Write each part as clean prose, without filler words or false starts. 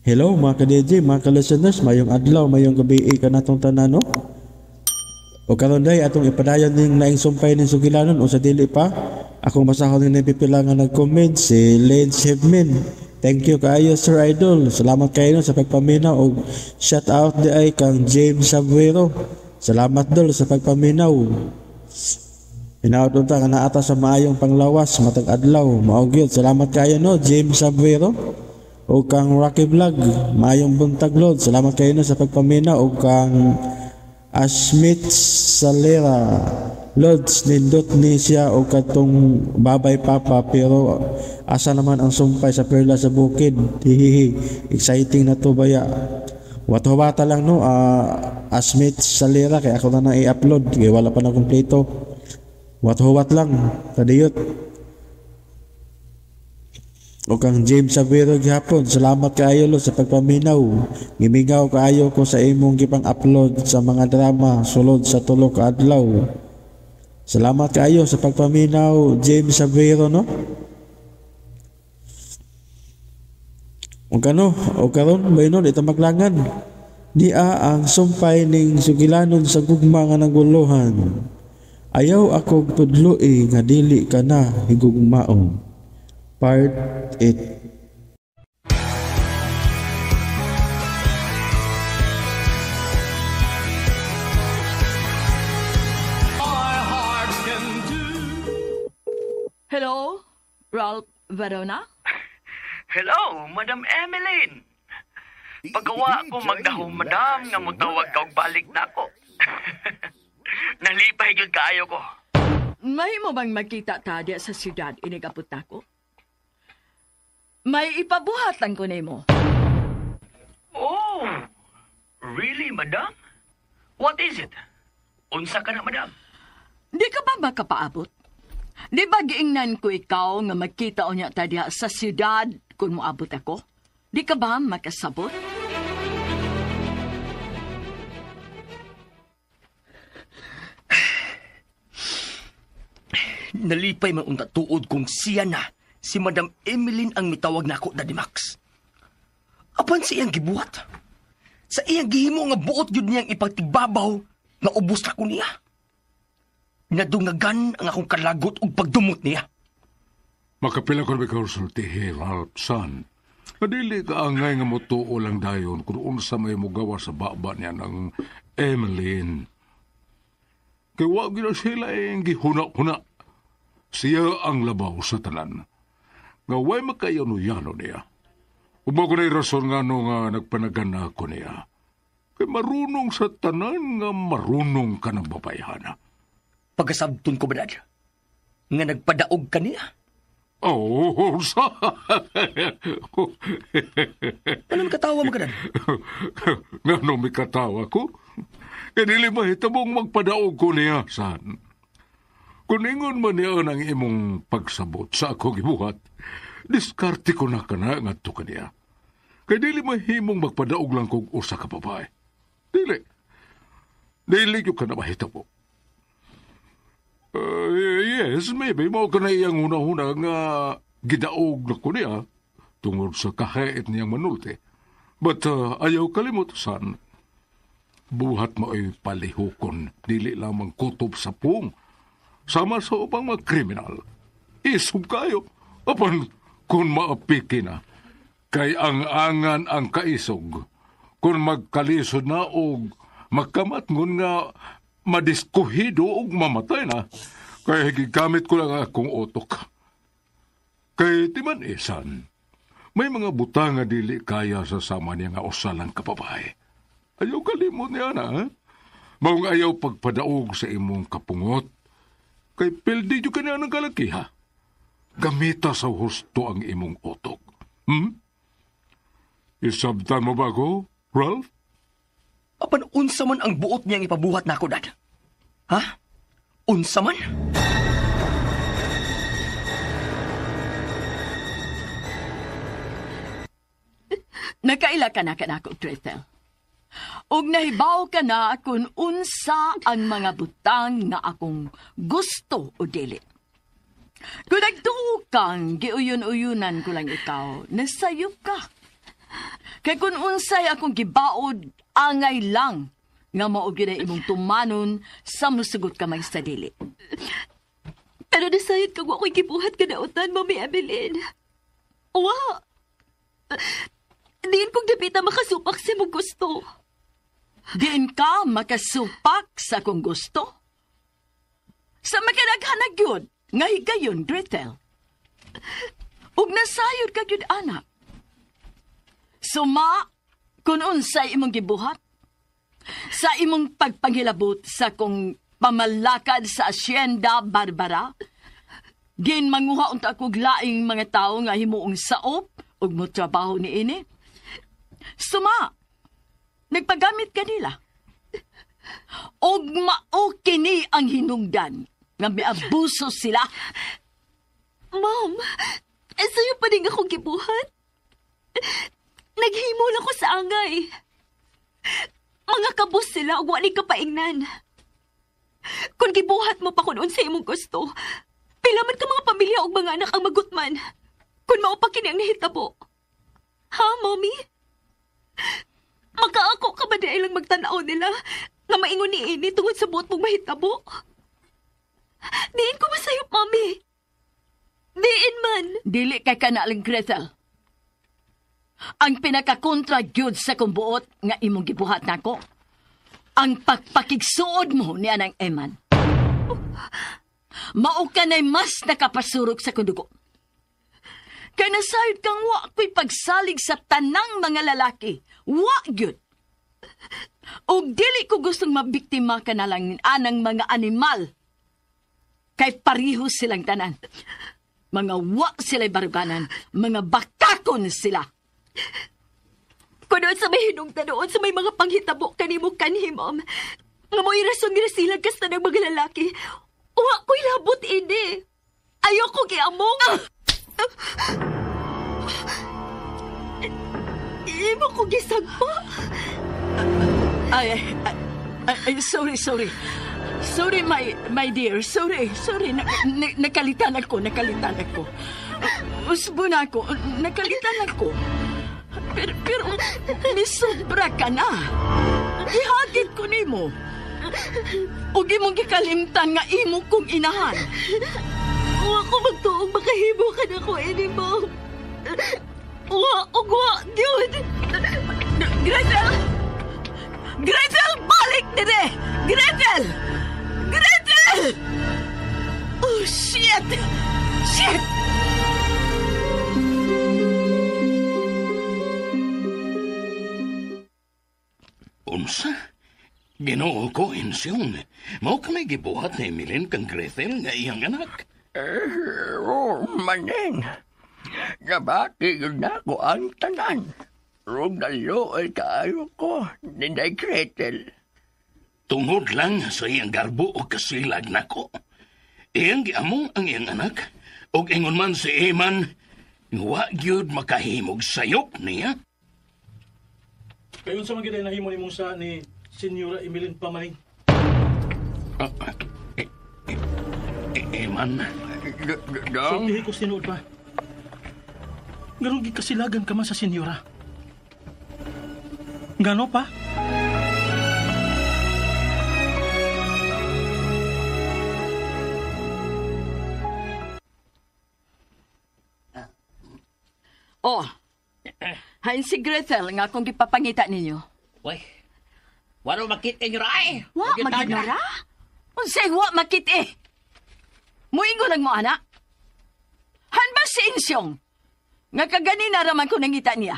Hello mga ka-DJ, mga ka-listeners, mayong adlaw, mayong gabi ka natong tanan, no? O karon day atong ipadayon ning laing sumpay ning sugilanon o sa dili pa. Akong basahon ning pipila nga nag-comment si Lance Hevmin. Thank you kaayo Sir Idol. Salamat kayo sa pagpaminaw og shout out di ay kang James Sabuero. Salamat dol sa pagpaminaw. Hinaot unta nga naata sa maayong panglawas matag adlaw. Mao gyud salamat kayo no James Sabuero. O kang Rocky Vlog, mayong buntag Lord. Salamat kayo na sa pagpamina. O kang Ashmit Salera Lord, nindot ni siya o katong babay papa pero asa naman ang sumpay sa perla sa bukid. Hihihi, exciting na to baya. Watawata lang no, Ashmit Salera kaya ako na nang i-upload kaya wala pa na kumpleto. Watawat lang, kadiyot. O kang James Sabuero gihapon, salamat kaayo lo sa pagpaminaw. Gimigaw kaayo ko sa imong gipang upload sa mga drama sulod sa tulo ka adlaw. Salamat kaayo sa pagpaminaw, James Sabuero no. O karon baynon ita maglangan. Dia ang sumpay ning sugilanon sa gugma nga naguluhan. Ayaw ako tudloi nga dili ka na higugmaon. Part 8. Hello, Ralph Verona? Hello, Madam Emeline. Pagawa ko magdaho, madam, nga mutawag ka og balik na ako. Nalipay gyud kaayo ko. May mo bang makita ta diya sa siyudad inigapot nako? May ipabuhatan ko nimo. Oh, really, madam? What is it? Unsa ka na, madam? Di ka ba makapaabot? Di ba giingnan ko ikaw nga magkita o niya ta diya sa siyudad kung moabot ako? Di ka ba makasabot? Nalipay man unta tuod kung siya na si Madam Emeline ang mitawag nako Daddy Max. Apan sa iyang gibuhat. Sa iyang gihimo nga buot yun niyang ipagtigbabaw nga ubos na ko niya. Nadungagan ang akong kalagot ug pagdumot niya. Makapila ko ikaw sultihi, Ralph, son. Nadili ka angay nga motuo lang dayon kung unsa may mugawa sa baba niya ng Emeline. Kaya wag na sila ang gihuna-huna. Siya ang labaw sa tanan. Nga way makayano-yano niya. Uba ko na'y rason nga no nga nagpanagan na ako niya. Kaya marunong sa tanan nga marunong ka ng babayhana. Pagkasabton ko ba, Dad? Nga nagpadaog ka niya? Oh, sa... Anong katawa mo ka, Dad? Nga no may katawa ko? Kaya nili mahitabong magpadaog ko niya, san? Kung ingon man niya ang imong pagsabot sa akong ibuhat, diskarte ko na ka na nga to ka niya. Kaya dili mahimong magpadaog lang kong usa ka babae. Dili. Dili yung ka na mahitabo. Yes, maybe mao ka na iyang una-una nga gidaog na ko niya tungod sa kahait niyang manulti. But ayaw kalimot, san? Buhat mo ay palihukon, dili lamang kutob sa pung. Sama sa upang mga kriminal. Isog kayo. Apan, kung maapiki na, kay ang angan ang kaisog. Kung magkalisod na o magkamatngon nga madiskuhido o mamatay na, kaya gigamit ko lang akong otok. Kay timan isan, may mga butang nga dili kaya sa sama niya nga usalang kababae. Ayaw kalimot niya na, ha? Maong ayaw pagpadaog sa imong kapungot, kay pildi yung kanya ng kalaki, ha? Gamita sa husto ang imong otok. Isabtan mo ba ko, Ralph? Apan unsa man ang buot niyang ipabuhat nako, Dad? Ha? Unsa man? Nakaila ka na kanako, Trethel. Og nahibaw ka na kung unsa ang mga butang nga akong gusto o dili. Kung nagtuo kang giuyon-uyunan ko lang ikaw, nasayop ka. Kay kun unsay akong gibaod, angay lang nga mao gyud ang imong tumanon sa musugot kamay sa dili. Pero nasayad kag wa ko'y gibuhat ka nautan, Mami Emeline. Wa. Diin kong dapita makasupak sa mong gusto. Diin ka makasupak sa kung gusto? Sa makinaghanag yun, nga higayon, Gretel. Ug nasayod ka yun, anak. Suma, kung unsay imong gibuhat, sa imong pagpanghilabot sa kung pamalakad sa Asyenda Barbara, gin manguha unta kog laing mga tao nga himuong saop ug mo trabaho ni ini. Suma, nagpagamit kanila. Og mao kini ang hinungdan nga miabuso sila. Mom, sa'yo pa din akong gibuhat. Naghimo lang ko sa angay. Mga kabus sila ug wali ka paingnan. Kung gibuhat mo pa kung unsa imong gusto, pila man ka mga pamilya ug mga anak ang magutman. Kung mao pa kini ang nahitabo. Ha, Mommy? Makaako ka ba dahil lang magtanaw nila nga maingon ni ini tungod sa buot mong mahitabo? Diin ko masayop, Mommy. Diin man. Dili kay kanaling Gretel. Ang pinakakontra gyud sa kumbuot nga imong gibuhat nako, ang pagpakigsuod mo ni anang Eman. Mao ka na'y mas nakapasurok sa kundugo. Kaya nasayod kang wa ko'y pagsalig sa tanang mga lalaki. Wa gyud. O dili ko gustong mabiktima ka na lang anang mga animal. Kay pariho silang tanan. Mga wa sila'y baruganan. Mga bakakon sila. Kunoon sa may hinungta doon sa may mga panghitabo kanimo kanhi, Mom. Nga mo'y rason nga silang kasta ng mga lalaki. Wa ko'y labot, ini. Ayoko kiamong. Imo ko gisagpa. Sorry. Sorry, my dear. Sorry. Nakalitan ako. Usbon ako. Nakalitan ako. Pero misobra ka na. Ihagid ko nimo. Ug imong gikalimtan nga imo kong inahan. Wa ko magtuong makahimo ka na ko, ini, Mom. Wa, Dude! Gretel! Gretel, balik dire! Gretel! Oh, shit! Unsa? Ginoo ko, Insyong. Mao ka may gibuhat ni Emeline kang Gretel nga iyang anak. Maneng. Gabaki yun na ko ang tanan. Rong nalo ay kaayo ko, ninday Gretel. Tungod lang sa iyang garbo o kasilag nako. Iyang giamong ang iyang anak. O ingon man si Eman, wa gyud makahimog sayop niya. Kayon sa mga giday nahimo nimong sa ni Senyora Emeline Pamaling. Eman? Dong? Sultihi ko sinuod pa. Ganun gikasilagan ka man sa senyora. Gano pa? Oh, hain si Gretel nga akong gipapangita ninyo. Uy, wala makit inyo rai. Wa, maginora? Unsay wa makit eh. Muingo lang mo, anak. Han ba si Insyong? Nga kaganina raman ko nangita niya.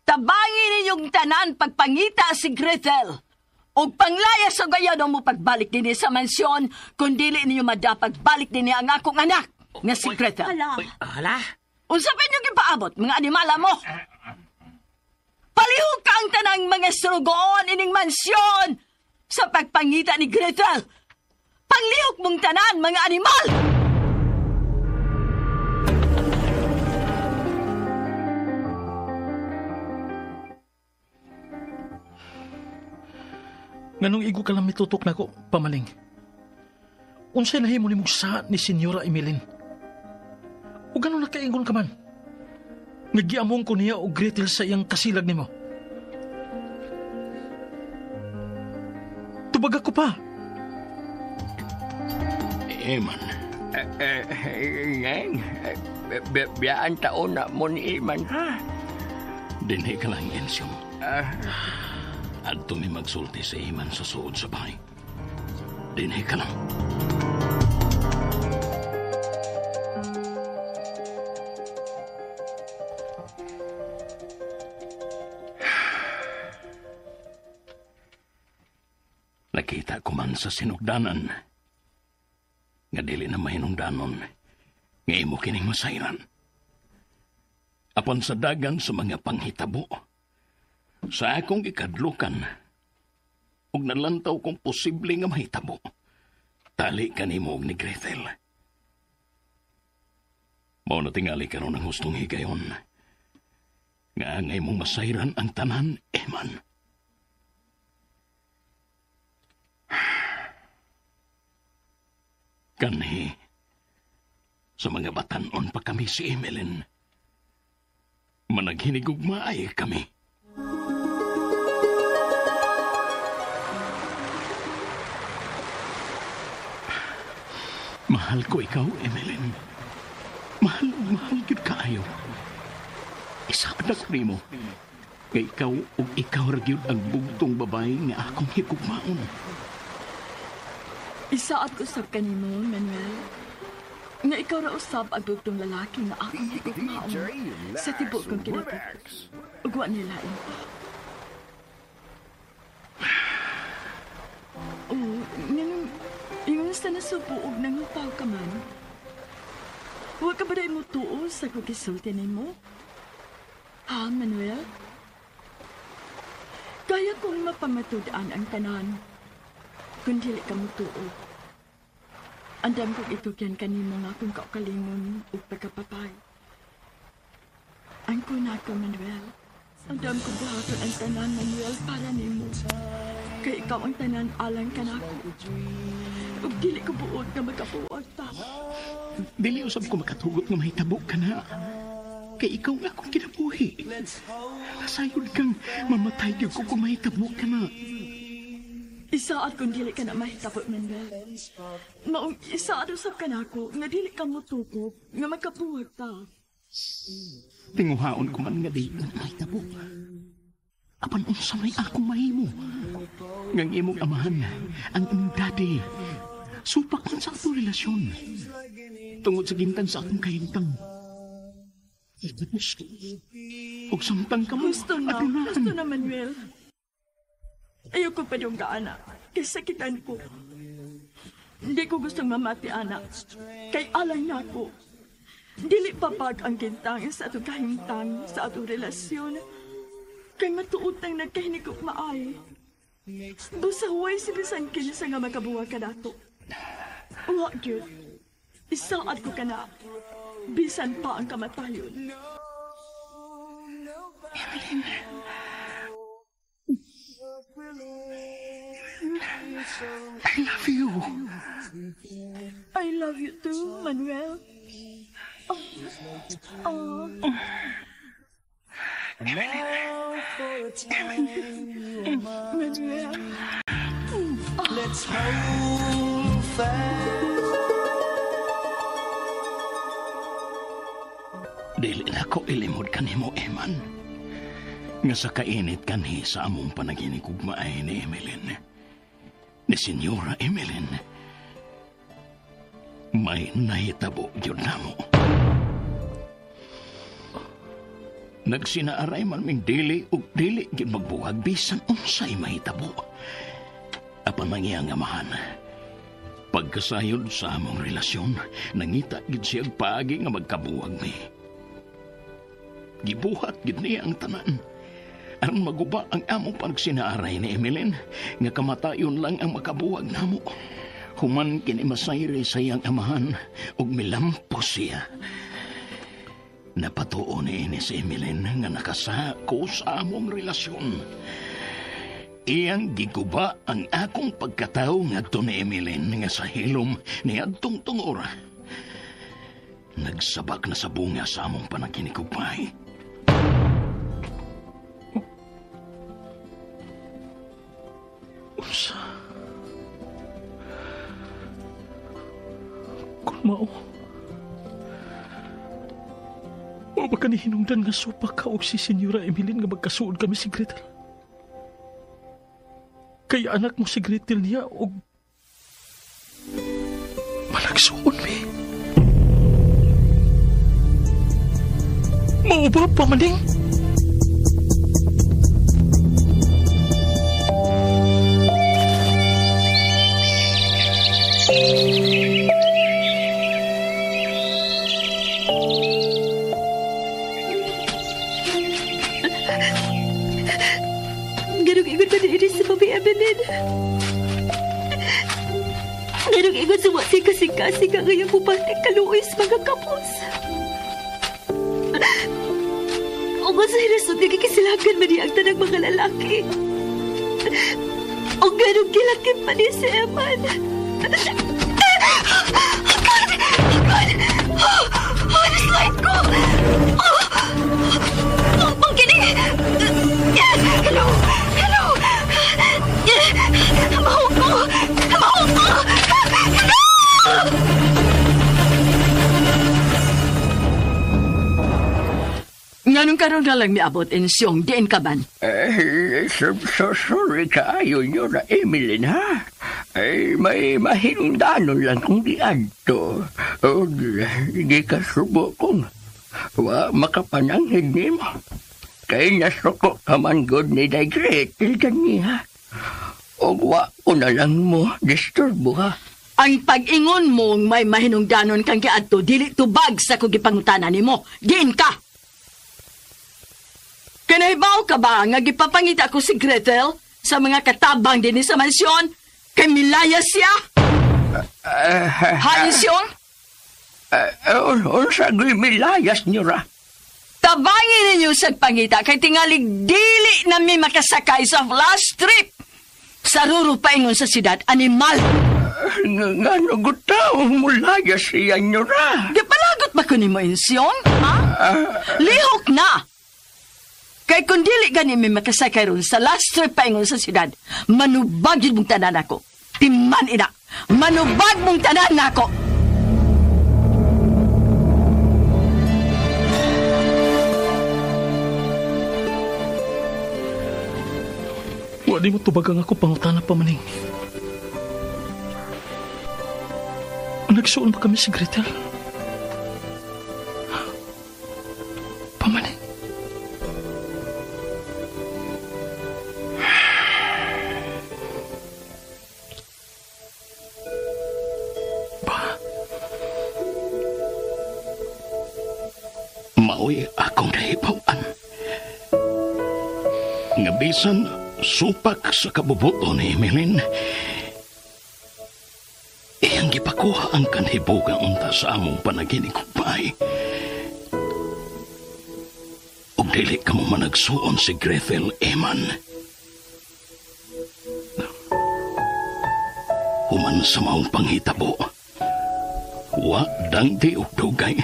Tabangin ninyong tanan pagpangita si Gretel. O panglayas sa gayano mo pagbalik din sa mansyon, kung dili ninyo madapagbalik din ang akong anak, nga si Gretel. Hala. Uy, hala. Unsa pa nyo gipaabot, mga animala mo? Palihog ka ang tanang mga surugoon ining mansyon sa pagpangita ni Gretel. Panglihok mong tanan, mga animal! Nganong igo ka lang mitutok na ko, Pamaling. Unsay nahimo nimong sa ni Senyora Emeline. O gano'n nakaingon ka man? Nagiamong ko niya og Gretel sa iyang kasilag nimo. Tubag ako pa. Iman. Ngeng, biyaan taon na mo ni Iman, ha? Dinhi ka lang, Ensyong. Adto mi magsulti sa Iman sa suod sa bahay. Dinhi ka lang. Nakita ko man sa sinugdanan nga dili na mahinungdanon nga imo kining masayran. Apan sa dagan sa mga panghitabo, sa akong ikadlukan, ug nalantaw kong posible nga mahitabo, tali kanimo og ni Gretel. Mao na tingali karon ang hustong higayon, nga angay mong masayran ang tanan, Eman. Kanhi, sa mga batanon pa kami si Emeline. Managhinigugmaay kami. Mahal ko ikaw, Emeline. Mahal yun kaayo. Isa anak ni mo. Kay ikaw o ikaw ragyod ang bugtong babae nga akong higugmaon. Isaat ko sab kanimo, Manuel. Nga ikaw ra usab ang bugtong lalaki nga akong higugmaon sa tibuok kong kinabuhi. Ug wa nila pa. Ingon sa nasubuog nang upaw ka man. Huwag ka ba rin mo tuo sa kukisulti nimo? Ha, Manuel? Kaya kong mapamatudaan ang tanan kung dili ka mo tuo. Andam kong itukyan kanimo nga kung kaukalingon o pagkapapay. Ang kunako, Manuel. Andam kong buhaton ang tanan, Manuel, para nimo. Kaya ikaw ang tanan alang kanako. Ug dili ko buod na magkabuod ta. Dili usab ko makatugot nga mahitabo ka na. Kay ikaw nga akong kinabuhi. Nasayod kang mamatay gyud ko kung mahitabo ka na. Isaad kung dili ka na mahitabo, Manuel. Maong isaad usab ka na ako nga dili ka mo tukop nga magkabuod ta. Tinguhaon ko man nga di mahitabo. Apan unsa may akong mahimo? Ngang imong amahan, ang imong daddy. Supak man sa atong relasyon. Tungod sa gintan sa akong kahintang. Ug samtang ka mo, Gusto na, Manuel. Ayoko pa yung kaana. Kay sakitan ko. Hindi ko gustong mamati, anak. Kay alay na ako. Dili papag ang gintang sa atong kahintang, sa atong relasyon. Kay matuod nang nagkahinig ko maay. Busahuay si bisan kini sa nga makabuha ka dato. Wa gyud. Isaad ko ka na. Bisan pa ang kamatayon. Emeline. I love you. I love you too, Manuel. Manuel. Let's hold fast. Dili na ko ilimod kanimo, Eman. Nga sa kainit kanhi sa among panaginigugmaay ni Emeline. Ni Senyora Emeline. May nahitabo yun na mo. Nagsinaaray man ming dili ug dili gid magbuwag bisan unsay mahitabo. Apan mangyang amahan. Pagkasayod sa among relasyon, nangita gid siya paagi nga magkabuwag mi. Gibuhat gid niya ang tanan. Aron maguba ang among pagsinaaray ni Emeline, nga kamatayon lang ang makabuwag namo. Human kini masayre sa iyang amahan, ug milampos siya. Napatuo ni si Emeline nga nakasako sa among relasyon. Iyang giguba ang akong pagkatao ngadto ni Emeline nga sa hilom ni adtong tungora. Nagsabak na sa bunga sa among panaginigugmay. Unsa? Kung mao, o baka ni hinungdan nga supa ka o si Senyora Emilin nga magkasuod kami si Gretel. Kaya anak mo si Gretel niya o malagsuon mi. Mao ba, Pamaling? Ganong-ingon ba na sa Mami Evelyn? Ganong-ingon sa wasi kasing-kasing ang ngayong bubatik kaluoy sa mga kapos. O nga sa hirasod nga kikisilagan man niya ang tanang mga lalaki. O ganong gilakip pa ni si Eman. Naslide ko! Ang kinig! Hello! Hello! Mahog ko! Mahog ko! Hello! Nganong karon nga lang miabot insyong diin ka ban? So sorry kaayo nyo na Emilyn, ha? May mahinungdanon lang kung di adto. O, di ka subo kong makapananghid ni mo. Kaya nasuko ka man good ni Day Gretel kaniya. O ko na lang mo, disturbo ha. Ang pag-ingon mong may mahinungdanon kang giadto dili tubag sa kung gipangutanan nimo. Diin ka! Kanahibaw ka ba nga gipapangita ko si Gretel sa mga katabang din sa mansyon? Kay milaya siya? Halis yun? Unsa gwi milayas niyo ra? Tabangin ninyo sa pangita kay tingalig dili na mi makasakay sa last trip. Sa rurupaingon sa siyudad, animal. Nga nagutaw mulaya siya niyo ra. Gipalagot ba ko ni mo insyong? Ha? Lihok na. Kay kung dili gani mi makasakay ron sa last trip paingon sa siyudad, manubag yun mong tanan ako. Timan ina, manubag mong tanan ako. Wala mo tubagang ako pangutana, Pamaling. Nagsuon ba kami si Gretel? Pamaling. Mao'y akong nahibawan. Nga bisan supak sa kabubuto ni Emilyn, iyang gipakuha ang kanhibugang unta sa among panaginig kupay. Ug dili ka mo managsuon si Gretel Eman. Human sa maong panghitabo, wa dangdi ug dugay.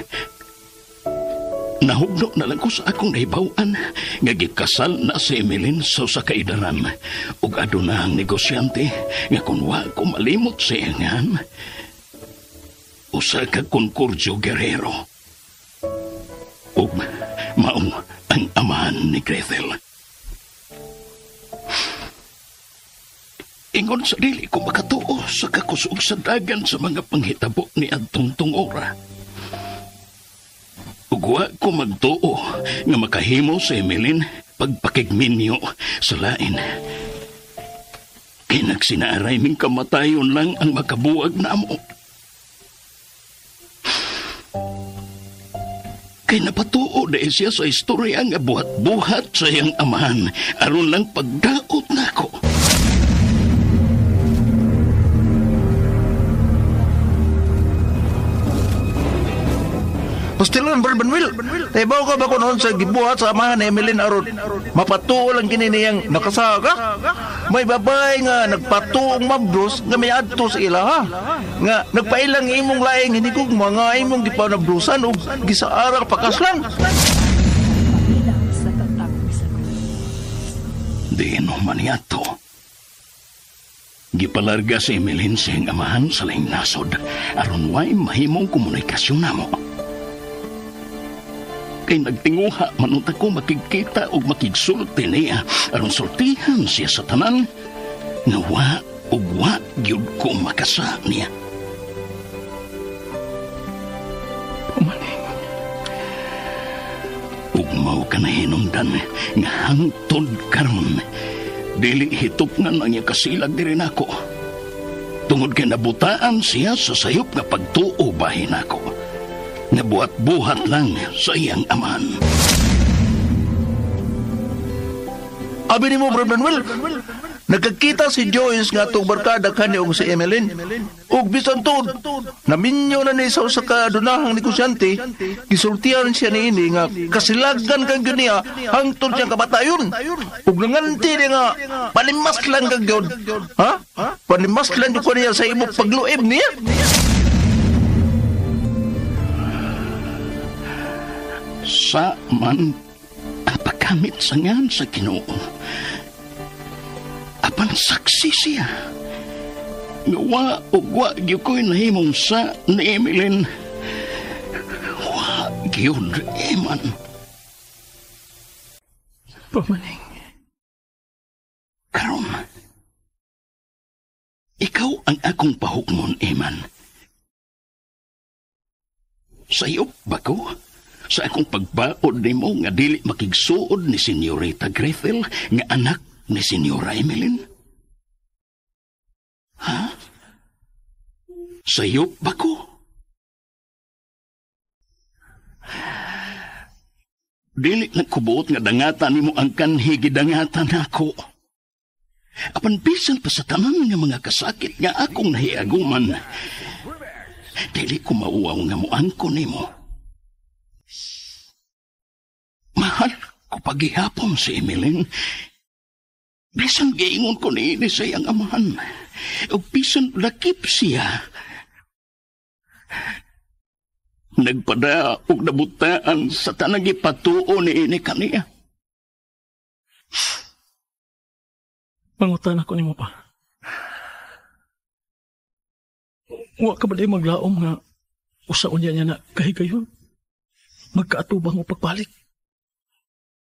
Nahugno na lang ko sa akong nahibawan nga gikasal na si Emilyn sa usa ka idaran ug aduna ang negosyante nga kung wa ko malimot sa iyangan usa ka Concordio Guerrero ug maong ang amahan ni Gretel. Ingon sa dili ko makatuo sa kakusog sa dagan sa mga panghitabo ni adtong tungora. Ugwa ko magtuo nga makahimo sa Emilyn pagpakigminyo sa lain. Kay nagsinaaray ming kamatayon lang ang makabuwag na mo. Kay napatuo na siya sa istorya nga buhat-buhat sa iyang amahan aron lang pagdaot na ako. Pastilan, Barbanwil. Taibaw ka ba noon sa gibuhat sa amahan ni Emilyn aron mapatuo lang gininiyang nakasaga? May babay nga nagpatuong mabdos nga may adto sa ila ha. Nga nagpailang imong laing hindi ko mga imong gipanabdusan o gisaara pakaslan. Di no maniato. Gipalarga si Emilin siyang amahan sa laing nasod aron way mahimong komunikasyon namo. Kay nagtinguha manunta ko makikita o makigsulti niya aron sultihan siya sa tanan nga wa ug wa gyud ko makasa niya. Pamaning. Ug mao ka na hinungdan nga hangtod karon dili hitupngan ang iya kasilag diri nako. Tungod kay nabutaan siya sa sayop nga pagtuo bahin nako. Nabuhat-buhat lang sa iyang amahan. Abi ni mo, Bro Manuel, nagkakita si Joyce nga itong barkada kanya og si Emeline. Ug bisan tod, naminyo na ni sa usa ka dunahang negosyante, gisultihan siya ni ini nga kasilagan kang yun niya hangtod siyang kabatayon. Ug nanganti niya nga panimas lang kang yun. Ha? Panimas lang yun ko niya sa imong pagluib niya. Sa man ang pagkamit sa ngan sa Ginoo. Apan saksi siya. Nga wa ug wa gyud ko'y nahimong sa ni Emilin. Wa gyud Eman. Pamaning. Karon, ikaw ang akong pahukmon, Eman. Sayop ba ko? Sa akong pagbaod ni mo nga dili makigsuod ni Senyorita Grethel nga anak ni Senyora Emilin? Ha? Sayop ba ko? Dili nagkubuot nga dangatan ni mo ang kanhi gidangatan ako. Apan bisan pa sa tanan nga mga kasakit nga akong nahiaguman, dili ko mauwaw nga muangko ni mo. Mahal ko paghihapon si Emilin. Bisan giingon ko ni sa iyang amahan. O bisan lakip siya. Nagpada og nabutaan sa tanang ipatuo ni ini kaniya. Pangutan ako ni mo pa. Wa ka ba day maglaom nga usaon niya na kahigayon? Magkaatubang mo pagbalik.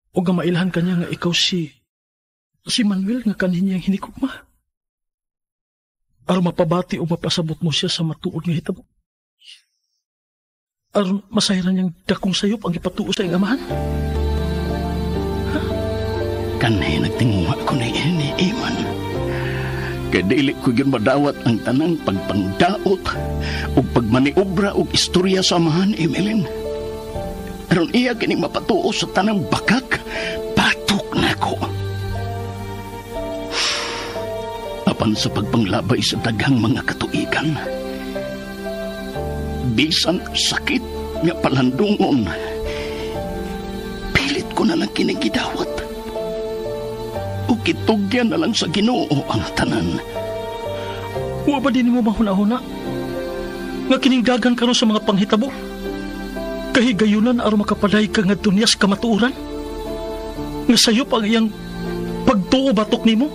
O nga mailahan ka niya nga ikaw si Manuel nga kanin niyang hinikugma. Aron mapabati o mapasabot mo siya sa matuod nga hitabo. Aron masayran niyang dakong sayop ang ipatuo sa iyang amahan. Kanay nagtinguha ko na ini, Eman. Kaya dili ko yun madawat ang tanang pagpangdaot o pagmaniobra o istorya sa amahan, Emilin. Aron iya kining mapatuo sa tanang bakak, batok na ko. Apan sa pagpanglabay sa daghang mga katuigan, bisan sakit nga palandungon, pilit ko na lang kinigidawat. O kitugyan na lang sa Ginoo ang tanan. Wa ba din mo mahuna-huna? Nga kiningdagan ka ron sa mga panghitabo? Kahigayunan aron makapaday ka nga dunyas kamatuuran? Nga sayop ang iyang pagtuo batok nimo?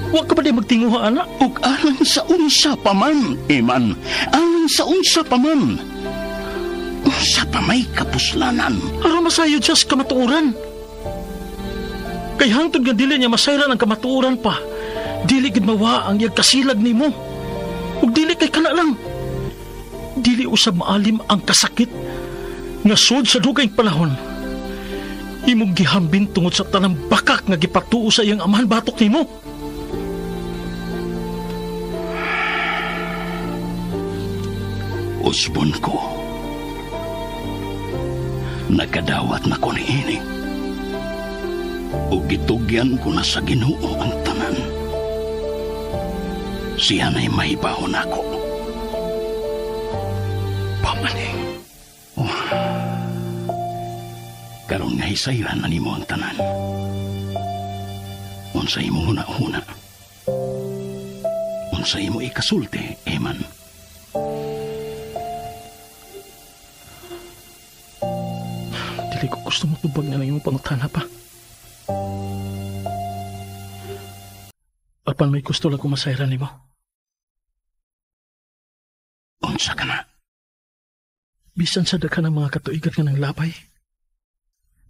Wa ka ba din magtinguha, anak? Ug alang sa unsa pa man, Eman. Alang sa unsa pa man. Unsa pa may kapuslanan. Aron masayod siya sa kamatuuran. Kay hangtod nga dili niya masayran ang kamatuoran pa, dili gid mawa ang iyang kasilag nimo. Ug dili kay kana lang. Dili usab maalim ang kasakit nga sud sa dugay panahon. Imong gihambin tungod sa tanang bakak nga gipatuo sa iyang amahan batok nimo. Usbon ko. Nakadawat na ko ni ini. O gitugyan ko na sa Ginoo ang tanan. Siya na'y mahibahon ako. Pamaning. Oh. Karon nga hisayran na nimo ang tanan. Unsay mo huna-huna. Unsay mo ikasulti, Eman. Dili ko gusto mo tubag na lang yung pangutana pa. Apan may gusto lang kumasayran nimo. Unsa ka na? Bisan sa daghan ng mga katuigan nga ng labay.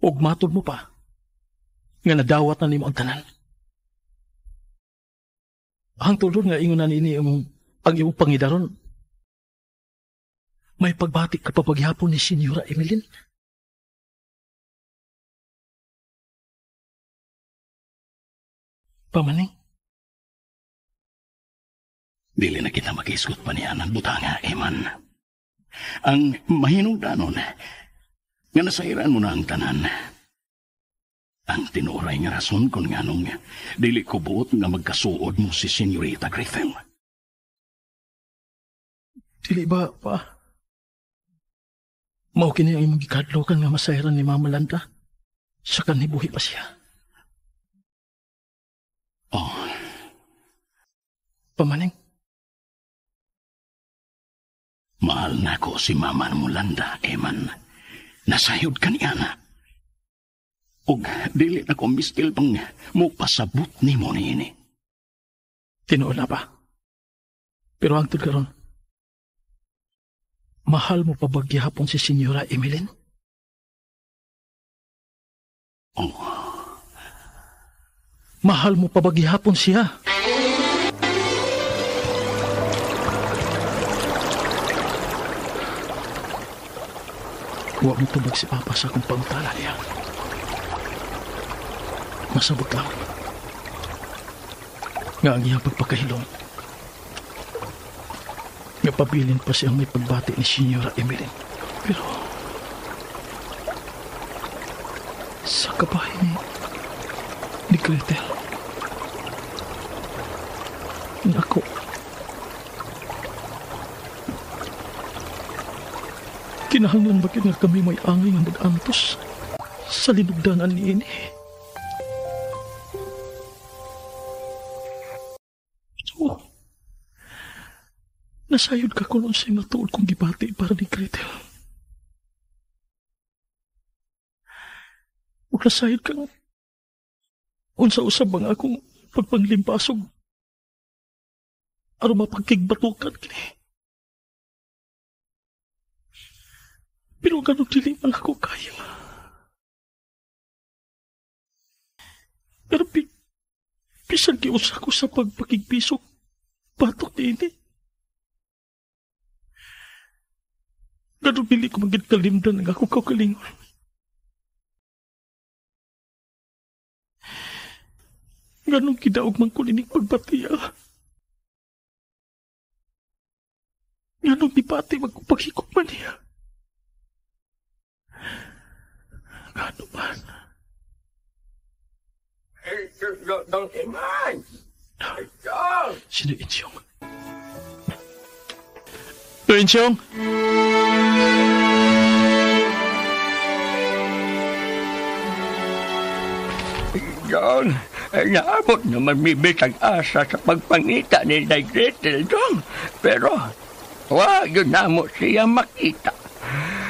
Ug matod mo pa nga nadawat na nimo ang tanan. Ang tulod nga ingon na nini ang iyong pangidaron. May pagbati ka pa paghihapon ni Senyora Emeline. Pamaning? Dili na kita makisgot pa niya ng butanga, Eman. Ang mahinungdanon, nga nasairan mo na ang tanan. Ang tinuray nga rason kung nga nung dili ko buot nga magkasuod mo si Senyorita Griffin. Dili ba, pa? Mao kini ang imong gikadlokan nga masairan ni Mama Landa. Sa kanibuhi pa siya. Oh. Pamaning? Mahal na ko si Mama mo Landa, Eman. Nasayod ka niya na. Og dili na kong mistil pang mupasabot ni mo niini. Tinuod na pa. Pero ang karon, mahal mo pa bagyahapon si Senyora Emeline? Oh. Mahal mo pa bagyahapon siya? Huwag mo tubag si Papa sa akong pangutala niya. Masabot lang. Nga ang iyang pagpakahilom. Nga pabilin pa siyang may pagbati ni Senyora Emeline. Pero sa kabahay ni Gretel. Nako. Kinahanglan bakit nga kami may angay nga mag-antos sa linugdanan ni ini. So, nasayod ka kulon sa matuol kong gibati para ni Gretel. O nasayod ka nga unsa-usab ang akong pagpanglimpasog aron mapagkigbatukan kini. Pero ganun dili man ako kaya. Pero pisan kiusa ko sa pagpakigpisok batok niini. Ganun dili ko maging kalimdan ng ako kaugalingon. Ganun kidaog man ko nining pagbatiya. Ganun di pati magpaghikot man niya. Ano man? Dong Eman! Sino Insyong? Insyong? Dong, naabot naman bibitang asa sa pagpangita ni Gretel, Dong. Pero, wag yun na mo siya makita.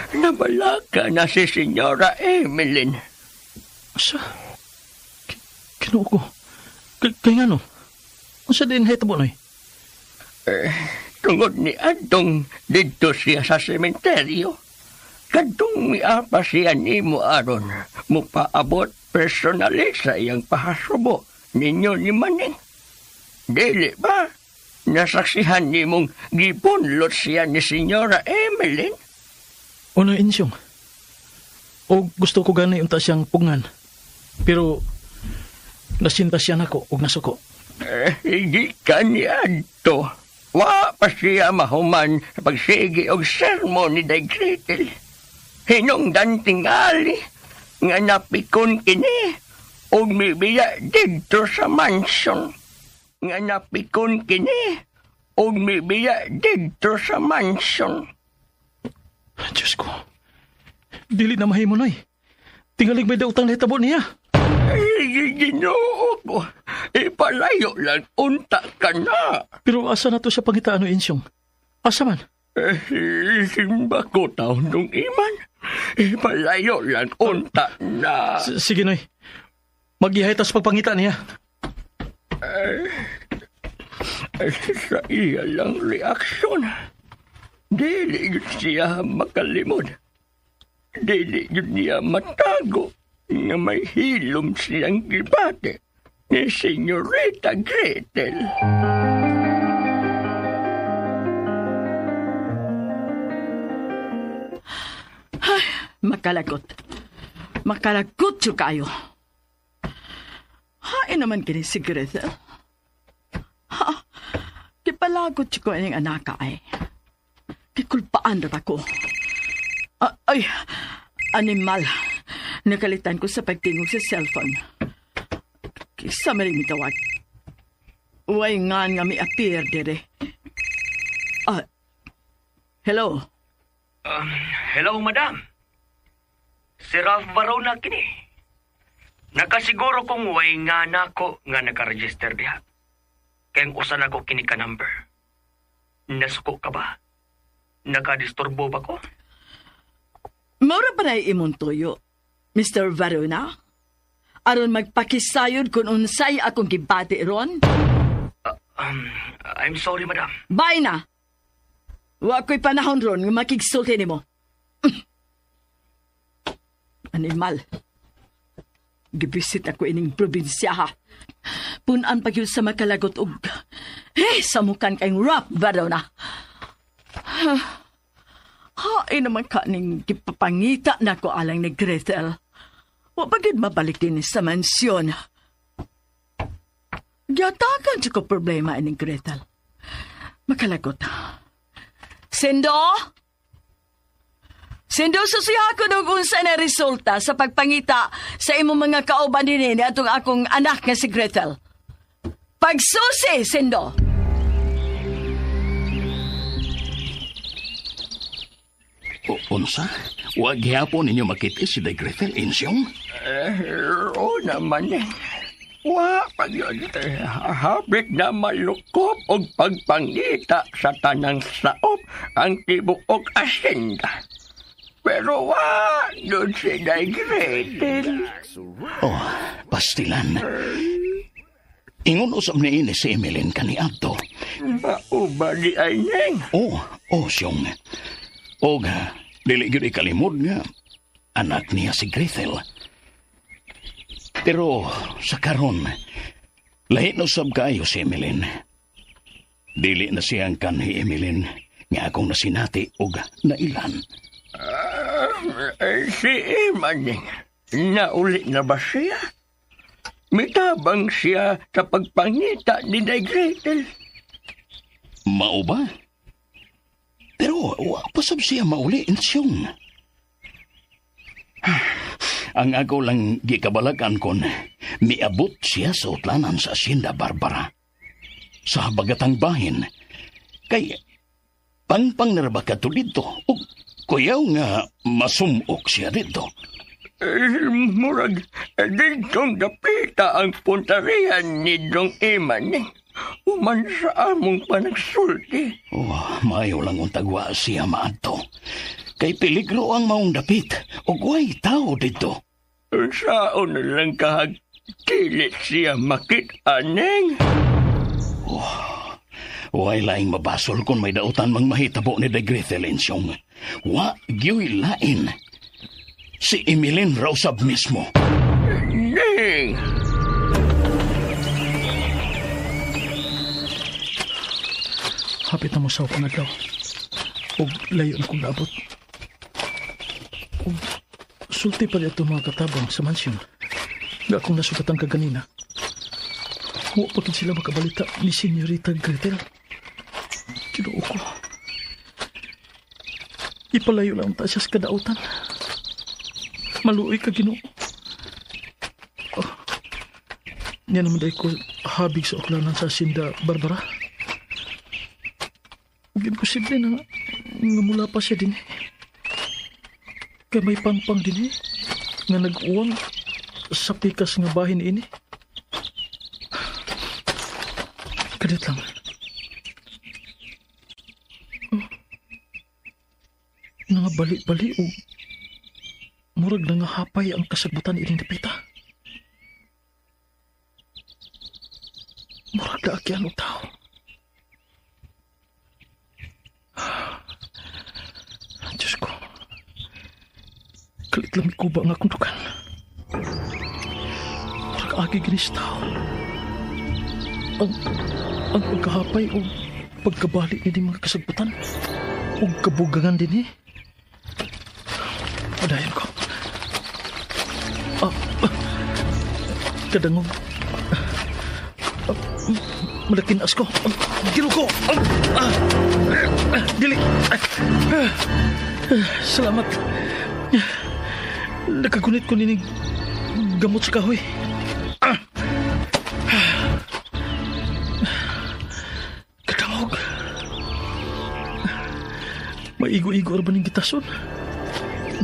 Nabala ka na si Senyora Emeline. Asa? Kinuha ko. Kaya nga no? Asa din hetabo no Tungod ni Adong dito siya sa sementeryo. Kadong miapa siya ni mo aron mo paabot personally sa iyang pahasubo ninyo ni Maning. Dili ba? Nasaksihan ni mong gipunlot siya ni Senyora Emeline? Una, Insyong. O gusto ko gani unta siyang pungan. Pero nasinta siya nako og nasuko. Hindi ka niya to. Wa pa siya mahuman sa pagsigi og sermon ni Gretel. Hinungdan tingali nga napikon kini og mibiya dito sa mansion. Nga napikon kini og mibiya dito sa mansion. Diyos ko. Dili na mahimo noy. Tingalig may dautang na hitabo niya. Ginoo ko. Ipalayo lang unta ka na. Pero asa na to sa pangitaan no, Insyong? Asa man? Simba ko taon nung iman. Ipalayo lang unta na. Sige noy. Magihaytas pagpangita niya. Sa iya lang reaksyon, dili yun siya makalimod. Dili yun niya matago nga may hilom siyang gibate ni Senyorita Gretel. Ay, makalagot. Makalagot siya kayo. Hain naman kini si Gretel. Ha, kipalagot siya ko ang anak ka ay. Kikulpaan na ako. Ay, animal. Nakalitan ko sa pagtingog sa cellphone. Kisa maring mitawag. Uway nga may appear dire. Hello? Hello, madam. Si Ralph Varona kini. Nakasiguro kong way nga nako nga nakaregister diha. Kaya usan ako kini ka number. Nasuko ka ba? Nakadisturbo ba ko? Maura pa na imong tuyo, Mr. Varona? Aron magpakisayod kung unsay akong gibati ron? I'm sorry, madam. Bye na! Wa ko'y panahon ron nga makigsulti ni mo. Animal. Gibisit ako ining probinsya ha. Punan pag yun sa makalagot og samukan kayong rap, Varona. Hain naman ka ning gipapangita na ko alang ni Gretel. Wa bagid mabalik din sa mansyon. Gyatagan siya ko problema ining Gretel. Makalagot. Sendo? Sendo, susiha ko nung unsa na resulta sa pagpangita sa imong mga kauban din ni atong akong anak nga si Gretel. Pagsusi, Sendo! Unsa? Huwag hapon ninyo makita si Day Gretel, Insyong? Oo naman eh. Wa pag yun, habit na malukop og pagpangita sa tanang saop ang tibuok asinda. Pero wa doon si Day Gretel. Oh, pastilan. Ingon usap ni ini si Emeline kaniadto. Mauba di ay neng. Siyong. Og, dili gyud ikalimod nga anak niya si Gretel. Pero sa karon, lahi na usab kayo si Emeline. Dili na siyang kanhi Emeline nga akong nasinati og nailan. Si Emaning, nauli na ba siya? Mitabang siya sa pagpangita ni Day Gretel. Mao ba? Pero wa pa sab siya mauli, Insyong. Ang ako lang gikabalakan kon, miabot siya sa utlanan sa Hacienda Barbara. Sa bagatang bahin. Kay pangpang narabaka to dito. O kuyaw nga masumok siya dito. Murag, ditong dapita ang puntarihan ni Dong Emaning. Uman sa among panagsulti. Maayo lang ang tagwa siya maadto. Kay peligro ang maong dapit. O guay tao dito. Saon na lang kahagkilit siya makit-aneng. Way laing mabasol kung may dautan mang mahitabo ni Day Gretel, Insyong. Wa gyuy lain. Si Emeline Rausab mismo. Neng! Hapit na mo sa akong adlaw. O layo na kong naabot. O sulti pa ito mga katabang sa mansyon. Nga akong nasugatan ka ganina. Huwag pagkin sila makabalita ni Senyorita Gretel. Ginoo ko. Ipalayo lang ta siya sa kadautan. Maluoy ka, Ginoo. Yan naman dahil ko habig sa oklanan sa Hacienda Barbara. Imposible na nga mula pa siya din. Kaya may pangpang din nga nag-uwang sa pikas nga bahin ini. Kadit lang. Nga bali-bali o murag na nga hapay ang kasagutan ining dapita. Murag na akyan o tao. Diyos ko. Kalit lang ko ba nga akong dukan? Parang agi ginistao. Ang pagkahapay o pagkabalik ni mga kasagputan o kabugangan din Padayon ko. Kadangog. Malakinas ko. Gino ko. Dili. Salamat. Nakagunit ko ninig gamot sa kahoy. Kadangog. Maigo-igo arba ning gitason.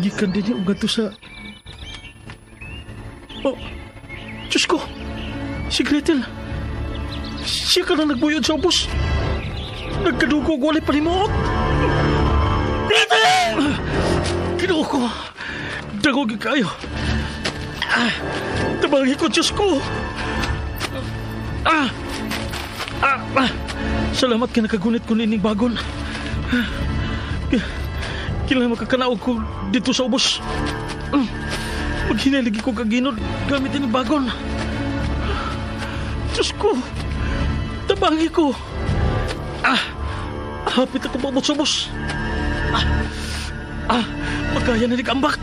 Gikan din niya ugat sa... Oh, Diyos ko! Si Gretel! Siya ka lang nagbuyod sa ubos! Nagkadugog walay panimuot! Gretel! Kinuha ko! Dagog kayo! Tabangi ko, Diyos ko! Salamat ka nakagunit ko nining bagon! Kailangan makakanaog ko dito sa ubos. Maghinaligi ko kaginod gamit yung bagon. Diyos ko, tabangi ko. Hapit ako mabot sa ubos. Magkaya na nag-ambak.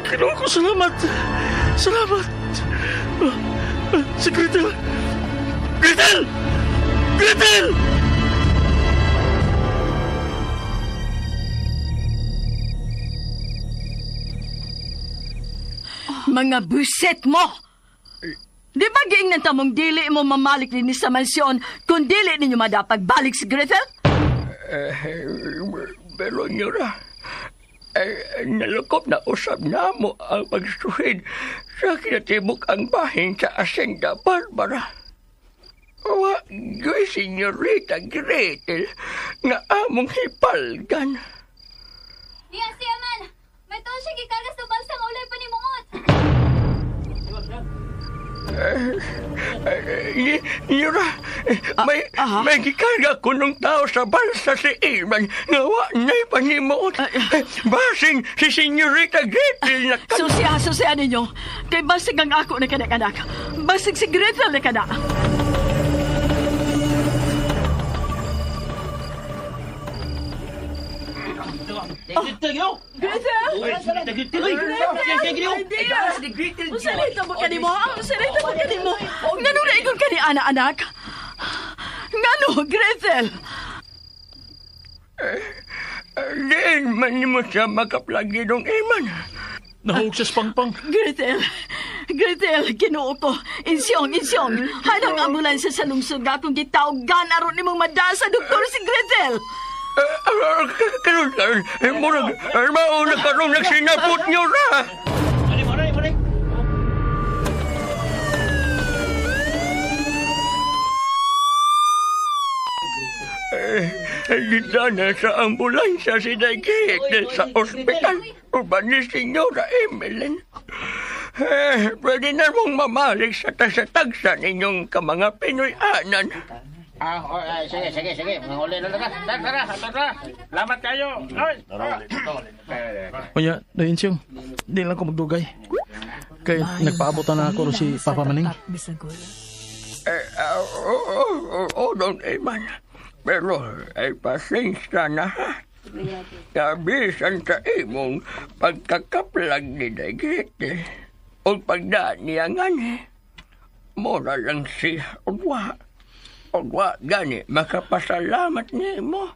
Kinuha ko, salamat. Salamat. Si Gretel. Gretel! Gretel! Mga buset mo! Di ba giing ng tamong dili mo mamalik din sa mansyon kung dili ninyo madapagbalik si Gretel? Pero Nyora, nalukop na usap na mo ang pagsuhid sa kinatibok ang bahin sa Hacienda Barbara. Wagay Senyorita Gretel nga among hipalgan. Diya siya man! May taon siya gikagas na balsa nga ulay pa ni Mungot! Nyora, may gikarga ko nung tao sa balsa si Iman nga na'y panimuot. Basing si Senyorita Gretel na... Susiya ninyo. Kay basig ang ako na kanak-anak. Basig si Gretel na kanak. Gretel! Salita mo ka ni mo? Salita mo ka ni mo? Ngano na ikon ka ni anak-anak? Ngano, Gretel? Diin man ni mo siya makaplagi ng Iman. Nahog sa spangpang. Gretel, kinuo ko. Insyong. Hanang ambulansya sa lungsod nga kung gitawgan aron ni mong madasa doktor si Gretel. Karon, murag, mauna karong nagsinapot nyo ra. Mari. Gita na sa ambulansya si Daigit sa ospital. Uban ni Senyora Emeline. Pwede na mong mamalik sa tasatagsa ninyong kamanga Pinoy-anan. Sige. Manguli na ka. Tara. Salamat kayo. Oya, dahin siyang. Di lang ko magdugay. Kaya nagpaabotan na ako si Papa Maning. Don't Iman. Pero ay pasensya na ha. Kabisan sa imong pagkakaplag ni Daigit. O pagdaan niya nga ni. Mura lang si Udwa. Wa gani makapasalamat ni mo.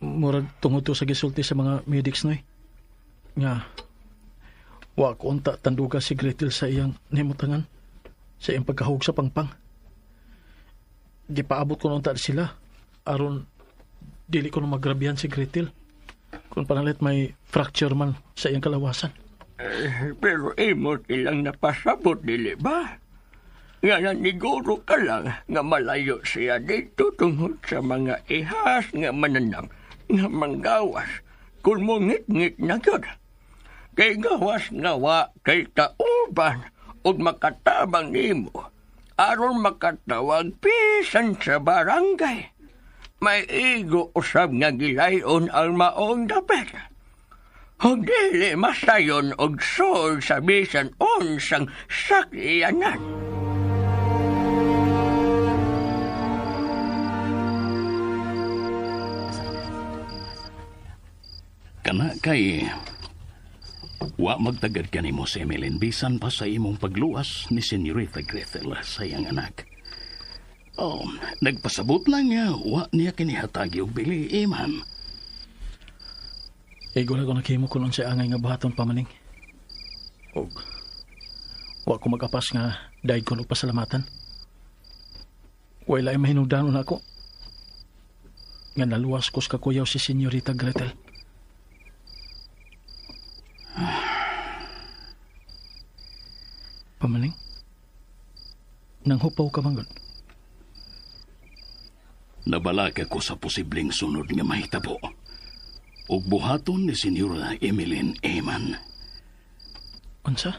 Murag tungod to sa gisulti sa mga medics noy. Nga wa ko unta tanduga si Gretel sa iyang nimutangan sa iyang pagkahug sa pangpang. Gipaabot ko nung sila aron dili ko nung magrabihan si Gretel kung panalit may fracture man sa iyang kalawasan. Pero imo ilang napasabot dili ba? Nga naniguro ka lang nga malayo siya dito tungkol sa mga ihas nga mananam nga manggawas kung mo ngit-ngit na yun. Kay gawas nga wa kay tauban o makatabang nimo aron makatawag pisan sa barangay. May igo usab nga gilayon ang maong dapet. Hug dili masayon og sol sa bisan unsang sakyanan. Kana kay wa magtagad ka nimo si Emeline bisan pa sa imong pagluwas ni Señorita Gretel sa iyang anak. Oh, nagpasabot lang niya, wa niya kinihatagi og bili, man. Igula ko nakimo kunon sa angay nga buhaton pamaning. Og wa ko magapas nga dahil ko pasalamatan. Wala ay mahinungdanon ako. Nga naluwas ko sa kakuyaw si Señorita Gretel. Pamaning? Nanghupaw ka mangon? Nabalaka ko sa posibleng sunod nga mahitabo. Og buhaton ni Señora Emeline Eman. Unsa?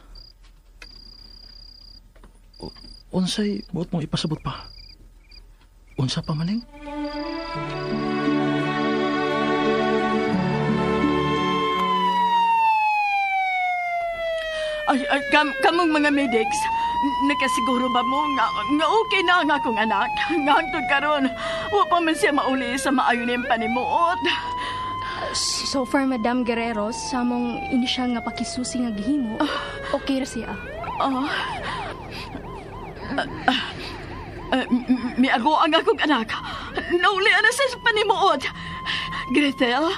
Unsay buot mong ipasabot pa? Unsa pa maning? Kamong mga medics, nakasiguro ba mo nga okay na ang akong anak? Nga hangtod karon, wa pa man siya mauli sa maayon niyang panimuot. So far, Madam Guerrero, sa mong inisyal nga pakisusi nga gihimo, okay ra siya. Miago ang akong anak. Nauli na siya sa panimuot. Gretel,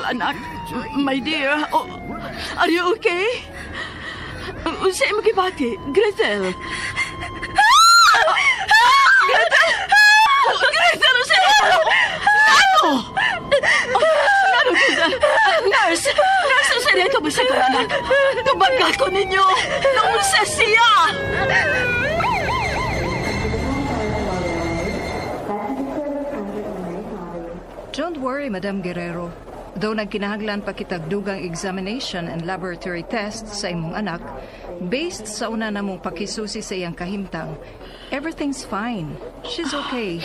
anak, my dear, are you okay? Unsay mo gibati, Gretel? Gretel, unsay mo? Nurse, unsay dito ba sa anak? Tubaga ko ninyo. Naunsa siya. Don't worry, Madam Guerrero. Though nagkinahanglan pa kitag dugang examination and laboratory tests sa imong anak, based sa una namong pakisusi sa iyang kahimtang, everything's fine. She's okay.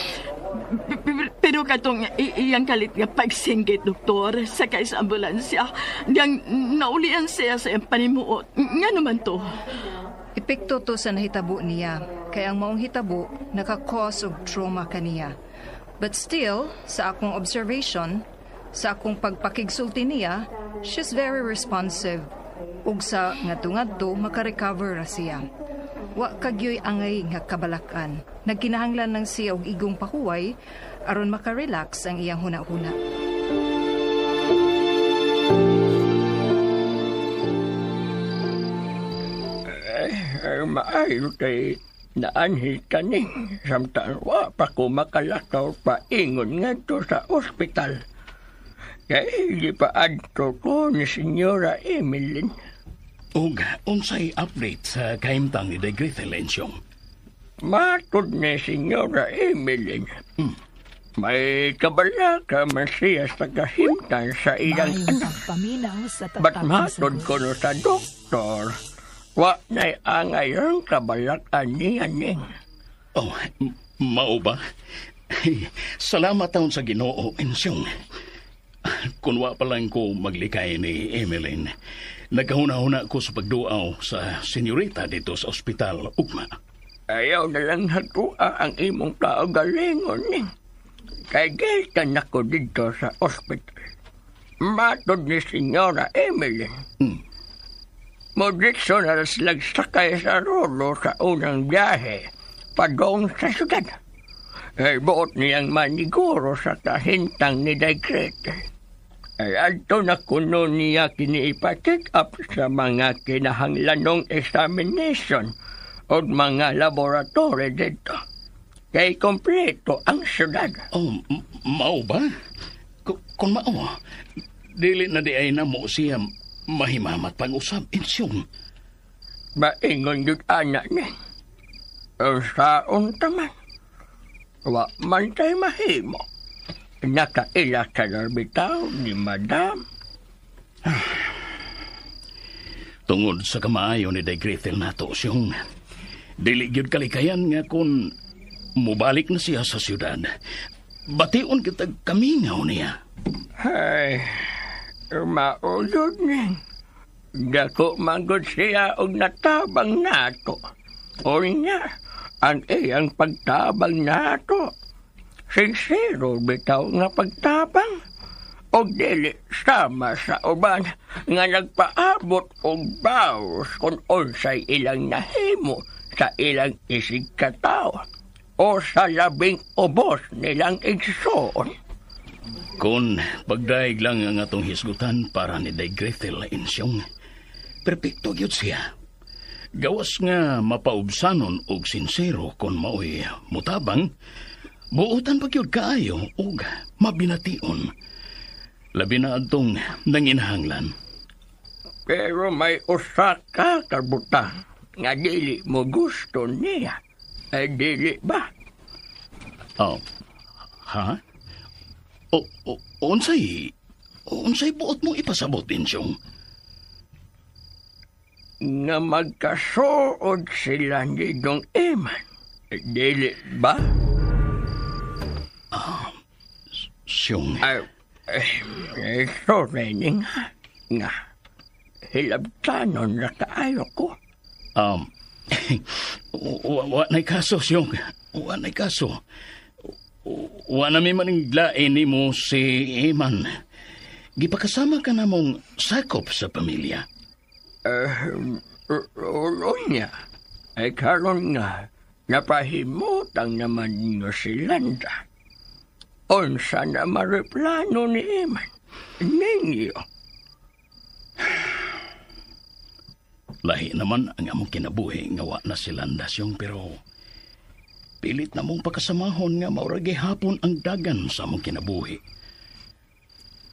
Pero katong iyang kalit nga pagsinggit, doktor, sakay sa ambulansya, diyang naulian siya sa iyang panimuot. Nga naman to? Epekto to sa nahitabo niya, kaya ang maong hitabo naka-cause og trauma kaniya. But still, sa akong observation, sa akong pagpakigsulti niya, she's very responsive. Ug sa ngadto-ngadto makarecover ra siya. Wa kagyoy angay nga kabalakan. Nagkinahanglan lang siya og igong pahuway aron makarelax ang iyang huna-huna. Maayo kay naanhi kaning samtang wa pa ko makalakaw pa ingon ngadto sa ospital. Kaya di pa adto ko ni Señora Emeline. Og unsay update sa kahimtang ni Gretel Ensyong? Matod ni Señora Emeline. May kabalaka man siya sa kahimtang sa iyang anak. Ba't matod ko no sa doktor, wa na'y angay ang kabalakan niya ning. Oh, mao ba? Salamat taon sa Ginoo, Ensyong. Kung wa pa lang ko maglikay ni Emeline, nagkahuna-huna ko sa pagduaw sa senyorita dito sa ospital, ugma. Ayaw na lang hatua ang imong kaugalingon ni. Kay giltan ako dito sa ospital. Matod ni Señora Emeline. Modritso na silang sakay sa rolo sa unang biyahe, padong sa syudad. Ay buot niyang maniguro sa kahintang ni Gretel. Ay adto na kuno niya kini-ipa-check up sa mga kinahanglanong examination o mga laboratory dito. Kay kompleto ang syudad. Oh, mao ba? Kung mao, dili na di ay na mo siya mahimamat pang-usap, Ensyong. Maingon yun anak niya. O saon taman. Wa man tayo mahimo. Nakaila ka na bitaw ni Madam. Tungod sa kamaayo ni Gretel nato, Syong, Dili gyud kalikayan nga kung mubalik na siya sa syudad. Bation kita kamingaw niya. Ay, maulog niya. Dako manggod siya og natabang nato. O niya, ang iyang pagtabang nato. Sincero bitaw nga pagtabang. O dili sama sa uban nga nagpaabot og baos kung unsay ilang nahimo sa ilang isig katao o sa labing ubos nilang igsoon. Kung pagdaig lang ang atong hisgutan para ni Day Gretel Insyong, perpekto gyud siya. Gawas nga mapaubsanon og sincero kung maoy mutabang, buutan pa gyud kaayo og mabination. Labi na adtong nanginahanglan. Pero may usa ka kabutang nga dili mo gusto niya. Ay dili ba? Oh, ha? Unsay buot mo ipasabot, Insyong? Nga magkasuod sila ni Dong Eman. Dili ba? Syong. Sorry nga. Hilabtanon na kaayo ko. Wa na'y kaso, Syong. Wa na'y kaso. Wa na may maninglain ni mo si Eman. Gipakasama ka na mong sakop sa pamilya. Niya. Ay karon nga, napahimutang naman nyo si Landa. Unsa na mareplano ni Eman ninyo? Lahi naman ang among kinabuhi nga wa na si Landasyong, pero pilit na mong pakasamahon nga mauragi hapon ang dagan sa among kinabuhi.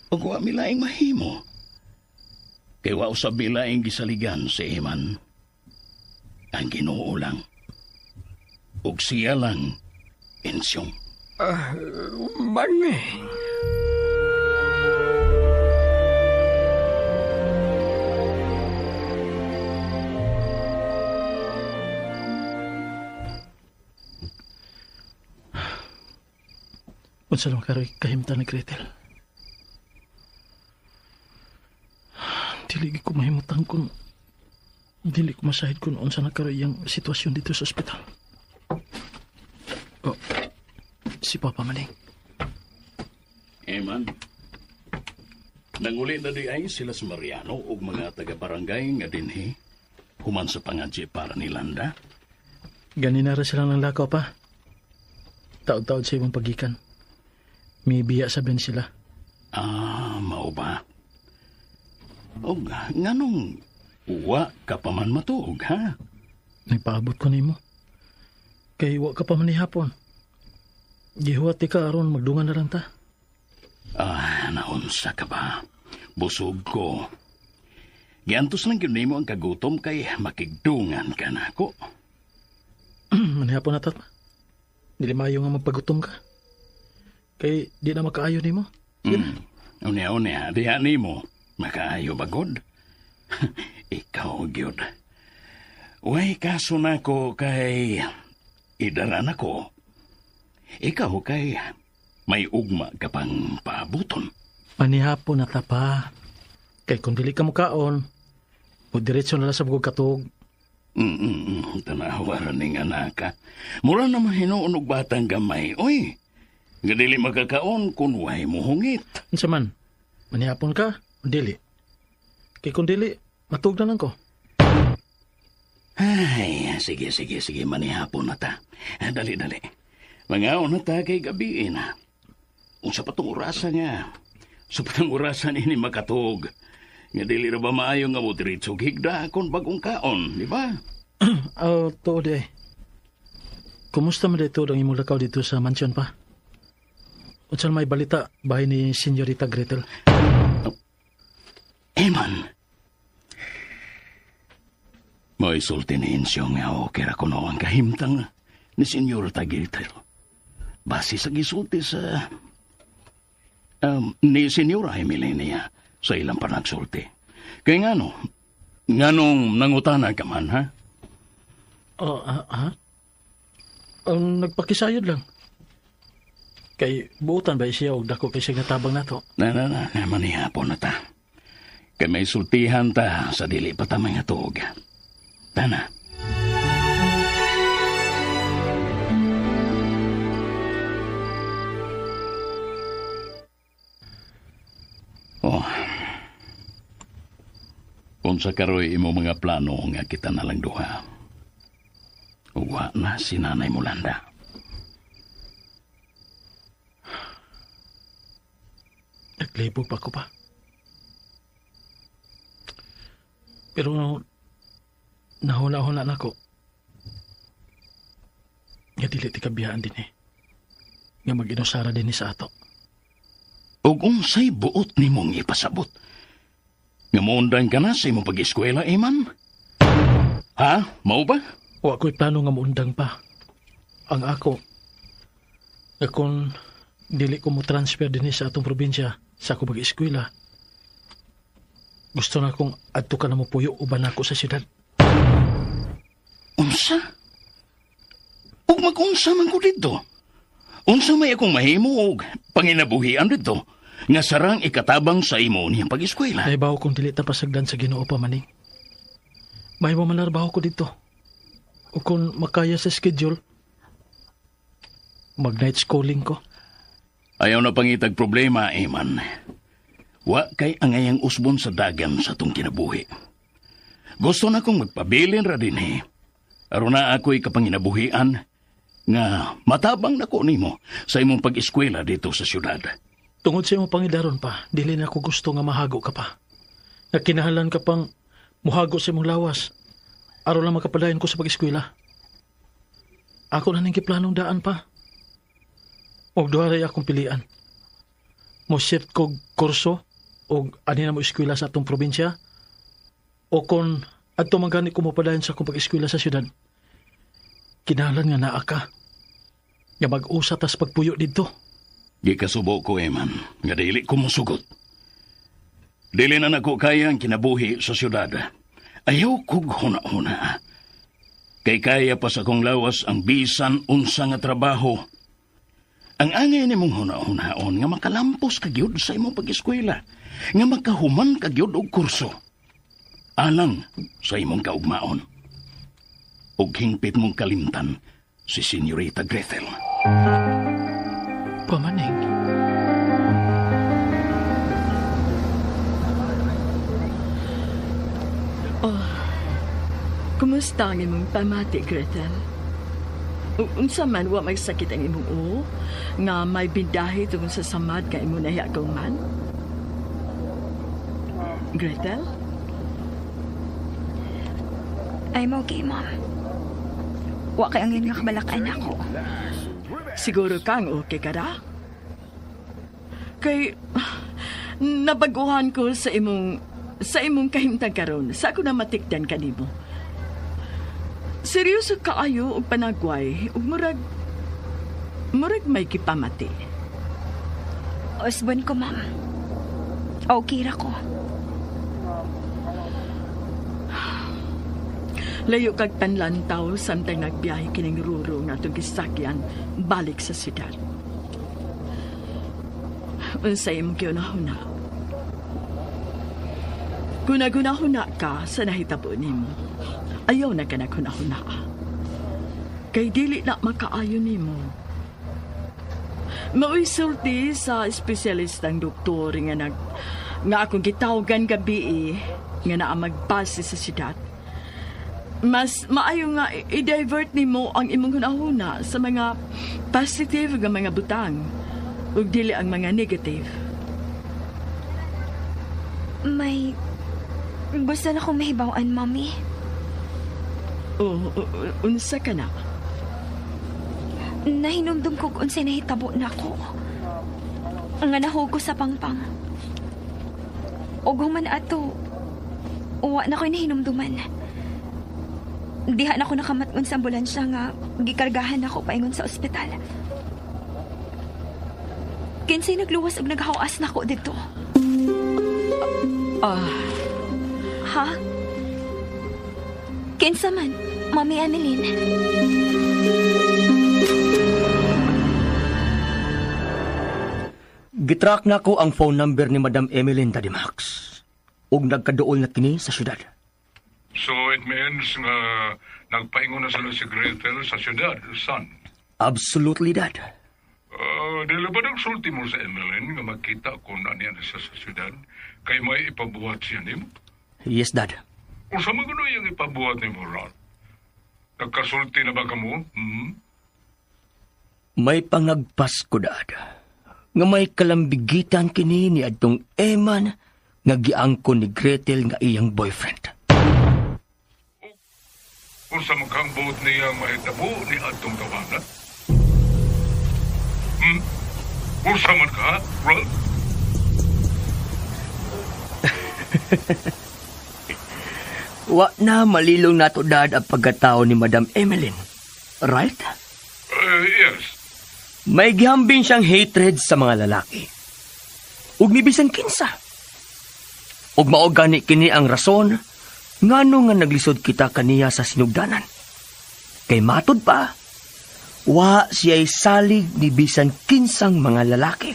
O wa milaing mahimo. Kay wa usab milaing gisaligan si Eman. Ang Ginoo lang. Ug siya lang, Insyong. Mani. Unsa lang karoy kahimtan ni Gretel. Dili ko mahimutang kung dili ko masahid kung unsa na karoy ang sitwasyon dito sa ospital. Oh, si Papa Maning. Eman, nanguli na di ay sila sa Mariano o mga taga-barangay nga dinhi, human sa pangadji para ni Landa. Ganinara sila ng lakaw pa. Taod-taod sa ibang pagikan. May biya sabihin sila. Mao ba? O nganong uwa ka pa man matuog, ha? Nagpaabot ko nimo. Kay wa ka pa man ni hapon. Gihuwati ka aron magdungan na lang ta. Naunsa ka ba? Busog ko. Giantos lang yun mo ang kagutom kay makigdungan ka na ako. Manihapon na tat. Dili mayo nga magpagutom ka. Kay di na makaayo nimo. Unya, diha nimo. Makaayo bagod. Ikaw, gyud. Way kaso na ko kay idaran ako. Ikaw kay may ugma ka pang paabuton. Manihapon na ta pa. Kay kung dili ka mukaon, o diretso na lang sa bugog katog. Tanawaran ning anaka. Mura naman hinuunog batang gamay. Oy, nga dili magkakaon kung way mo hungit. Unsa man, manihapon ka o dili? Kay kung dili, matug na lang ko. Ay, sige, manihapon na ta. Dali. Mangaon na ta kay gabi na. Unsa pa tong orasa nga. So patang orasan ini makatog. Nga dili ra ba maayo nga mo diretso higda kon bagong kaon, di ba? To di. Kumusta man dito ang imong lakaw dito sa mansyon pa? Unsa may balita bahay ni Senyorita Gretel? Eman. May sulti ni Insyong nga okay ra kuno ang kahimtang ni Senyorita Gretel. Base sa gisulti sa ni Senyora Emilenia sa ilang panagsulti. Kaya nganong nangutana ka man, ha? Nagpakisayod lang. Kay buutan ba siya og dako kay siya natabang nato? Manihapon na ta. Kay may sultihan ta sa dili pa ta mga tuog. Tana. Unsa karoy imo mga plano nga kita na lang duha. Uwa na si Nanay Mulanda. Naglibog pa ko pa. Pero nahuna-huna na ko. Nga dili ti kabiyaan din Nga mag-inusara din sa ato. Ug unsay buot nimong ipasabot? Nga muundan ka na sa imong pag-eskwela, Eman? Ha? Mao ba? Wa ko'y plano nga muundang pa. Ang ako, nga kung dili ko mo transfer din sa atong probinsya sa ako pag-eskwela, gusto na akong adto ka na mo puyo uban ako sa siyudad. Unsa? Ug mag-unsa man ko dito? Unsa may akong mahimo og panginabuhian dito nga sarang ikatabang sa imo niyang pag-eskwela? Ay bawo kung dili ta pasagdan sa Ginoo pa maning. Mahimo man larbaho ko dito. O kung makaya sa schedule, mag-night schooling ko. Ayaw na pangitag problema, Eman. Wa kay angayang usbon sa dagan sa tong kinabuhi. Gusto na kong magpabilin ra din aron na ako'y kapanginabuhian nga matabang na ko nimo sa imong pag-eskwela dito sa syudad. Tungod sa imong pangidaron pa, dili na ako gusto nga mahago ka pa. Nakinahalan ka pang muhago sa imong lawas. Aron lang makapadayon ko sa pag-eskwela. Ako na ning giplanong daan pa. Og duharay akong pilian. Mo shift kog kurso og ani na mo eskwela sa atong probinsya o kon adto man gani ko mapadayon sa akong pag-eskwela sa syudad. Kinahanglan nga naa ka. Nga mag-usa tas pagpuyo didto. Di kasubo ko, Eman, nga dili ko mosugot. Dili na nako kaya ang kinabuhi sa syudad. Ayaw kog huna-huna. Kay kaya pa sa kong lawas ang bisan unsa nga trabaho. Ang angay nimong huna-hunaon nga makalampos kagyod sa imong pag-eskwela, nga makahuman kagyod og kurso. Alang sa imong kaugmaon. Og hingpit mong kalimtan si Senyorita Gretel. Pamaning. Kumusta ang imong pamati, Gretel? Unsa man wa may sakit ang imong uo nga may bindahi tungod sa samad ka imo nahiyagaw man? Gretel? I'm okay, Mom. Wa kay angin nga kabalakan ako. Siguro kang okay ka ra? Kay nabaguhan ko sa imong kahimtang karon sa ako na matikdan kanimo. Seryoso kaayo og panagway ug murag may kipamati. Osbon ko, Ma'am. Okay ra ko. Layo kag panlantaw samtang nagbiyahe kining ruro nga itong gisakyan balik sa siyudad. Unsay imong kiunahuna? Kung nagunahuna ka sa nahitabo nimo, ayaw na ka naghuna-huna. Kay dili na makaayo nimo. Mauisulti sa espesyalistang doktor nga akong gitawgan gabi nga naa magbase sa siyudad. Mas maayo nga i-divert nimo ang imong hunahuna sa mga positive nga mga butang ug dili ang mga negative. May gusto na akong mahibawan, Mommy. Unsa ka na? Nahinumdum ko kung sinahitabo na ako. Nga nahugo sa pangpang. Ug man ato, uwa na ko'y nahinumduman. Diha na ako nakamatun sa ambulansya nga gikargahan ako paingon sa ospital. Kinsay nagluwas ug naghawas na ako dito. Ha? Kinsa man? Mami Emeline. Gitrack na ko ang phone number ni Madam Emeline, Daddy Max. Ug nagkaduol na kini sa syudad. So it means nga nagpaingon na sila si Gretel sa syudad, son? Absolutely, Dad. Dili ba nagsulti mo sa Emeline nga makita kung ano yan siya sa syudad kay may ipabuhat siya nimo? Yes, Dad. O sa mga yung ipabuhat ni mo, Ron? Nagkasulti na ba ka mo? May pangagpas ko, Dad. Nga may kalambigitan kini ni adtong Eman nga giangkon ni Gretel nga iyang boyfriend. Kung sa makang buot niyang mahitabo ni atong tawanan? Kung sa man ka, Ron? Wa na malilong nato, Dad, ang pagkatao ni Madam Emeline. Right? Yes. May gihambing siyang hatred sa mga lalaki. Ug ni bisan kinsa. Ug mao gani kini ang rason ngano nga naglisod kita kaniya sa sinugdanan. Kay matod pa, wa siya'y salig ni bisan kinsang mga lalaki.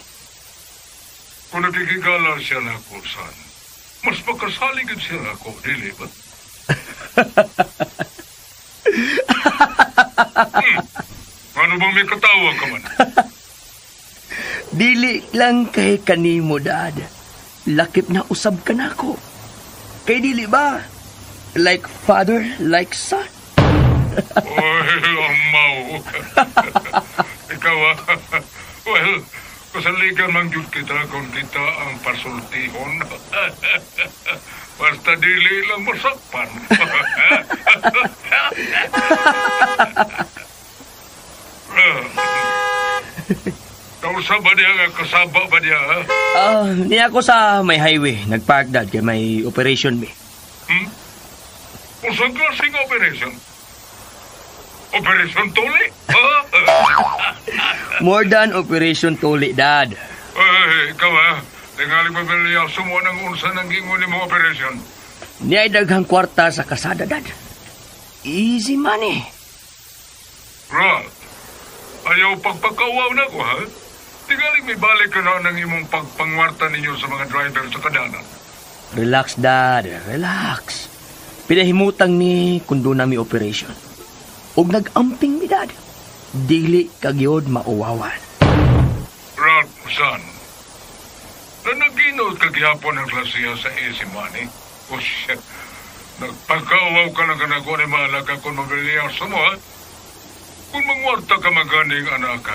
Kung nakikigala siya na ako, son, mas pagkasaligid siya na ako, dili ba? Ano bang may katawa ka man? Dili lang kay kanimo, Dad. Lakip na usab ka na ako. Kay dili ba? Like father, like son. Oy, amaw. Ikaw, well, kasaligan man yun kita kung kita ang pasultihon. Basta dili lang masakpan. Kausa ba niya nga kasaba ba niya, ha? Niya ako sa may highway. Nagpark, Dad, kay may operation me. Usang klaseng operation? Operation Tuli? More than operation Tuli, Dad. Ikaw, ha? Tingaling pabiliya sumo ng unsa ng gingon ni mong operation. Niya ay daghang kwarta sa kasada, Dad. Easy money. Rod, ayaw pagpakawaw na ko, ha? Tingaling may balik ka na ng imong pagpangwarta ninyo sa mga driver sa kadanan. Relax, Dad. Relax. Pinahimutang ni kundo na mi operation. Ug nag-amping mi, Dad. Dili kagyod mauwawan. Rod, son. Na nag-inood kagyapon ang klasiya sa easy money. Oh, shit. Nagpagkawaw ka lang ka na ko ni Malaga kung mabiliyang mo, ha? Kung mangwarta ka maganing anak ka,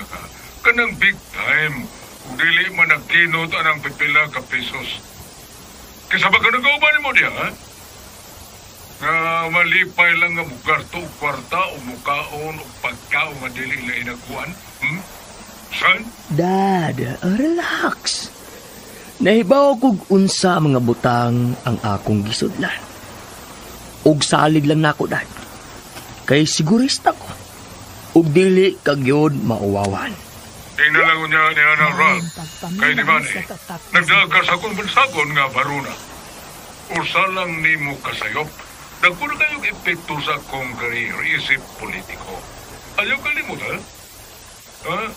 kanang big time. Kung dili man nag-inood anang pipila ka pesos. Kisa ba ka nag-auban mo niya, ha? Nga malipay lang nga mugarto o kwarta o mukaon o pagkao nga dili na inakuan. Son? Dad, relax. Nahibaw kog unsa mga butang ang akong gisudlan. Ug salig lang nako, Dad. Kay sigurista ko. Ug dili kagyod mauwawan. Tingnan lang niya ni Ana Rod. Kay di ba ni? Nagdagas akong bansagon nga baruna. Usa lang ni mo kasayop. Nagpuno kayong epekto sa akong career, isip politiko. Ayaw kalimutan? Ha?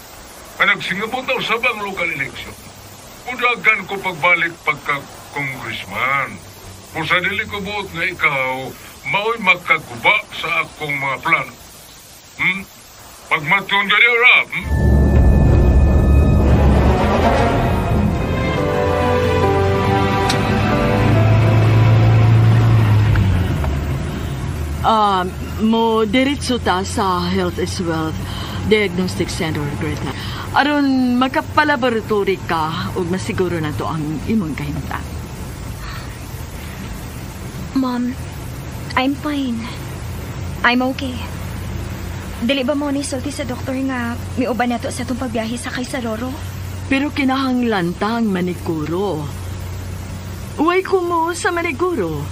Nagsingabot daw sa bang local election. Udagan ko pagbalik pagka-congressman. Kung sa dili ko buot nga ikaw, mao'y magkaguba sa akong mga plan. Pagmatyon ka niyo, Rob. Mo diretso ta sa Health is Wealth Diagnostic Center, Greta. Aron makapalaboratory ka ug masiguro na to ang imong kahimtang. Mom, I'm fine. I'm okay. Dili ba mo ni sulti sa doktor nga may uban nato sa itong pagbiyahe sa kay sa Roro? Pero kinahanglan manikuro. Uway ko mo sa maniguro.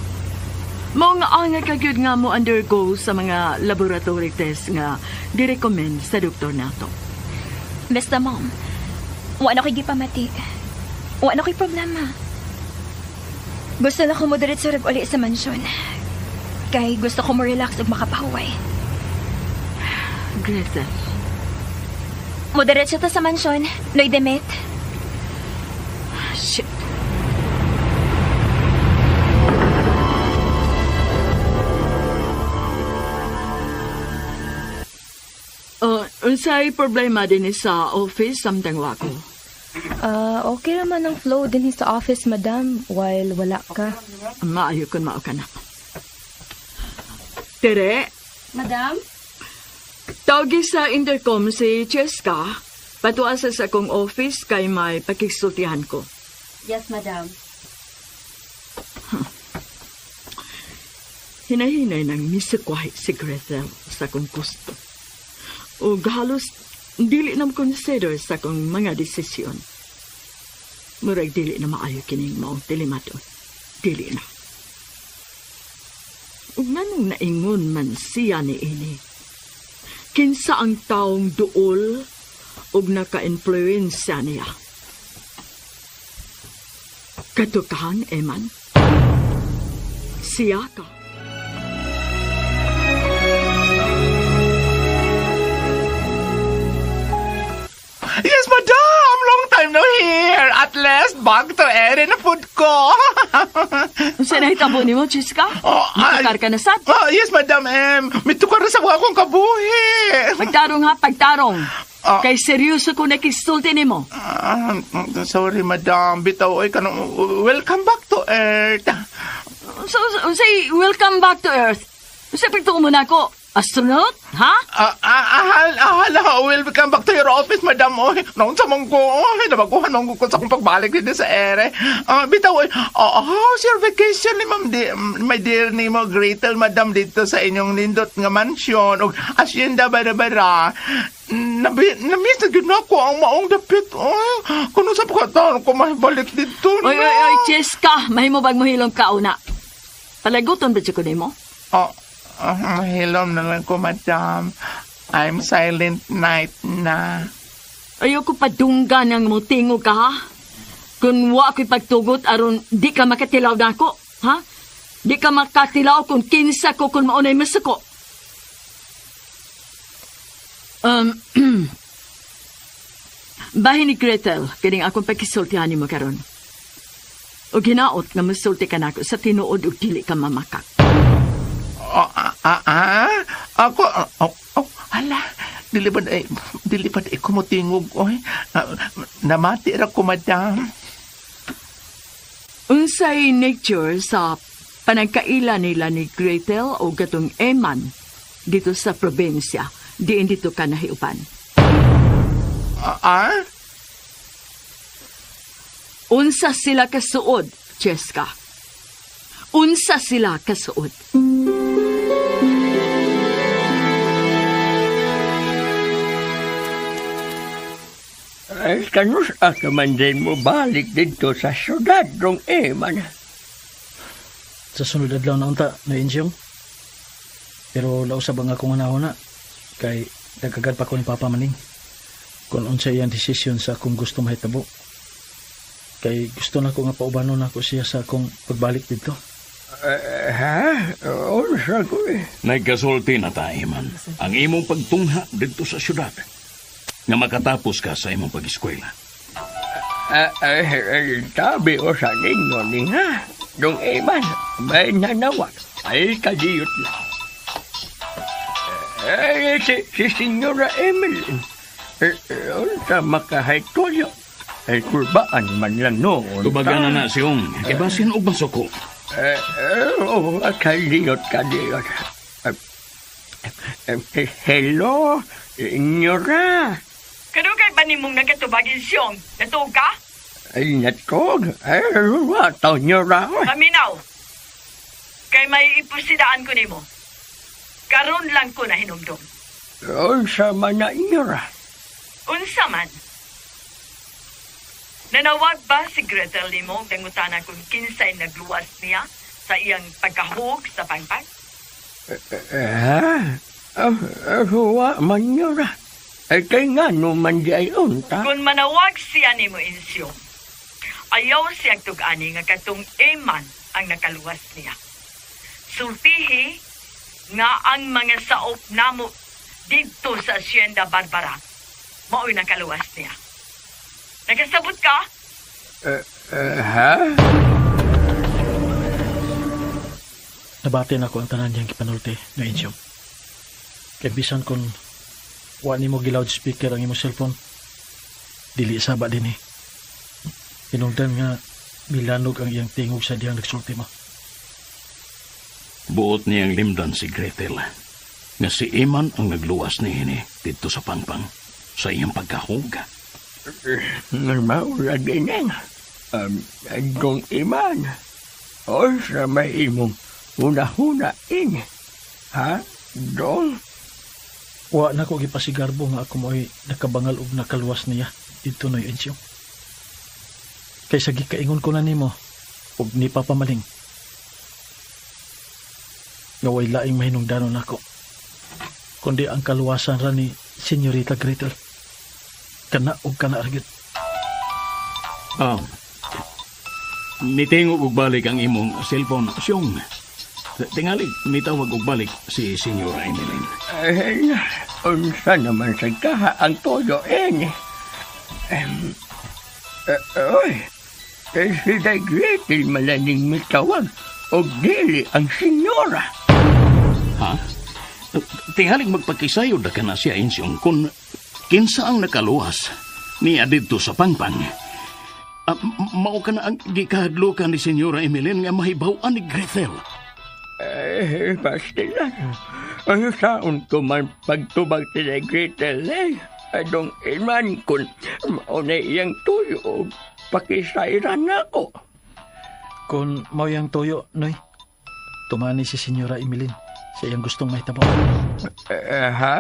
Mao nga anga kagyud nga mo undergo sa mga laboratory test nga di-recommend sa doktor nato. Basta, Mom, wala ko'y gipamati. Wala ko'y problema. Gusto na ko mo diretso uli sa mansyon. Kay gusto ko mo relax ug makapahuway. Gretel, Moderate ta sa mansyon, Noy Demet. shit. Unsay problema din sa office samtang wako? Okay naman ang flow din sa office, madam, while wala ka. Maayo kun mao ka na. Tere, Madam? tawgi sa intercom si Cheska. Patuasa sa akong office kay may pakigsultihan ko. Yes, madam. Hinahinay nang misakwahi si Gretel sa akong gusto. O halos dili na consider sa akong mga desisyon. Murag dili na maayo kining maong tilimaton. Dili na. Ug nanong naingon man siya ni ini. Kinsa ang taong duol ug naka-influensya niya. Katukahan, Eman. Siya ka. Yes, madam! Long time no here! At last, back to air na food ko! Saan nahitabo ni mo, Chiska? Matukar ka na sad? Yes, madam. Mitukar na sa mga kong kabuhi! Pagtarong ha, pagtarong. Kay seryoso ko nakisulti ni mo. Sorry, madam. Bitaw, welcome back to Earth. So, say, welcome back to Earth. Sa pagtuon mo na ako, astronaut, ha? Welcome back to your office, madam. Noon sa mong ko, nabaguhan nung ko sa kong pagbalik dito sa ere. Bitaw, how's your vacation ni ma'am, my dear ni mo, Gretel, madam, dito sa inyong nindot nga mansion, o asyenda bara-bara. Namiss na gina ko ang maong dapit. Kung sa pagkataon ko mahibalik dito. Oy, Cheska, mahimo bag mo hilong kauna. Palaguton ba siya ko mo? Hilom na lang ko, madam. I'm silent night na. Ayoko padunggan ang mo tingog ka, ha? Kung wa ako'y pagtugot, aron di ka makatilaw na ako, ha? Di ka makatilaw kung kinsa ko kung maunay masako. Bahin ni Gretel, kining akong pakisultihan ni mo karon. O ginaot nga masulti ka na ako sa tinuod o dili ka mamakak. Ako, hala, dilipad ay kumutingog, namati ra ko, madam. Unsay nature sa panagkaila nila ni Gretel o gatong Eman dito sa probinsya, diin dito ka nahiupan? Unsa sila kasuod, Cheska? Unsa sila kasuod? Ay, kanus ka man din mo balik dito sa syudad rong Eman. Sa sunod adlaw na unta, na Insyong. Pero lausab ang akong anahon na. Kay nagkagad pa ko ni Papa Maning. Kung unsa iyang desisyon sa akong gusto mahitabo. Kay gusto na ko nga paubanon ako siya sa akong pagbalik dito. Unsa ko eh. Nagkasulti na ta, Eman. Ang imong pagtungha dito sa syudad. Nga makatapos ka sa imong pag-eskwela. Sabi ko sa ninyo ni ha. Dong Eman, may nanawag. Ay, kadiyot lang. Si Senyora Emeline. Sa makahaytulyo. Ay, kurbaan man lang noon. Tubagan na siyong. Ibasin o baso ko. Kadiyot. Hello, Senyora. Kadugay ba ni mong nagatubagin siyong? Natug ka? Ay, natog? Ay, wataw niyo raw. Paminaw. Kay may ipusidaan ko ni mo. Karon lang ko na hinumdum. Unsa man na inyo ra? Unsa man? Nanawag ba si Gretel ni mo dangutanan kung kinsay nagluwas niya sa iyang pagkahug sa pangpang? Huwa man niyo ra. Ay kay nga naman di ay unta. Kung manawag siya ni mo insyo, ayaw siyang tug-ani nga katong Eman ang nakaluwas niya. sultihi nga ang mga saop namo dito sa Hacienda Barbara mao'y nakaluwas niya. Nagasabot ka? Ha? Nabatin ako ang tanan niyang kipanulti na Insyong. Kaya bisan kung wa ni mo gi-loudspeaker ang imong cellphone, dili saba din eh. Hinungdan nga milanog ang iyang tingog sa diyang nagsulti mo. Buot niyang limdan si Gretel nga si Iman ang nagluwas niini dito sa pangpang sa iyang pagkahuga. Maura din yan. Kung Iman, o sa may imong huna-hunain. Ha? Dong? Wa na ko gipasigarbo nga ako mo'y nakabangal og nakaluwas niya dito noy Insyong. Kaysa gikaingon ko na nimo og ni papamaling. Nga way laing mahinungdanon ako. Kundi ang kaluwasan ra ni Senyorita Gretel. Kana og kana argit. Nitingog og balik ang imong cellphone, Syong. Tingali, mitawag og balik si Senyora Emeline. Unsa naman sa kaha ang todo ini? Si Day Gretel malaning mitawag og dili ang senyora. Ha? Tingaling magpakisayod na ka na siya, Insyong, kung kinsa ang nakaluwas niya dito sa pangpang. Mao ka na ang gikahadlukan ni Senyora Emeline nga mahibaw-an ni Gretel. Pastilan. Ano saon ko man pagtubag si Day Gretel, adong Iman kun maunay iyang tuyo o pakisairan ako. Kung mao yang tuyo, Noy, tumani si Senyora Emeline sa iyang gustong mahitabo. Ha?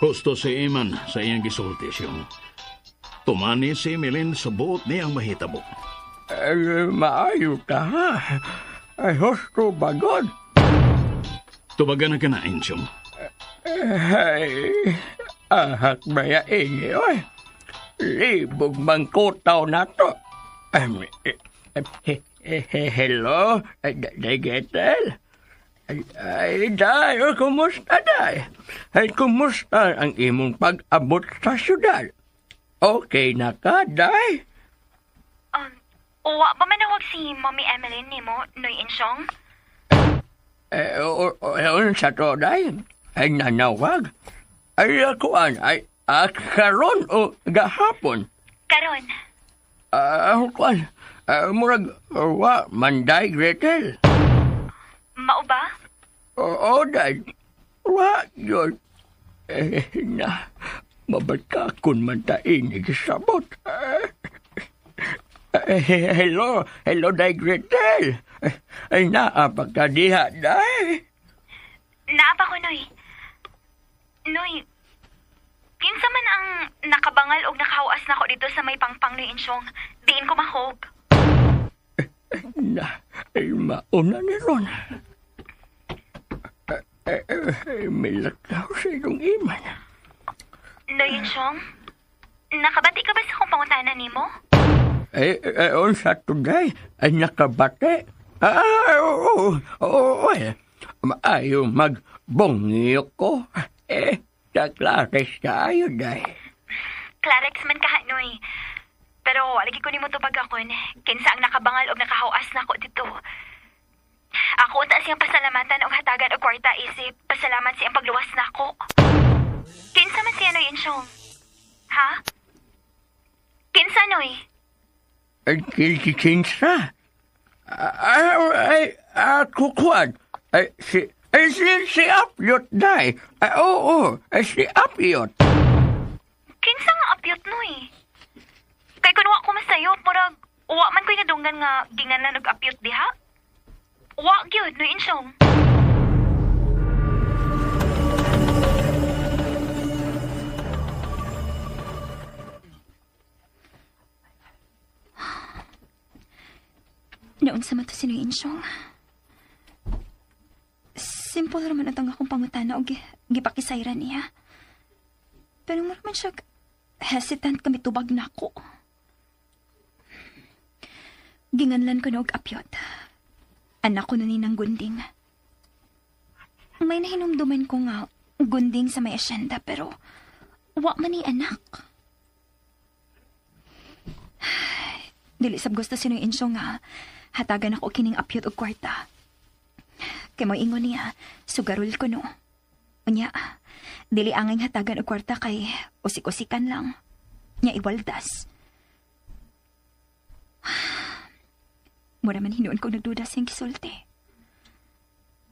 Gusto si Iman sa iyang gisulti, Syong. Tumani si Emeline sa buot niyang mahitabo. Maayo ka, ha? Ay, husto bagod. Tubagan na ka na, Insyong. Ay, ahak maya ini, oy. Libog mangkutaw na to. Hello, Day Gretel. Ay, Day, kumusta, Day? Ay, kumusta ang imong pag-abot sa syudad? Okay na ka, Day? Wa ba manawag si Mommy Emeline ni mo, Noy Insyong? Sa to, Day? Ay, nanawag? Ay, akuan, ay, karon o gahapon? Karon. Akuan, murag, wa, Manday Gretel. Mao ba? Oo, Day. Wa, yun. Na, mabagkakon man tain igisabot. Hello, Day Gretel. Ay, naapagkadiha, Day. Naapa ko, Noy. Noy, kinsa man ang nakabangal og nakahuas na ko dito sa may pangpang ni Insyong. Diin ko mahog. Ay, mauna ni Ron. May lakaw sa iyong Iman. Noy Insyong, nakabati ka ba sa kong pangutanan ni mo? Sa today, ay nakabate. Oo. Maayo magbongyo ko. Sa Clarex tayo, Day. Clarex man ka, Noy. Pero walagi ko ni mo tubag akon. Kinsa ang nakabangal og nakahawas na ko dito. Ako ta siyang pasalamatan og hatagan og kwarta isip. Pasalamat siyang pagluwas na ako. Kinsa man siya, Noy Insyong? Ha? Kinsa, Noy? Kinsa? Kukuan. Si Apyot, Day. Oo, si Apyot. Kinsa nga Apyot, Noy? Kay kung wa ko masayo, murag, wa man ko'y nadunggan nga ginganan og Apyot diha? Wa gyud, Noy Insyong. Noon sa mata si Noy Insyong. Simple raman ang akong pangutana o gipakisayran niya. Pero maraman siya hesitant kami tubag na ako. Ginganlan ko na og Apyot. Anak ko na ninang gunding. may nahinumduman ko nga gunding sa may asyenda pero wa man ni anak. Dili sab gusto sinoy insyo nga hatagan ako kining apyot og kwarta. Kay mo ingon niya, sugarol ko no. Unya, dili angay hatagan og kwarta kay usik-usikan lang. Nya iwaldas. Mura man hinuon ko nagduda siyang kisulti.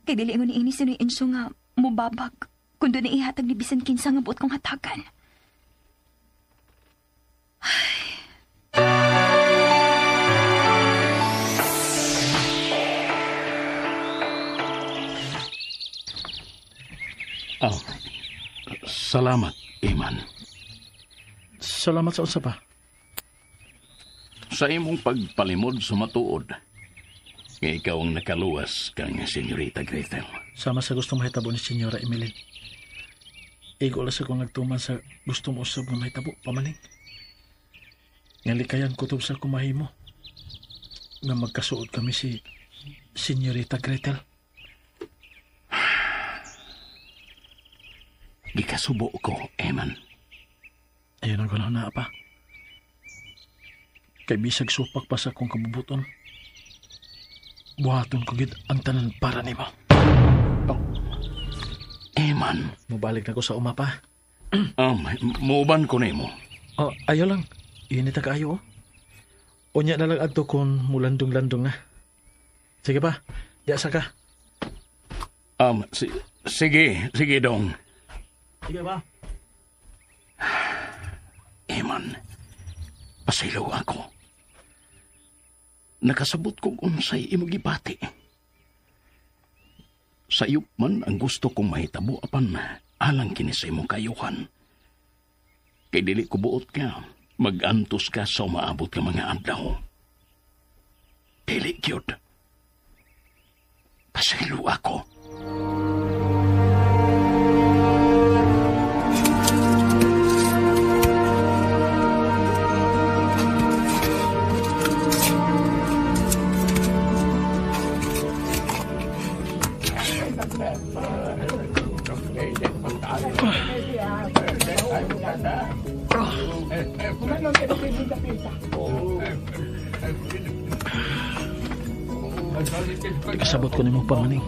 Kay dili ingon ni ini sinoy insyo nga mubabag kung doon na ihatag ni bisan kinsa nga buot kong hatagan. Salamat, Iman. Salamat sa unsa pa? Sa imong pagpalimod sa matuod, nga ikaw ang nakaluwas kang Senyorita Gretel. Sama sa gusto mahitabo ni Senyora Emeline. Igo lang sa kong nagtuman sa gusto mo usab nga mahitabo, pamaling. Nga likayan kutob sa kumahimo nga magkasuod kami si Senyorita Gretel. Gikasubo ko, Eman. Ayun ang ganaw na pa. Kay bisag supak pa sa kong kabubuton. Buhaton ko gid ang tanan para nimo. Oh. Eman. Mubalik na ko sa uma pa. Muuban ko nimo. Oh, ayaw lang. Init ka ayo. Unya na lang adto kon mulandong-landong na. Sige pa. Diasa ka. Sige dong. Sige ba? Eman, pasilaw ako. Nakasabot kong unsay imong gibati. Sa iyo man ang gusto kong mahitabo apan alang kini sa imong kayuhan. Kay dili ko buot ka, mag-antos ka sa umaabot ka mga adlaw. Dili gyud. Pasilaw ako. Kasabot ko nimo pamaning.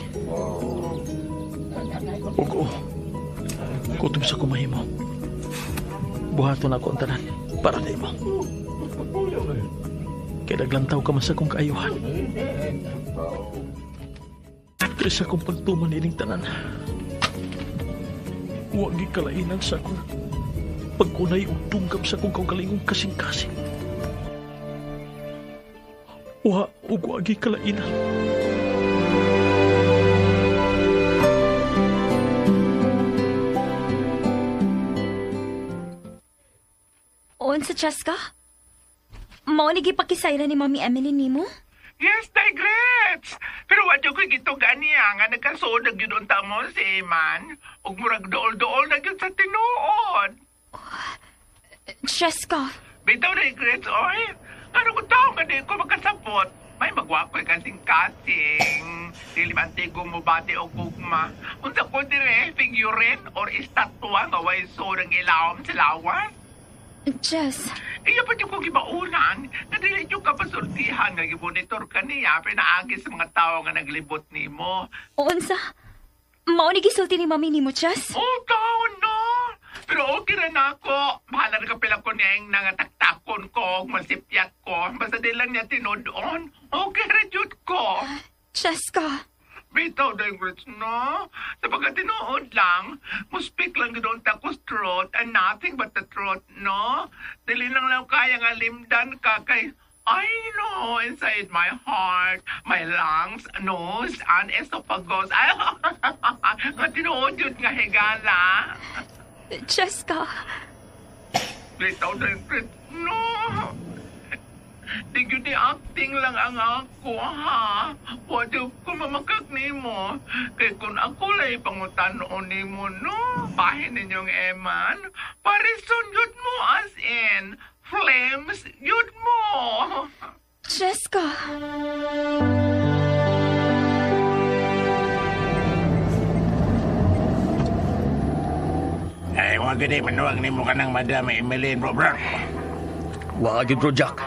Ugo. Kutob sa kumahimo. Buhaton ako ang tanan para nimo. Kaya naglantaw ka man sa kong kaayuhan. Tres akong pagtuman ining tanan. Huwag gikalainan sa akong pagkunay o tunggap sa kong kaugalingong kasing-kasing. Huwag gikalainan. On sa Cheska? Mao ni gipakisayra ni Mami Emily nimo? Yes, Tigrets! Pero wadyo ko gitugan niya nga nagkasuod na yun unta mo si Eman. Ug murag dool-dool na yun sa tinuod. Cheska? Bitaw, Tigrets, oy. Ano ko taong ka din ko magkasapot? May magwakoy kasing-kasing. Dili mantigong mo bati o gugma. Unsa ko dire, figurine or estatwa nga way so ng ilawom sa lawas? Jess. Iya pa ko gibaunan. Nadili yung kapasultihan nga gibonitor ka niya pinaagi sa mga tao nga naglibot nimo. Unsa? Mao ni gisulti ni Mami nimo, Jess? Oh, tao no. Pero okay rin ako. Bahala na kapila ko niya yung nangataktakon ko, masipyat ko. Basta di lang niya tinodon. Okay rin yun ko. Cheska. Bitaw, Digrets, no? Sa pagkatinood lang, muspik lang doon takos truth and nothing but the truth, no? Dili lang lang kaya nga limdan ka kay, I know, inside my heart, my lungs, nose, and esophagus. Ay, nga tinood yun nga higala. Cheska. Bitaw, Digrets, no? Di yun ni acting lang ang ako, ha? Wadyo ko mamakak ni mo. Kaya kung ako lay pangutanon ni mo, no? Bahin ninyong Eman. Parison yun mo as in. Flames yun mo. Cheska. wag gani manuwag nimo ka ng Madam Emeline, bro. Wag bro Jack.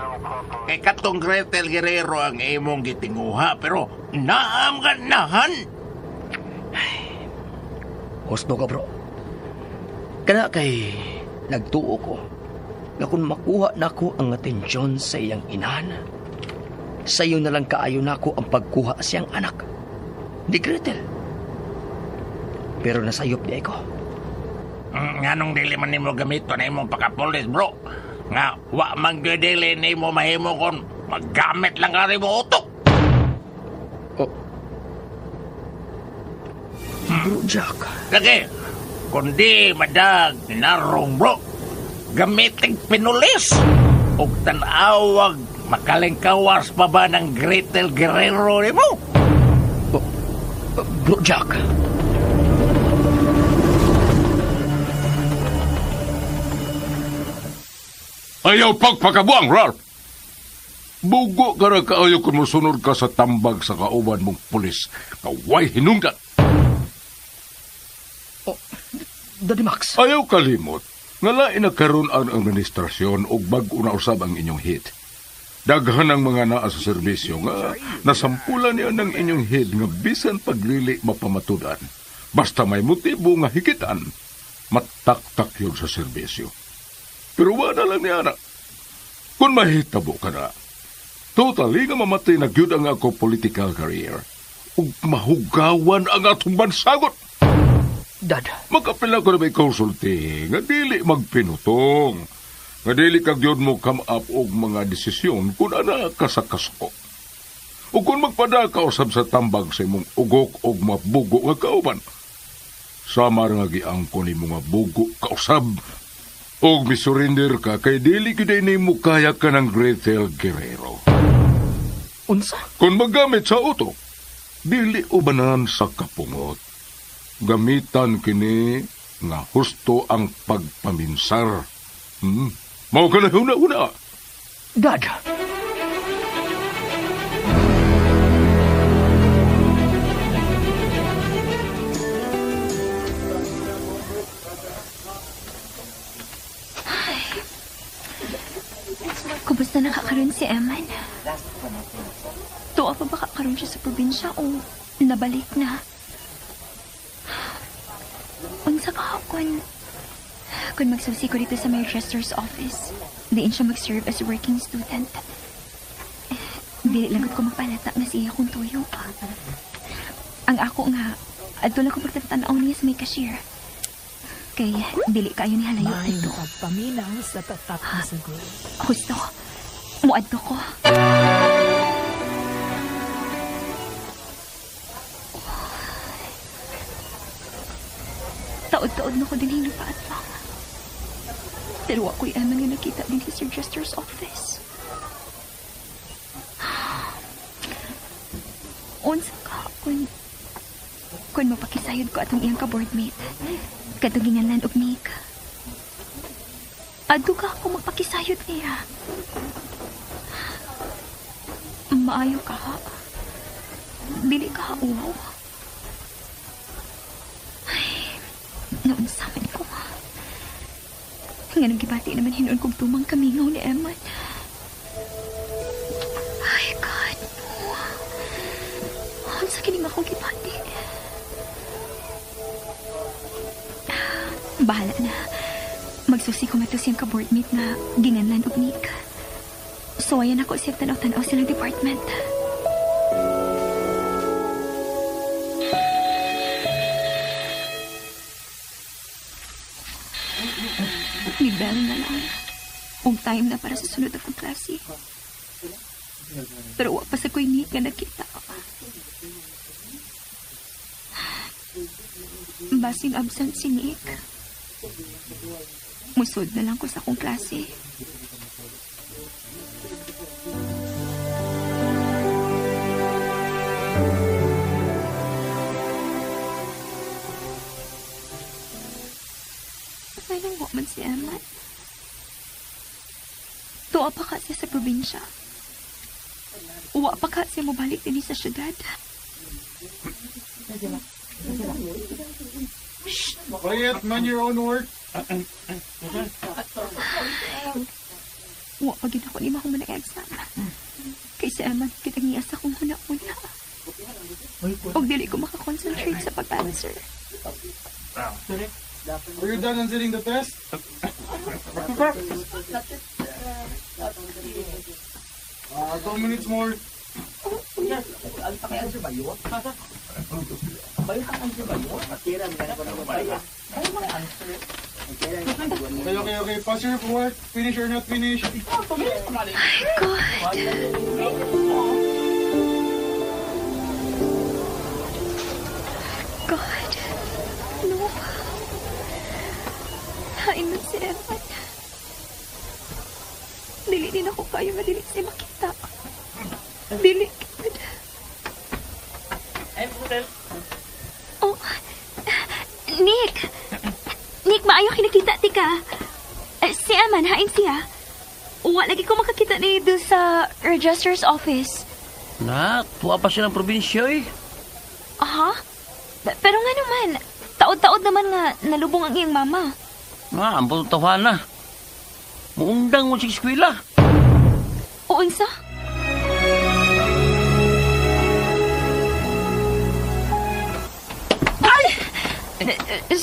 Kay katong Gretel Guerrero ang imong gitinguha, pero naam ka nahan. Husto ka bro. Kana kay nagtuo ko nga kung makuha nako ang atensyon sa iyang inahan, sayo na lang kaayo nako ang pagkuha siyang anak ni Gretel. Pero nasayop di ko. Nganong dili man nimo gamito na imong pagkapulis, bro? Nga, wa magdidili nimo mahimo kon maggamit lang ka rin mo utok. Bro Jack. Lagi, kundi madag narong, bro. Gamiting pinulis. O tanawag makalingkawas pa ba ng Gretel Guerrero nimo? Bro Jack. Ayaw pagpakabuang, Ralph! Bugo ka na kaayo kung musunod ka sa tambag sa kauban mong pulis. Kaway hinunggan. Daddy Max. Ayaw kalimot. Ngalain na karon ang administrasyon o bag-o na usab ang inyong hit. Daghan ang mga naa sa serbisyo nga nasampulan niya ng inyong hit nga bisan paglili mapamatudan. Basta may motibo nga hikitan, mataktak yun sa serbisyo. Pero wala lang niya na. Kung mahitabo ka na, totally nga mamatay na gyud ang ako political career. Ug mahugawan ang atong bansagot. Dad. Makapila ko na may konsulti nga dili magpinutong. Nga dili kag gyud mo come up og mga desisyon kung ana ka sa kasko. O kung magpada ka usab sa tambag sa imong ugok og mabugo nga kauban. Sama nga giangko ni mga bugo ka usab. Og misurrender ka kay dili gyud nimo kaya ka ng Gretel Guerrero. Unsa? Kung magamit sa utok, dili ubanan sa kapungot. Gamitan kini nga husto ang pagpaminsar. Mao ka na huna-huna. Dad. Kumusta nakakaroon si Eman? Tuwa pa ba kakaroon siya sa probinsya o nabalik na? Unsa ka kung magsusi ko dito sa may registrar's office, diin siya mag-serve as a working student. Dili lang ko magpalata nga siya kung tuyo pa. Ang ako nga, adto lang ko pagtatanaw niya sa may cashier. Kay dili kayo ni halayo dito. May pagpaminaw sa tatak na sagot. Gusto, muadto ko. Taod-taod na ko din hinupaat lang. Pero ako'y aman nga nakita din sa registrar's office. Unsa ka, kung mapakisayod ko atong iyang ka-boardmate, katugingalan og Nick. Ado ka ako magpakisayod niya. Maayo ka ha? Dili ka ha, uwaw. Naunsaman ko. Nga nang gibati naman hinoon kong tumang kamingaw ni Eman. Ay, God mo. Ang sakinig ako gibati. Bahala na. Magsusi ko mato siyang ka-boardmate na ginganlan og Nick. So, ayan ako siya tanaw-tanaw silang department. Bibel na lang. Kung time na para sa sunod akong klase. Pero wala pa sa ko'y Nick nga nakita. Basing absent si Nick. Musod na lang ko sa akong klase. Anong man si Eman? Tuwa pa ka siya sa probinsya. Uwa pa ka siya mabalik din sa syudad. Shh! Quiet, man your own work. Wa pagin ako ni mahong exam. Kaysa aman kitang niyas akong huna-una. Og dili ko makakonsentrate sa pag-answer. Are you done answering the test? 2 minutes more. Okay. Pass your homework. Finish or not finish. God. No. Hain man si Evan. Dili din ako kayo nga dili siya makita. Dili. Oh, Nick! Nick, maayo kinakita, tika. Si Aman, hain siya. Wa lagi ko makakita ni doon sa registrar's office. Tuwa pa siya ng probinsya eh. Aha? Pero nga naman, taod-taod naman nga nalubong ang iyang mama. Ang patutawan na. Muundang mo sa eskwela. Uunsa?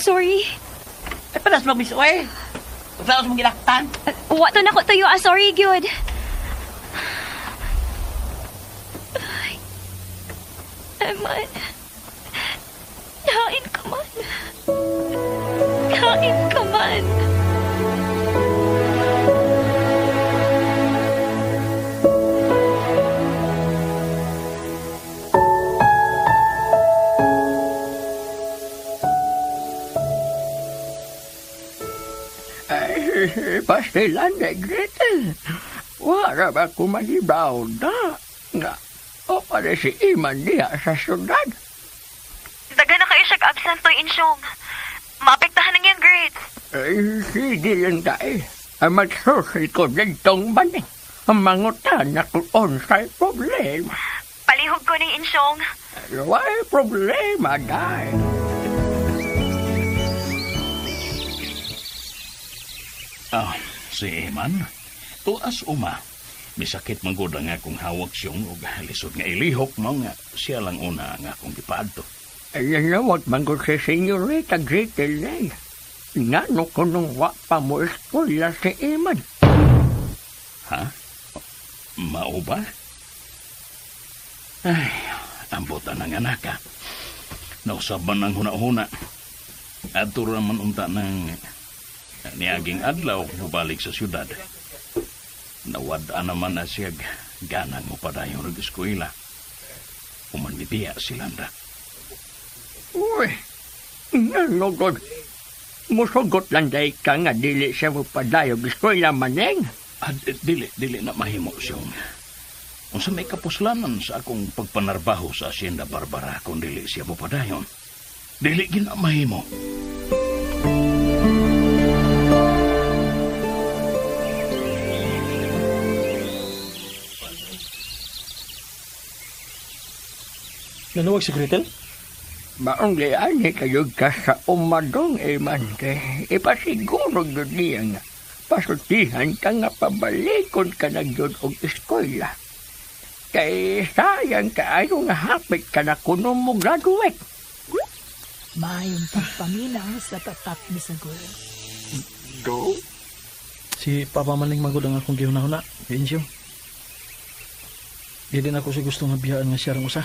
Sorry. Panas mo, Miss Oy. Paglaos mong ginaktan. Wato na ko tayo. Sorry, Gyud. Eman. Hain ka man. Hain ka man. Pastilan na, Gretel. Wala ba kumahibaw na? Nga, o para si Iman niya sa syudad. Daga na kayo siyag absent to insyong. Maapektahan ng yung grades. Sige lang tayo. Ang magsusil ko dito baning. Ang mangutan na kung sa'y problema. Palihog ko ng insyong. Why problema, dahil? Si Eman, tuas uma. Misakit magod ang akong hawak siyong ug lisod nga ilihok mo nga siya lang una ang akong gipaadto. Nalawat man ko si Senyorita Gretel na eh. Ngano ko nung pa mo eskwela si Eman. Ha? Mao ba? Ay, ambutan ng anak ka. Nausaban ng huna-huna. Adto raman unta ng niaging adlaw mubalik sa syudad. Nawad-an naman na siya ganang mo pa dahil yung eskwela. Umanbibiya silanda. Uy, nanogod. Musugot lang dahi ka nga dili siya mo pa dahil eskwela maneng. Dili na mahimo siyong. Kung sa may kapuslanan sa akong pagpanarbaho sa Hacienda Barbara kung dili siya mo pa dahil. Dili gina mahimo. Nanuwag si Gretel? Maong liani kayo ka sa umadong Eman kay ipasiguro yun niya nga. Pasutihan ka nga pabalikon ka na yun og eskwela. Kay sayang ka ayaw nga hapit ka na kuno mo graduate. Mayong pagpaminaw sa tatak ni Sagoy. Go? Si Papa Maling magod ang akong gihuna-huna. Kainsyo. Di din ako siya gusto nga biyaan nga siya rin usa.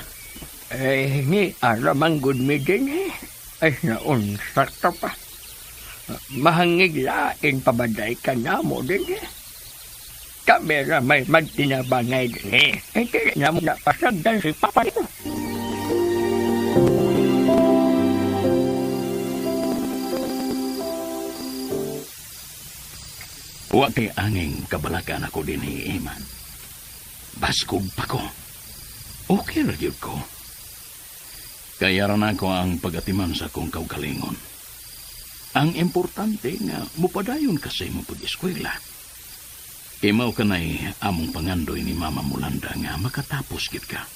Ni aramang good me din eh. Ay naunsak ka pa. Mahangig lain pabaday ka na mo din eh. Kamera may magtinabangay din eh. Ay tila na mo napasagdan si Papa ito. Huwag kay anging kabalakan ako din ni Iman. Baskog pa ko. Okay na yun ko. Kaya rin ako ang pagatiman sa kong kaugalingon. Ang importante nga, mupadayon kasi mo pag-eskwela. Imaw ka na'y among pangandoy ni Mama Mulanda nga makatapos gid ka.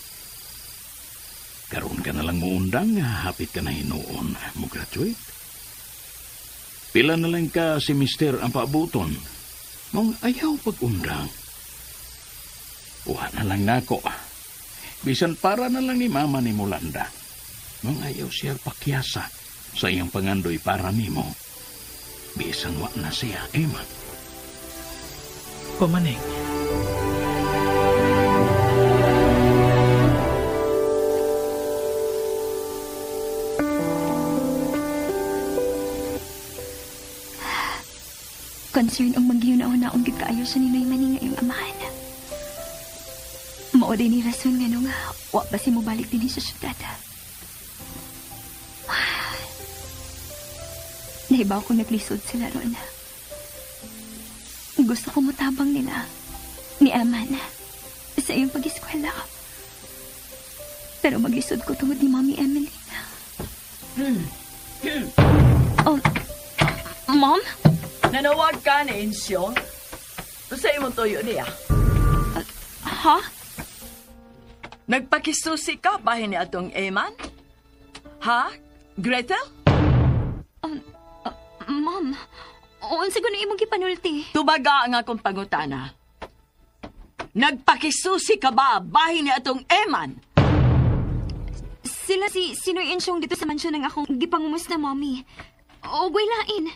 Karoon ka na lang muundang nga hapit ka na hinuon mo graduate. Pila na lang ka si Mister ang paabuton. Mong ayaw pag-undang. Uha na lang nako. Bisan para na lang ni Mama ni Mulanda. Mong ayaw siya pakyasa sa iyang pangandoy para nimo. Bisan wa na siya, Eman. Pamaning. Concern ang magyunaon-naon gid kaayo sa Ninoy Maning nga iyong amahan. Mao din ni rason nga nung wa ba si mo balik din sa syudad. Nahibaw ko naglisod sila ron. Gusto ko mutabang nila ni Aman sa iyong pag-eskwela. Pero maglisod ko tungod ni Mommy Emily. Oh, Mom? Nanawag ka ni Insyong? Sa imong tuyo niya. Ha? Nagpakisusi ka bahin ni atong Eman? Ha? Gretel? Mom, unsa gud imong gipanulti? Tubaga ang akong pangutana. Nagpakisusi ka ba bahin ni atong Eman? Sila si Sinoy Insyong dito sa mansyon ng akong gipangumus na mommy. O lain.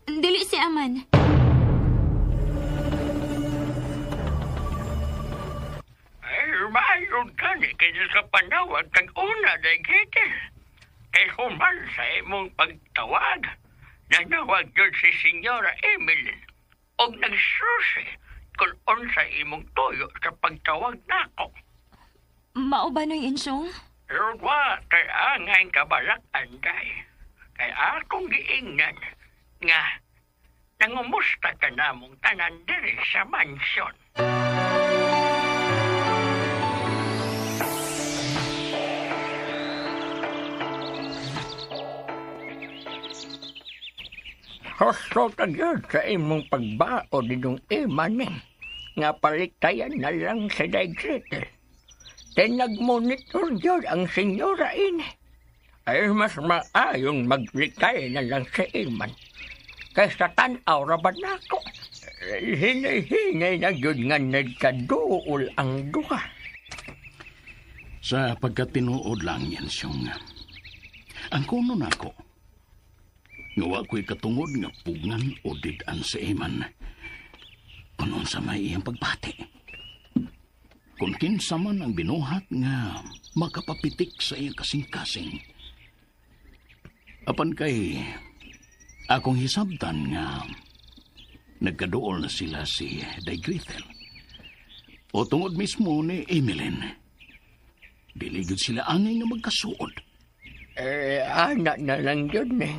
Dili si Aman. Ay, maayod ka ni kaya sa panawag kag una day Gretel. Kay human sa imong pagtawag, nanawag yun si Senyora Emily og nagsusi kung unsa imong tuyo sa pagtawag nako. Mao ba noy Insyong? Pero wa kay angay kabalakan day. Kay akong giingnan nga nangumusta ka namong tanan diri sa mansyon. Gusto ka yun sa imong pagbao dinong imanin nga paliktayan na lang sa Gretel. Kaya nagmonitor yun ang senyora ini. Ay mas maayong maglikay na lang sa iman. Kaysa tanaw raban ako. Hinay-hinay na yun nga nagkaduol ang duha. Sa pagkatinuod lang yan siyang ang kuno nako. Ngawa ko'y katungod nga pugngan o didan sa iman. Kunon sa may iyang pagbati. Kung kinsa man ang binuhat nga makapapitik sa iyang kasing-kasing. Apan kay akong hisabtan nga nagkaduol na sila si Gretel. O tungod mismo ni Emilyn. Diligod sila angay nga magkasuod. Anak na lang yun eh.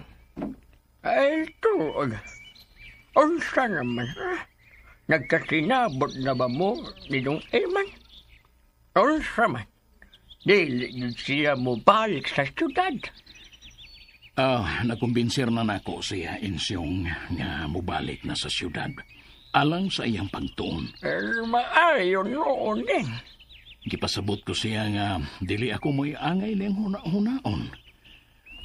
Ay, tuod. Unsa naman, ha? Nagkasinabot na ba mo ni Dong Eman? Unsa man? Dili yun siya mo balik sa syudad. Nakumbinsir na nako siya Insyong nga mubalik na sa syudad. Alang sa iyang pagtuon. Maayon noon din. Gipasabot ko siya nga dili ako mo'y angay niyang huna-hunaon.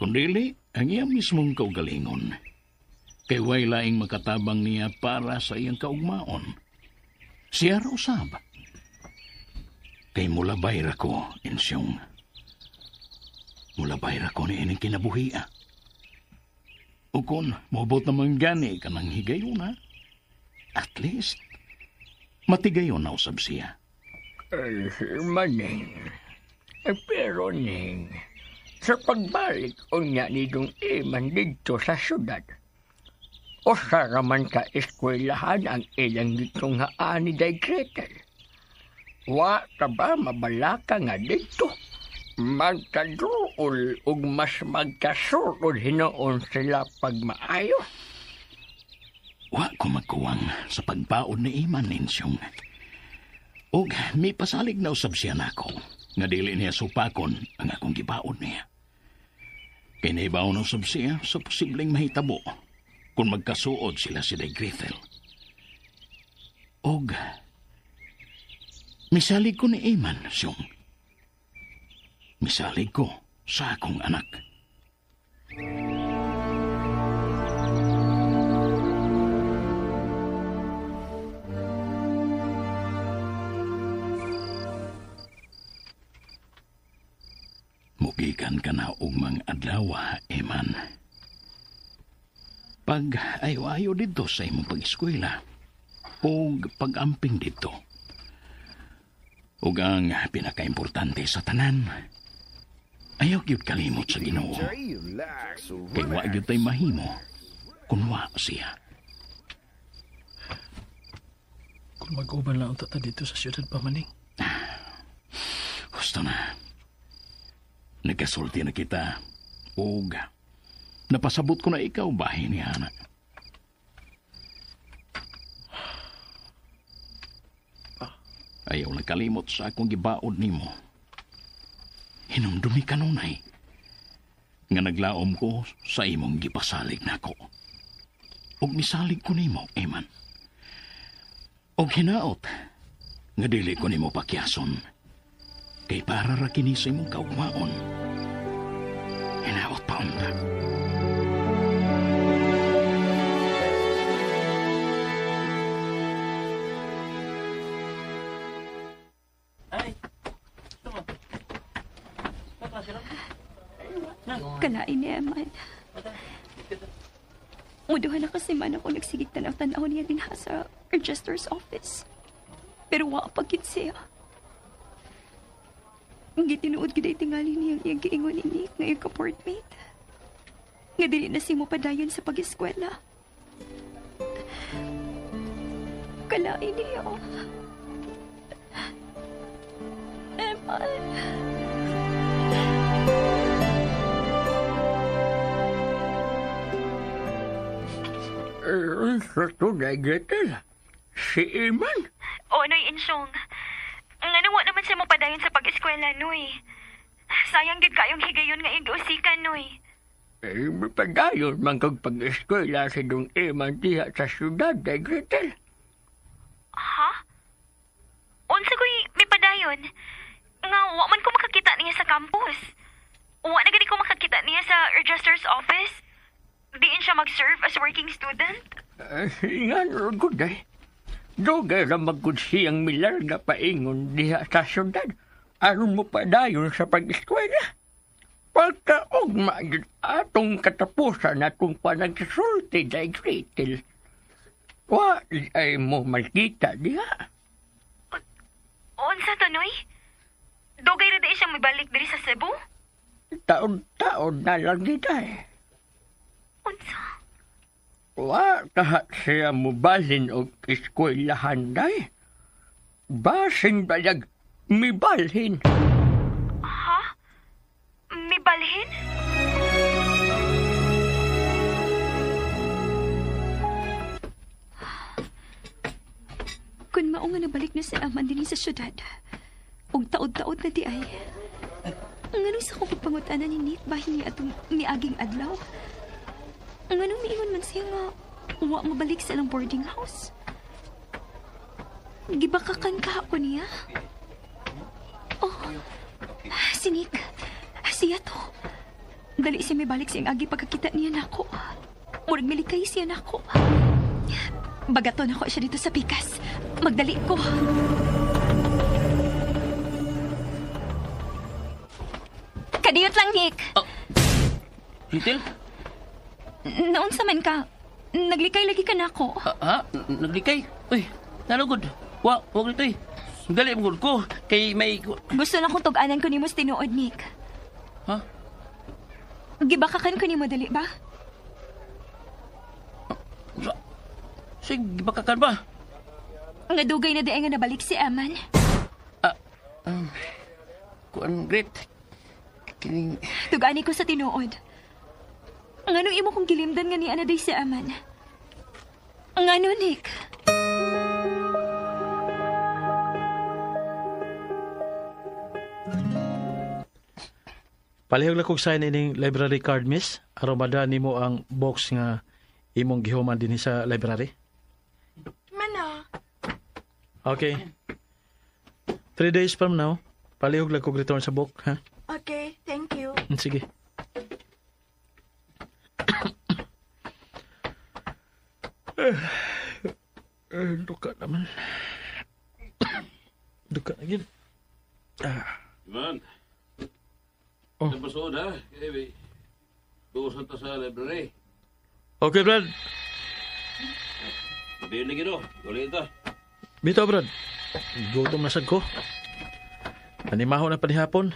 Kung dili, ang iyang mismong kaugalingon. Kay way laing makatabang niya para sa iyang kaugmaon. Siya raw sab. Kay mulabay ra ko, Insyong. Mulabay ra ko ni ining kinabuhi. O kung mabot naman gani ka ng higayon, ha? At least, matigayon na usab siya. Maning. Pero ning, sa pagbalik o niya ni Dong Eman dito sa syudad, o saraman ka eskwelahan ang ilang ditong haan ni Gretel. Wa ka ba mabalaka nga dito? Magkaduol o mas magkasurod hinoon sila pagmaayo? Wa ko magkuwang sa pagbaon ni Iman, Insyong. O may pasalig na usab siya nako nga dili niya supakon ang akong gibaon niya. Kay naibaw na usab siya sa posibleng mahitabo kung magkasuod sila si Gretel. Og misalig ko ni Iman, Syong. Misalig ko sa akong anak. Mugikan ka na og mga adlaw, Eman. Pag ayo-ayo dito sa imong pag-eskwela, o pag-amping dito, ug ang pinakaimportante sa tanan, ayaw gyud kalimot sa Ginoo. Kay wa gyud tay mahimo kung wa siya. Kung mag-uban lang ang tata dito sa siyudad pa maning. Gusto na. Nagkasulti na kita. Ug napasabot ko na ikaw bahay ni Hana. Ayaw lang kalimot sa akong gibaod nimo. Hinumdumi ka nunay. Nga naglaom ko sa imong gipasalig nako. Ug misalig ko nimo, Eman. Og hinaot, nga dili ko nimo pakyason. Kay para ra kini sa imong kaugmaon. Hinaot pa unta. Kalain ni Eman. Muduhan na kasi man ako nagsigig tanaw-tanaw niya din ha sa register's office. Pero wa pagkit siya. Gitinuod giday tingali niyang iyang giingon ni Nick nga iyang ka-portmate. Nga dili na si mo padayon sa pag-eskwela. Kalain niya. Eman. Sa tunay, Gretel. Si Eman. O, Noy Insyong. Nga nawa naman siya mo padayon sa pag-eskwela, Noy. Sayang gid kayong higayon nga igiusikan, Noy. May padayon man kag pag-eskwela sa dong Eman diha sa syudad, Gretel. Ha? Unsa ko'y may padayon? Nga, wa man ko makakita niya sa campus. Wa na gani ko makakita niya sa register's office. Diin siya mag-serve as working student? Nga, good day. Dugay na magkod siyang milarga paingon diha sa syudad. Aron mo pa dayon sa pag-eskwela. Pagkaugma yun atong katapusan atong panagsulti na Gretel. Wa ay mo makita diha. Unsa to, Noy? Dugay na dahil siyang mibalik diri sa Cebu? Taon-taon na lang dito eh. Unsa? Wa kahat siya mubalin og eskwelahan day. Basin balag mibalhin. Ha? Mibalhin? Kung mao nga nabalik na si Aman din sa syudad, ug taod-taod na di ay. Nganong sa kong pagpangutanan ni Nick bahin niya atong niaging adlaw? Nganong miingon man siya nga wa mabalik sa ilang boarding house? Gibakakan ka ako niya? Oh, si Nick. Siya to. Dali siya may balik siyang agi pagkakita niya nako. Murag milikay siya nako. Bagaton ako siya dito sa pikas. Magdali ko. Kadiyot lang, Nick. Little? Naunsa man ka? Naglikay lagi ka na ako. Ha? Naglikay? Uy, nalugod. Wag nito eh. Dali mo ko. Kay may... Gusto na kong tug-anan ko ni mo sa tinuod, Nick. Ha? Gibakakan ko ni mo, dali ba? Sige, gibakakan ba? Nga dugay na di nga nabalik si Aman. Kuan great. Kining... Tug-ani ko sa tinuod. Ngano imo kong gilimdan nga ni Anaday si Aman? Ngano, Nick? Palihog lang kong sign ining library card, miss. Aromada nimo ang box nga imong gihuman din sa library. Mana? Okay. 3 days from now, palihog lang kong return sa book, ha? Okay, thank you. Sige. Duka naman. Duka lagi. Man. Oh. Napasod ha? Tuusan ta sa library. Okay, Brad. Sabihin na gino. Ulit ito. Bito, Brad. Gutom na sad ko. Animaho na panihapon.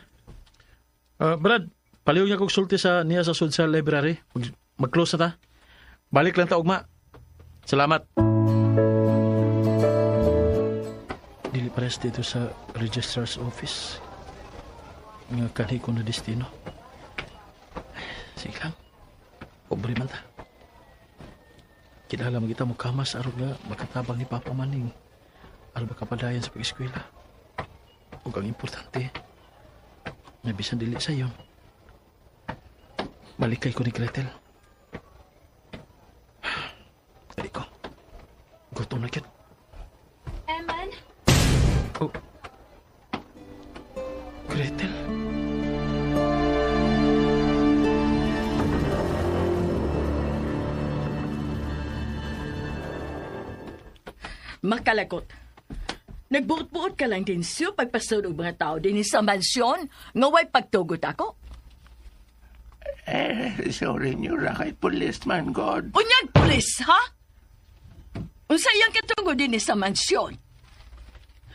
Brad, palihog niya kong sulti niya sa sud sa library. Mag-close na ta. Balik lang ta, ugma. Salamat. Dili pares dito sa registrar's office. Nga kanhi ko na destino. Sige lang. Pobre man ta. Kinala magita mo kamas aron nga makatabang ni Papa Maning. Aron makapadayan sa pag-eskwela. Ug ang importante, nga bisan dili sa yon. Balikay ko ni Gretel. Dali ko. Gutom na kyun. Eman? Oh. Gretel? Makalagot. Nagbuot-buot ka lang din siyo pagpasod og mga tao din sa mansyon nga way pagtugot ako. Sorry niyo ra kay policeman, God. Unyag pulis, ha? Unsa iyang katugod din sa mansyon?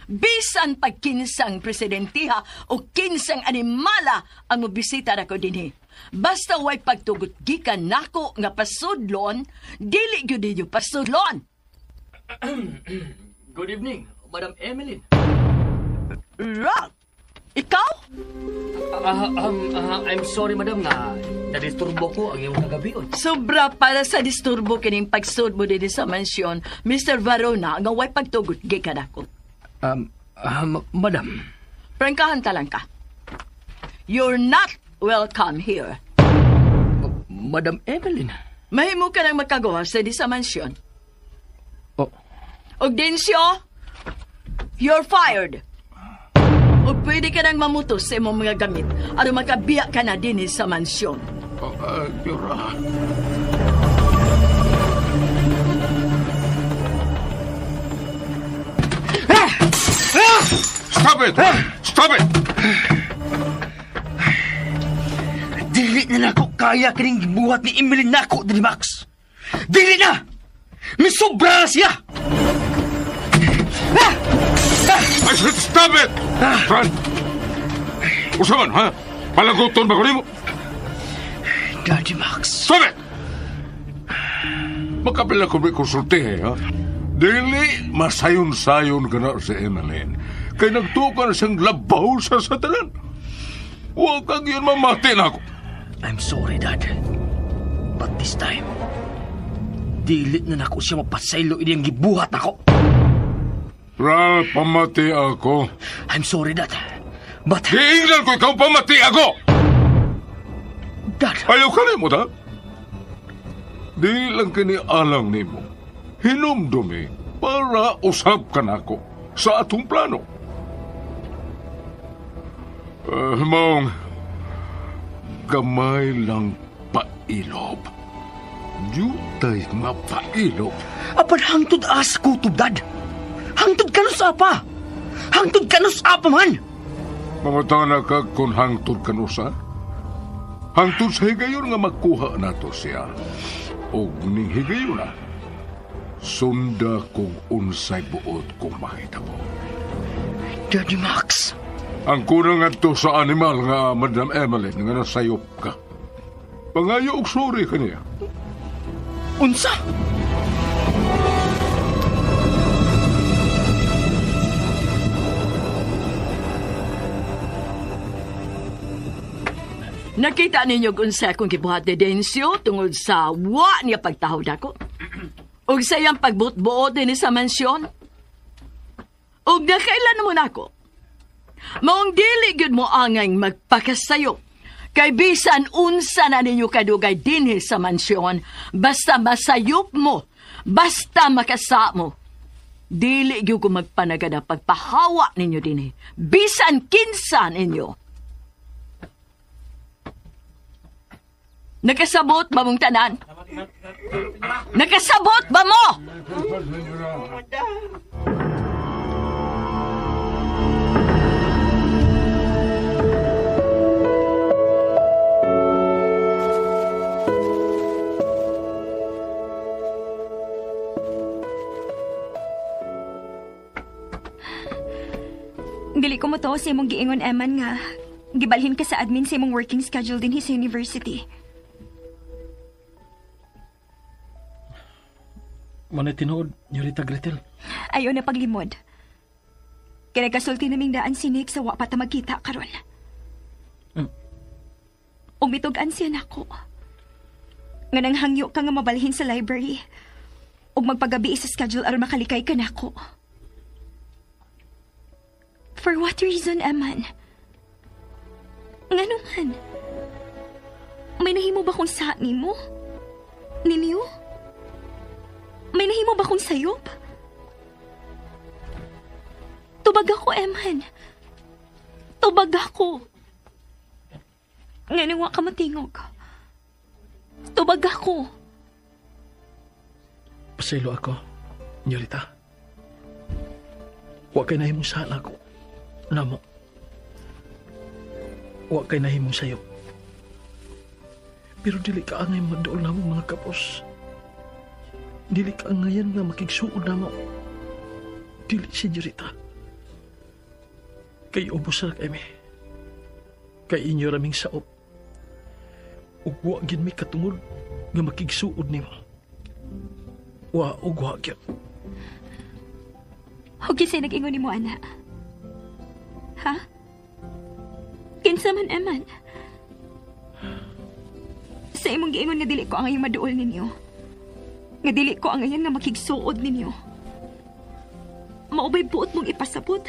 Bisan pag kinsang presidentiha o kinsang animala ang mobisita nako dinhi. Basta way pagtugot gikan nako nga pasudlon, dili gyud ninyo pasudlon. Good evening, Madam Emeline. Rob, ikaw? I'm sorry, madam, nga nadisturbo ko ang iyong kagabion. Sobra para sa disturbo kining pagsud mo din sa mansyon, Mr. Varona, nga way pagtugot gikan nako. Madam. Prangkahan talang ka. You're not welcome here. Madam Evelyn. Mahimo ka nang magkagawa sa di sa mansyon. Oh. Ogdensyo, you're fired. O pwede ka nang mamutos sa imong mga gamit at makabiya ka na din sa mansyon. Yura. Stop it! Stop it! Dili na nako kaya kining gibuhat ni Emeline nako, Daddy Max. Dili na! Misobra na siya! I said stop it! Fran! Usaman, ha? Palaguton ba ko nimo? Daddy Max. Stop it! Makapila ko may konsultihe, ha? Dili masayon-sayon ka na si Emeline. Kaya nagtukan siyang labaw sa satanan. Huwag kang yun mamati na ako. I'm sorry, Dad. But this time, dili na nako siya mapasaylo iniyang gibuhat ako. Ral, pamati ako. I'm sorry, Dad. But... Giingnan ko ikaw pamati ako! Dad... Ayaw ka rin mo, ha? Di lang kinialang ni mo. Hinumdumi para usap ka na ako sa atong plano. Maong, gamay lang pailob. Jutay nga pailob. Apan hangtod as kutub, Dad. Hangtod ka no sa apa. Hangtod ka no sa apa man. Mamata na ka kung hangtod ka no sa? Hangtod sa higayon nga magkuha na to siya. O ning higayon na. Sunda kong unsay buod kung makita mo. Daddy Max. Ang kunang ato sa animal nga Madam Emeline nga nasayop ka. Pangayo og sorry ka niya. Unsa? Nakita ninyo kung sa akong gibuhat ni Densyo tungod sa wa niya pagtahod ako. Og sa iyang pagbutbuot din sa mansyon. Og nakailan mo na ako. Maong dili gyud mo angay magpakasayo. Kay bisan unsa na ninyo kadugay dinhi sa mansyon, basta masayop mo, basta makasa mo. Dili gyud ko magpanagada pagpahawa ninyo dinhi. Bisan kinsa ninyo. Nakasabot ba mong tanan? Nakasabot ba mo? ko mo to sa imong giingon, Eman, nga gibalhin ka sa admin sa imong working schedule din sa university. Manay tinuod, Yurita Gretel. Ayaw na paglimod. Kaya nagkasulti naming daan si Nick sa wapa ta magkita karon. Umitugan siya nako. Nga nang hangyo ka nga mabalhin sa library ug magpagabi sa schedule aron makalikay ka nako. For what reason, Eman? Nga naman? May nahimo ba kong sa nimo? Ninyo? May nahimo ba kong sayop? Tubag ako, Eman. Tubag ako. Nga nang wa ka matingog. Tubag ako. Pasaylo ako, Yurita. Wa kay nahimong sana ako. Namo. Wa kay nahimong sayop. Pero dili ka angay madool na mo, mga kapos. Dili ka angayan nga makigsuod na mo. Dili si Yurita. Kay ubos na kami. Kay inyo raming saop. Ug wa gid mi katungod nga makigsuod nimo. Wa ug wa gyud. Ug kisay nag-ingon nimo, ana? Ha? Kinsa man, Eman? Sa imong giingon nga dili ko ang ayong maduol ninyo. Nga dili ko ang ayan nga makigsuod ninyo. Maubay buot mong ipasabot.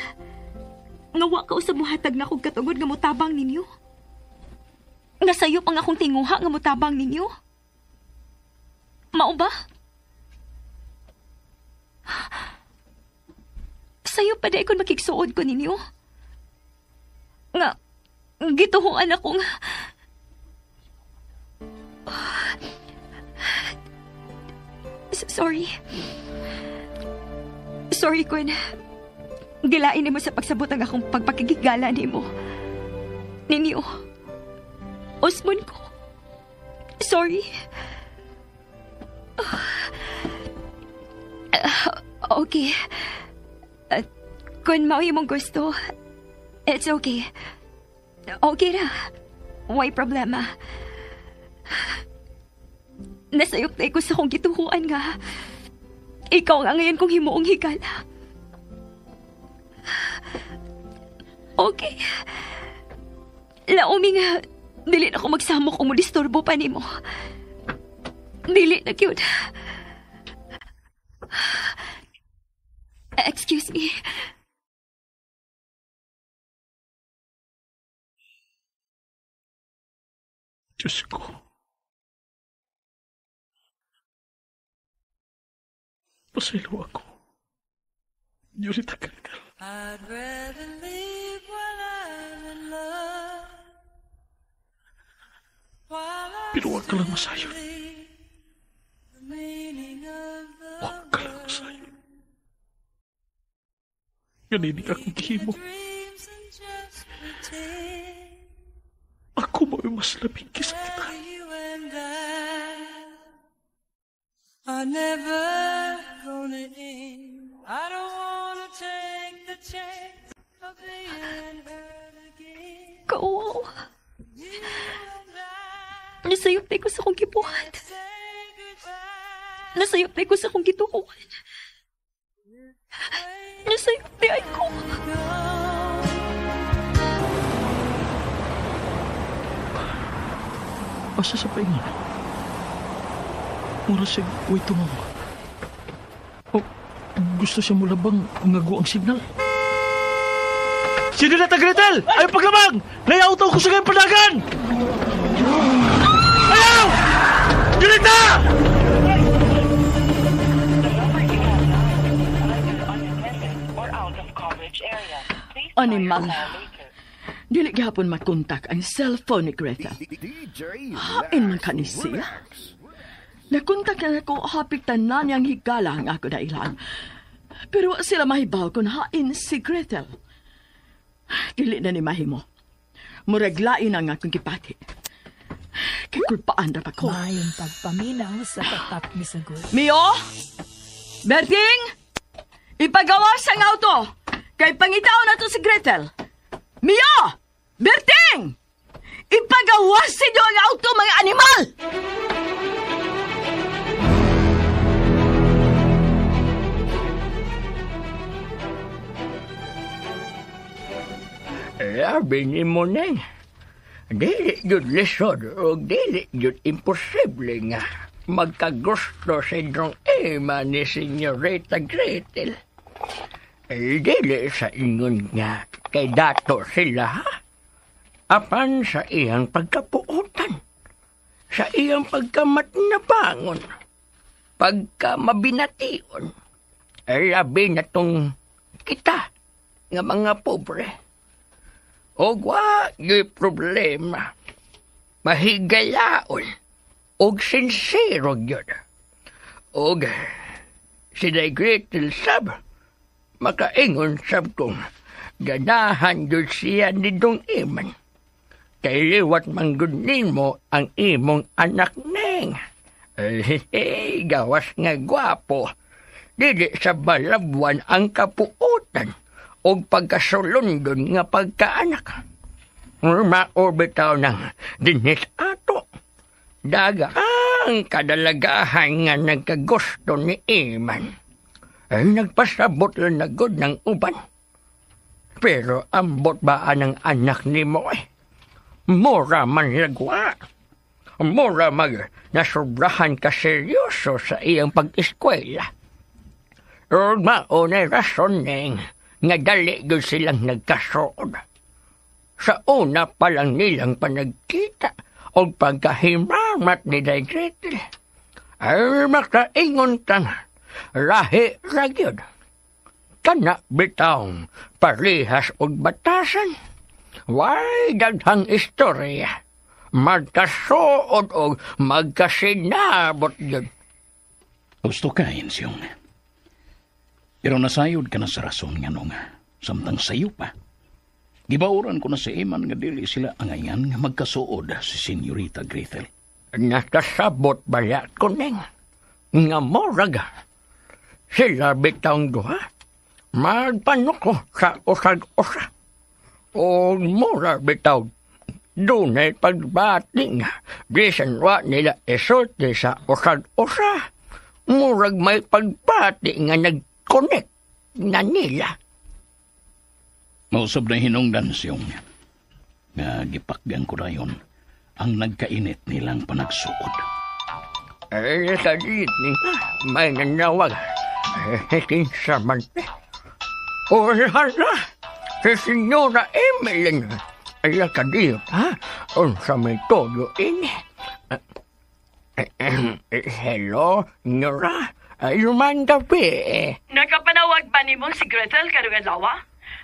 Nga wa ka usab mohatag na kog katungod nga motabang ninyo. Nga sayop ang akong tinguha nga motabang ninyo. Mao ba? Sayop pa day kon makigsuod ko ninyo. Nga gituhuan akong sorry. Sorry, Kun. Gilain mo sa pagsabot ang akong pagpakigigala ni mo. Ninyo. Osmon ko. Sorry. Okay. Kung mao imong gusto, it's okay. Okay na. Why problema? Nasayop na ko sa kong gituhuan nga. Ikaw nga ngayon kong himuong higala. Okay. Laumi nga, dili na ko magsamok o mo disturbo pa ni mo. Dili na cute. Excuse me. Diyos ko. Pasaylo ako. Yurita Gretel. I'd rather live while I'm in love. Pero huwag ka lang masayon. Huwag ka lang masayon. Ganinig akong gihimo. Ako mo'y mas labing kisa kita. I'm never gonna end. I don't wanna take the chance of being hurt again. Kawaw. Nasayop na ko sa kong gibuhat. Nasayop na ko sa kong gitukuan. Nasayop na ay ko. Asa sa paingon? Mura siya, wait to mama. Oh, gusto siya mulabang ngago ang signal. Si Yurita Gretel! Ayaw paglamang! Naiauto ko sa kayong panagan! Ayaw! Yurita! Animal. Dili gihapon makontak ang cellphone ni Greta. Hain man ka ni siya. Nakontak na ako hapit tanan niyang higala ang ako na ilan. Pero sila mahibaw kung hain si Gretel. Dili na ni mahimo. Muraglain ang akong kipati. Kikulpaan na pa ko. Mayong pagpaminaw sa tatat ni Sagot. Mio! Berting! Ipagawas ang auto! Kay pangitaw na to si Gretel. Mia! Berting! Ipagawasin niyo ang auto, mga animal! Labi ni mo, Neng. Dili yun lisod o dili yun imposible nga magkagusto sa inyong ema ni Senyorita Gretel. Dili sa ingon nga kay dato sila, ha? Apan sa iyang pagkapuutan, sa iyang pagkamatnabangon, pagkamabination, labi na tong kita nga mga pobre. O yung problema, mahigayaon, og sincero yun. Og sinay Gretel sab, makaingon sab kong ganahan yun siya ni Dong Iman. Kay liwat manggunin mo ang imong anak Neng. Gawas nga gwapo, dili sa balabwan ang kapuutan o pagkasulundon nga pagkaanak. Maorbitaw ng dinis ato. Daga ang kadalagahan nga nagkagusto ni Iman. Ay nagpasabot lang na good ng uban. Pero ambot ba ang anak ni mo eh? Mura man lagwa. Mura mag nasobrahan ka seryoso sa iyang pag-eskwela. O maunay rason Neng, nga dali yun silang nagkasood. Sa una pa lang nilang panagkita o pagkahimamat ni Day Gretel, ay makaingon ka na, rahi ragyod. Kana bitawng parihas o batasan, way daghang istorya, magkasuod o magkasinabot yun. Gusto ka, Insyong. Pero nasayod ka na sa rason nga nung samtang sayo pa. Gibauran ko na sa Iman nga dili sila angayan nga magkasuod si Senyorita Gretel. Nakasabot bala ko, Neng. Nga morag. Sila bitang duha. Magpanuko sa usag-usa. O mura bitaw. Dunay pagbati nga. Bisan wa nila isulti sa usag-usa. Murag may pagbati nga nag-connect na nila. Mausap na hinungdan siyong nga gipakgan ko rayon ang nagkainit nilang panagsuod. Ay, salit ni may nanawag. Kinsa man. O hala, si Senyora Emeline. Ay, kadiyot, ha? Unsa may todo ini. Hello, Nora. Ayuman gabi. Nakapanawag ba ni mo si Gretel karong adlaw?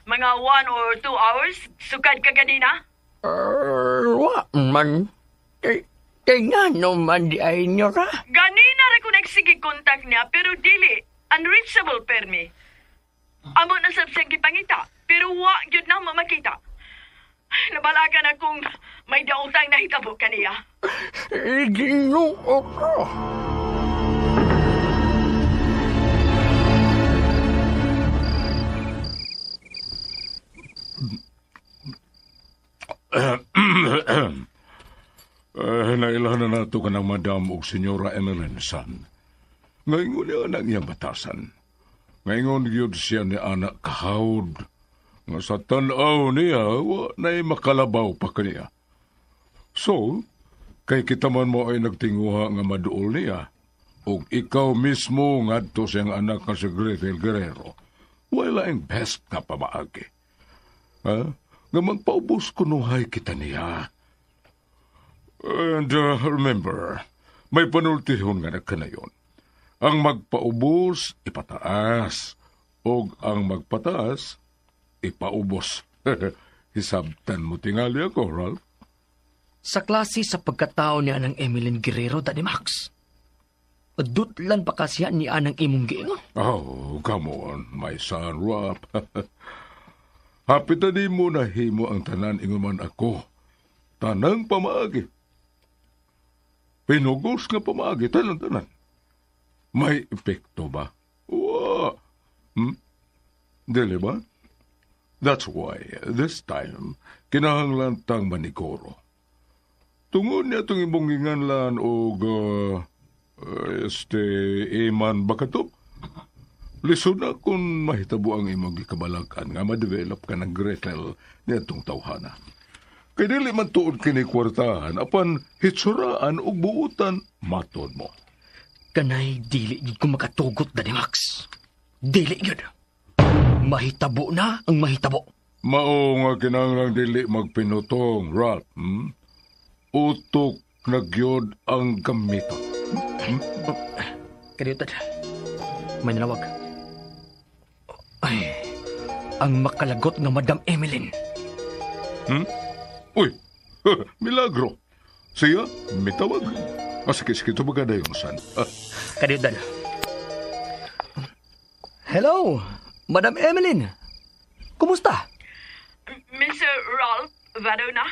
Mga 1 or 2 hours, sukad ka ganina? Wa man. Tingano man di ay Nora. Ganina rin ko nagsige kontak niya, pero dili. Unreachable permi. Amo na sabsang kipangita, pero wa yun na mamakita. Nabalagan akong may dautang na hitabo kaniya. Ginoo ko. Nailahan na nato ka ng Madam o Senyora Emeline San. Ngayon niya anak niyang batasan. Ngayon yun siya ni anak kahawd. Nga sa tanaw niya, na'y makalabaw pa kaniya. So, kay kita man mo ay nagtinguha nga maduol niya, o ikaw mismo nga to siyang anak nga si Gretel Guerrero, wala ang best nga pamaagi. Ha? Nga magpaubos kunuhay kita niya. And remember, may panultihon nga nagkanayon. Ang magpaubos, ipataas. O ang magpataas, ipaubos. Hisabtan mo tingali ako, Ralph. Sa klase sa pagkatao niya ng Emeline Guerrero, Daddy Max. Dutlan pa kasi ni anang imong giingon. Oh, come on, my son, Ralph. Hapitan mo na himo ang tanan inguman ako. Tanang pamaagi. Pinugos nga pamaagi, tanan-tanan. May epekto ba? Dili ba? That's why, this time, kinahanglan tang manigoro. Tungod niya itong imong ginganlan o iman bakato. Lisod na kung mahitabo ang imong gikabalakan nga ma-develop ka ng Gretel niya itong tawhana. Kaya dili man tuod kini kwartahan, apan hitsuraan o buutan matod mo. Kanay dili gid ko makatugot, Daddy Max. Dili yun. Mahitabo na ang mahitabo. Mao nga kinahanglang dili magpinutong, Rat. Utok na gyud ang gamito. Kadiyotad, may nanawag. Ay, ang makalagot nga Madam Emeline. Uy, milagro. Siya, mitawag. Sige, tumaga na yung san. Kadiyotad. Hello, Madam Emeline. Kumusta? Mr. Ralph Varona?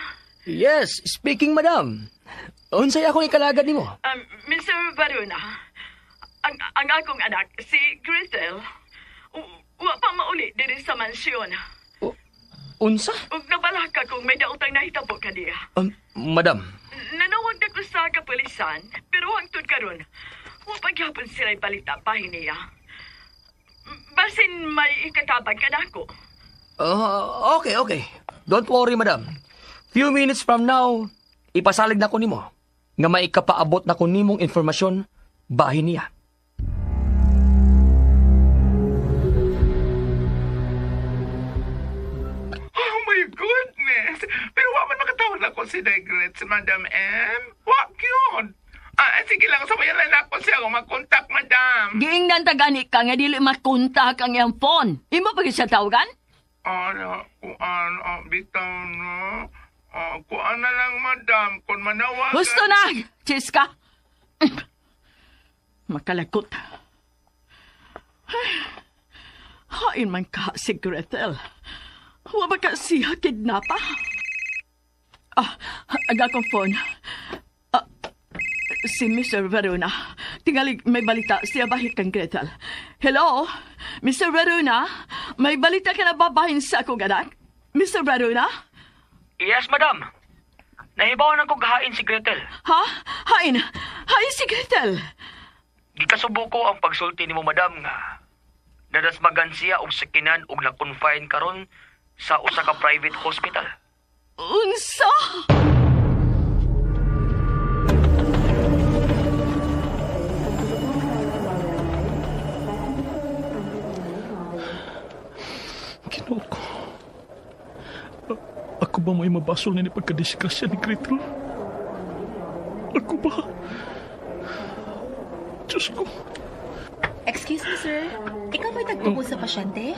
Yes, speaking, Madam. Unsay akong ikalagad nimo? Mr. Varona, ang akong anak, si Gretel, wa pa mauli diri sa mansyon. Unsa? Ug nabalaka kung may daotang nahitabo kaniya. Madam. Nanawag na ko sa kapulisan, pero hangtod karon, wa pa gyapon sila balita bahin niya. Basin may ikatabang ka na ako. Okay. Don't worry, Madam. Few minutes from now, ipasalig na ko nimo nga maikapaabot na ko nimong informasyon bahin niya. Oh my goodness! Pero wa man makatawag na ko si Degret, si Madam M. Wag yun! Sige lang, sabayan lang ako siya kung mag-contact, Madam. Giingnan tagani ka nga dili makontak ang iyang phone. Imo pa siya tawagan? Bitaw na. Kuan na lang, Madam, kung manawagan. Gusto na, Chiska. Makalagot. Hain man ka si Gretel. Wa ba ka siya kidnapa? Aga kong phone. Si Mr. Verona. Tingali may balita siya bahit kang Gretel. Hello? Mr. Verona? May balita ka na babahin sa akong anak? Mr. Verona? Yes, Madam. Nahibawan ang kong hain si Gretel. Ha? Hain? Hain si Gretel? Gikasubo ko ang pagsulti ni mo, Madam, nga nadasmagan siya og sakinan og na-confine karon sa usa ka private hospital. Unsa? Ginoo ko. Ako ba may mabasol na ni pagkadisgrasya ni Gretel? Ako ba? Diyos ko. Excuse me, sir. Ikaw may tagtubo sa pasyente?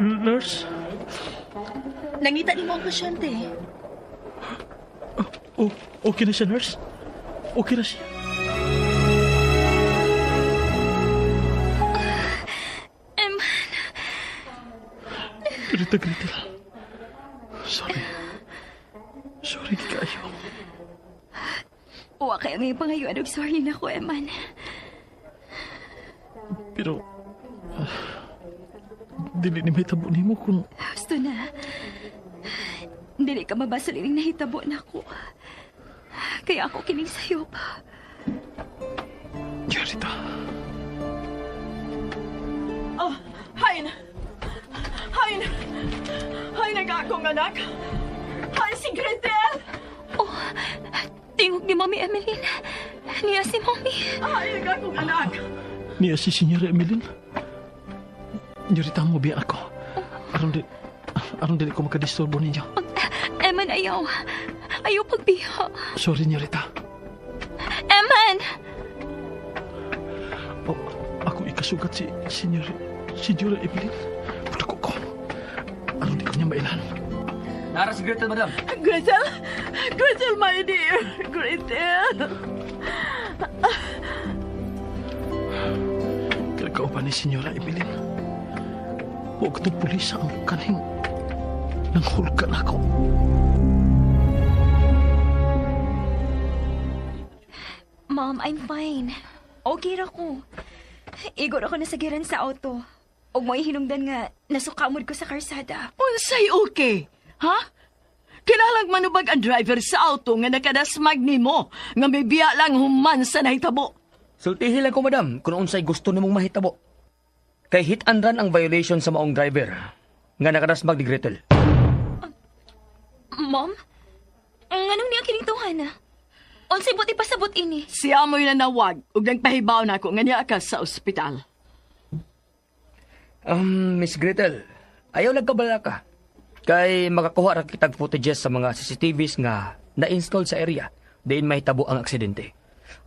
Nurse? Nangita ni mo ang pasyente. Okay na siya, nurse? Okay na siya. Gretel. Sorry kayo. Wa kaya ngayon pangayon og sorry na ko, Eman. Pero, dili ni may tabo nimo kung... Gusto na. Dili ka mabasol ining nahitabo na ko. Kaya ako kining sayop. Jarita. Hain ang akong anak. Hain si Gretel. Tingog ni Mami Emeline. Niya si Mami. Hain ang akong anak. Niya si Senyora Emeline. Jarita mo biya ako. Aron din ko makadisturbo ninyo. Eman, ayaw. Ayaw pagbiha. Sorry, Jarita. Eman! Ako ikasugat si Senyora Emeline. Puto ko. Aron di ko niya mailan. Nara si Gretel, Madam. Gretel, my dear. Gretel. Kaya pa ni Senyora Emeline. Huwag itong pulis ang kaning nanghulgan ako. Mom, I'm fine. Okay ra ko. Igor ako nasagiran sa auto. Og mo hinungdan nga nasukamod ko sa karsada. Unsay okay? Ha? Kinalang manubag ang driver sa auto nga nakadasmag nimo nga may biya lang human sa nahitabo. Sultihi lang ko, madam, kung unsay gusto nimong mahitabo. Kay hit and run ang violation sa maong driver nga nakadasmag ni Gretel. Mom? Nganong niya kinituhan na? Unsay buti pasabot ini? Siya mo'y nanawag ug nagpahibaw na ako nga niya ka sa ospital. Miss Gretel, ayaw nagkabala ka. Kay makakuha ra kitag footages sa mga CCTVs nga na-install sa area diin mahitabo ang aksidente.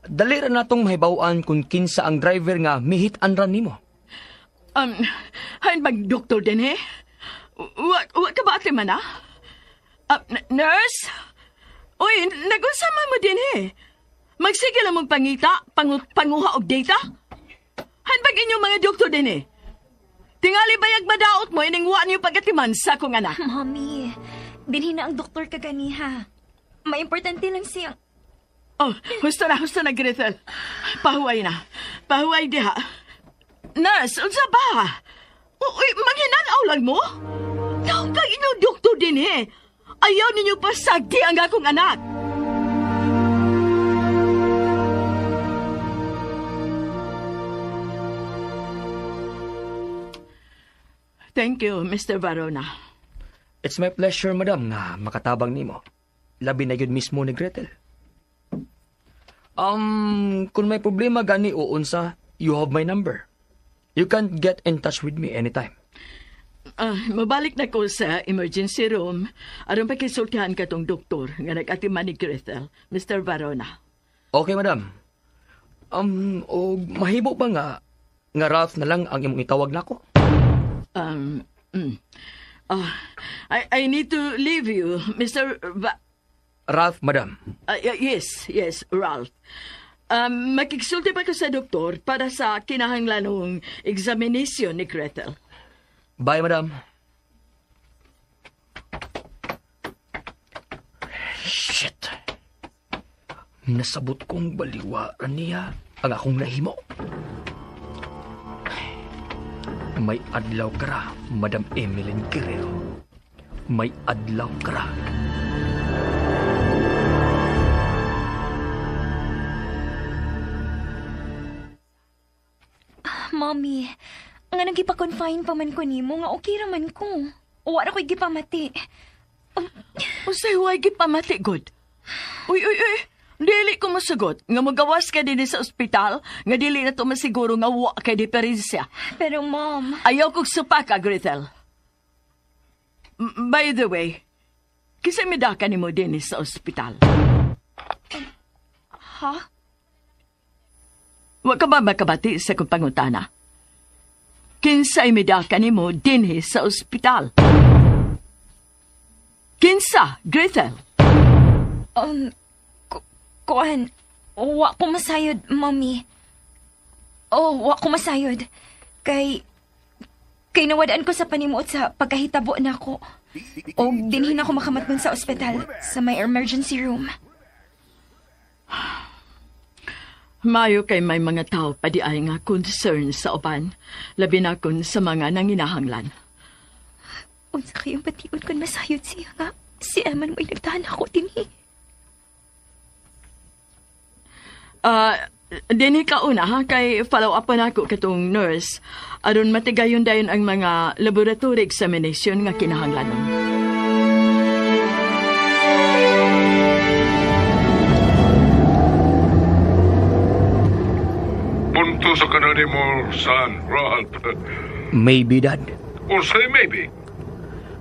Dali ra natong mahibaw-an kung kinsa ang driver nga mihit and run nimo. Hain bang doktor din eh? Wa ka ba ati man nurse? Uy, nag-usama mo din eh. Magsige lang mong pangita, panguha og data? Hain bang inyong mga doktor din eh? Tingali bayag madaot mo, iningwa niyo pagatiman sa kong anak. Mommy, dinhin na ang doktor kaganiha. Maimportante lang siyang... Oh, husto na, Gretel. Pahuway na. Pahuway diha. Nurse, unsa ba? Uy, manginanaw lang mo? Naong kang inyong doktor din eh. Ayaw ninyo pasagdi ang akong anak. Thank you, Mr. Varona. It's my pleasure, madam, nga makatabang nimo. Labi na yun mismo ni Gretel. Kung may problema gani o unsa, you have my number. You can get in touch with me anytime. Mabalik na ko sa emergency room. Aron pa kisultihan ka tong doktor nga nag-atiman ni Gretel, Mr. Varona. Okay, madam. O mahibo ba nga Ralph na lang ang imong itawag nako? I need to leave you, Mr. Ralph, madam. Yes, Ralph. Makiksulti pa ko sa doktor para sa kinahanglanong examination ni Gretel. Bye, madam. Shit. Nasabot kong baliwaan niya ang akong nahimo. May adlaw kara, Madam Emeline Guerrero. May adlaw kara. Mommy, nga nagipa-confine pa man ko nimo nga okay raman ko. Wala ko'y gipamati. Usay huwag gipamati, God. Uy. Dili ko masagot nga magawas ka din sa ospital nga dili na to masiguro nga wa kay diferensya. Pero Mom... Ayaw kong supa ka, Gretel. By the way, kisa midaka ni mo din sa ospital. Ha? Wa ka ba makabati sa kong pangutana? Kinsa midaka ni mo din sa ospital? Kinsa, Gretel? Kuan, wa ko masayod, Mommy. Wa ko masayod. Kay nawadaan ko sa panimuot sa pagkahitabo na ko. O dinhin ako makamatnon sa ospital, sa may emergency room. Mayo kay may mga tao pa di ay nga concern sa uban, labi na kun sa mga nanginahanglan. Unsa kayong patiun kun masayod siya nga, si Eman mo'y nagtahan ako dinhi. Dini ka una ha, kay follow up na ako katong nurse. Aron matigayon dayon ang mga laboratory examination nga kinahanglanon. Punto sa kanani mo, son, Ralph. Maybe, Dad. Unsay maybe?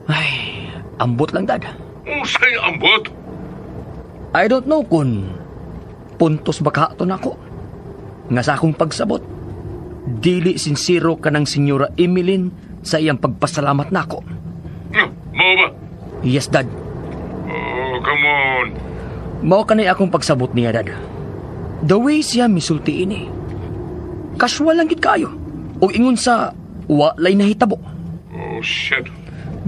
Ay, ambot lang, Dad. Unsay ambot? I don't know kung puntos baka ito na ako. Nga sa akong pagsabot, dili sincero ka ng Senyora Emeline sa iyang pagpasalamat na ako. Mao ba? Yes, Dad. Oh, come on. Mao ka na akong pagsabot niya, Dad. The way siya misulti ini. Casual lang gid kayo. O ingon sa walay nahitabo. Oh, shit.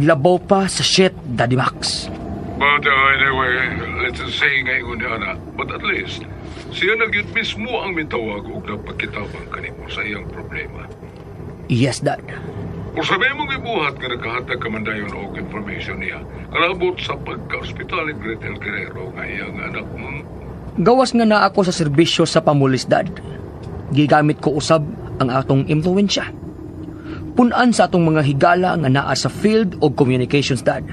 Labaw pa sa shit, Daddy Max. But anyway, let's say nga ingon niya na. But at least, siya nagyud mismo ang mitawag o napagkitabang kanimo sa iyang problema. Yes, Dad. Kung sabi mong ibuhat nga nagkahatag ka man dayon og information niya, kalabot sa pagka-hospital ni Gretel Guerrero nga iyang anak mo. Gawas nga na ako sa serbisyo sa pamulisdad. Gigamit ko usab ang atong impluwensya. Punan sa atong mga higala nga naa sa field o communications dad.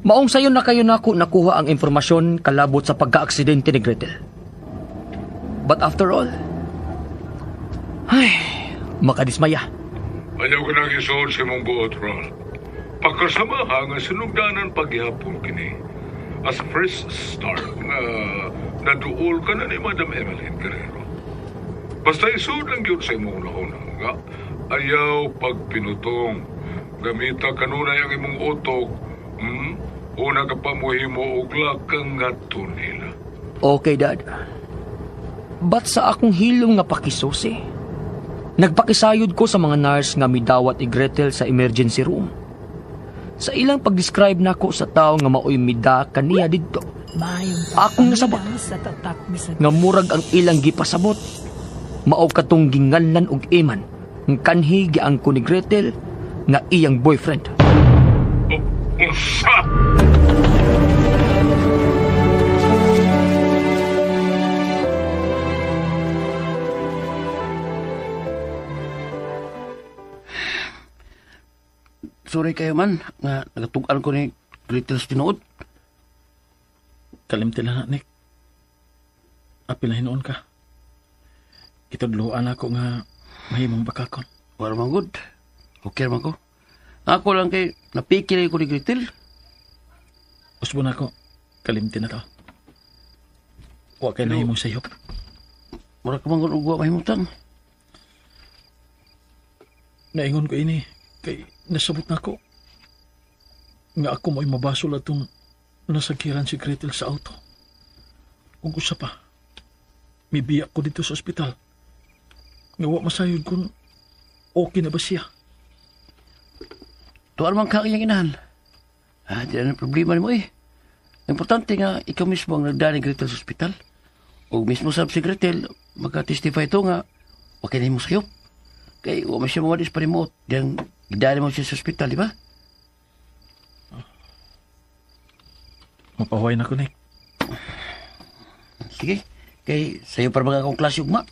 Maong sayon na kayo nako nakuha ang impormasyon kalabot sa pagka-aksidente ni Gretel. But after all, makadismaya. Ayaw ka nang isuod sa mong buot, Ron. Pagkasamaha nga sinugdanan paghihapon kini. As first start nga naduol ka na ni Madam Emeline Guerrero. Basta isuod lang yun sa imong unang nga ayaw pagpinutong. Gamita kanunay ang imong utok. Una ka pa mo og lakang nga nila. Okay, Dad. But sa akong hilong nga pakisusi, nagpakisayod ko sa mga nurse nga midawat ni Gretel sa emergency room. Sa ilang pag-describe nako sa tao nga maoy mida kaniya didto. Akong nasabot nga murag ang ilang gipasabot. Mao katong ginganlan og iman ng kanhi giangko ni Gretel nga iyang boyfriend. Sorry kayo man, nga nagatugan ko ni Gretel sa tinuod. Kalimtila na, Nick. Apil na hinoon ka. Kitudluan ako nga mahimong bakakon. Wala man good. Okay man ko. Ako lang kay napikil ko ni Gretel. Usbo na ako. Kalimti na to. Huwag kayo nahimong sayop. Wala ka man good ugwa mahimutan. Naingon ko ini. Kay nasabot na ako. Nga ako mo'y mabasol atong nasagiran si Gretel sa auto. Kung usa pa, mibiyak ko dito sa ospital. Nga wa masayod kung okay na ba siya. Tuwal man ka kanyang inahan. Di na problema mo eh. Importante nga ikaw mismo ang nagdaan ni Gretel sa ospital. O mismo sa si Gretel, magka-testify ito nga, okay na mo sa'yo. Kaya wa man siya mawadis pa remote. Diyan, gidali mo siya sa ospital, di ba? Mapahuay na ko, Nick. Sige. Kaya sa'yo para mga akong klase ugma.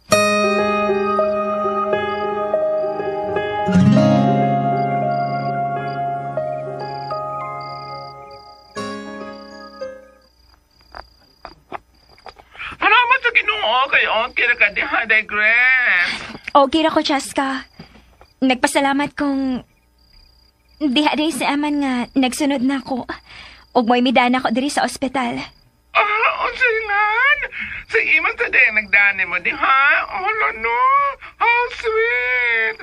Salamat sa Ginoo kay okay ra ka diha, Grace. Okay ra ko, Chaska. Nagpasalamat kong diha day si Aman nga nagsunod na ako. Ug mo'y midana ko diri sa ospital. Unsingan? Si Iman sa day nagdani mo diha? Oh, no. How sweet.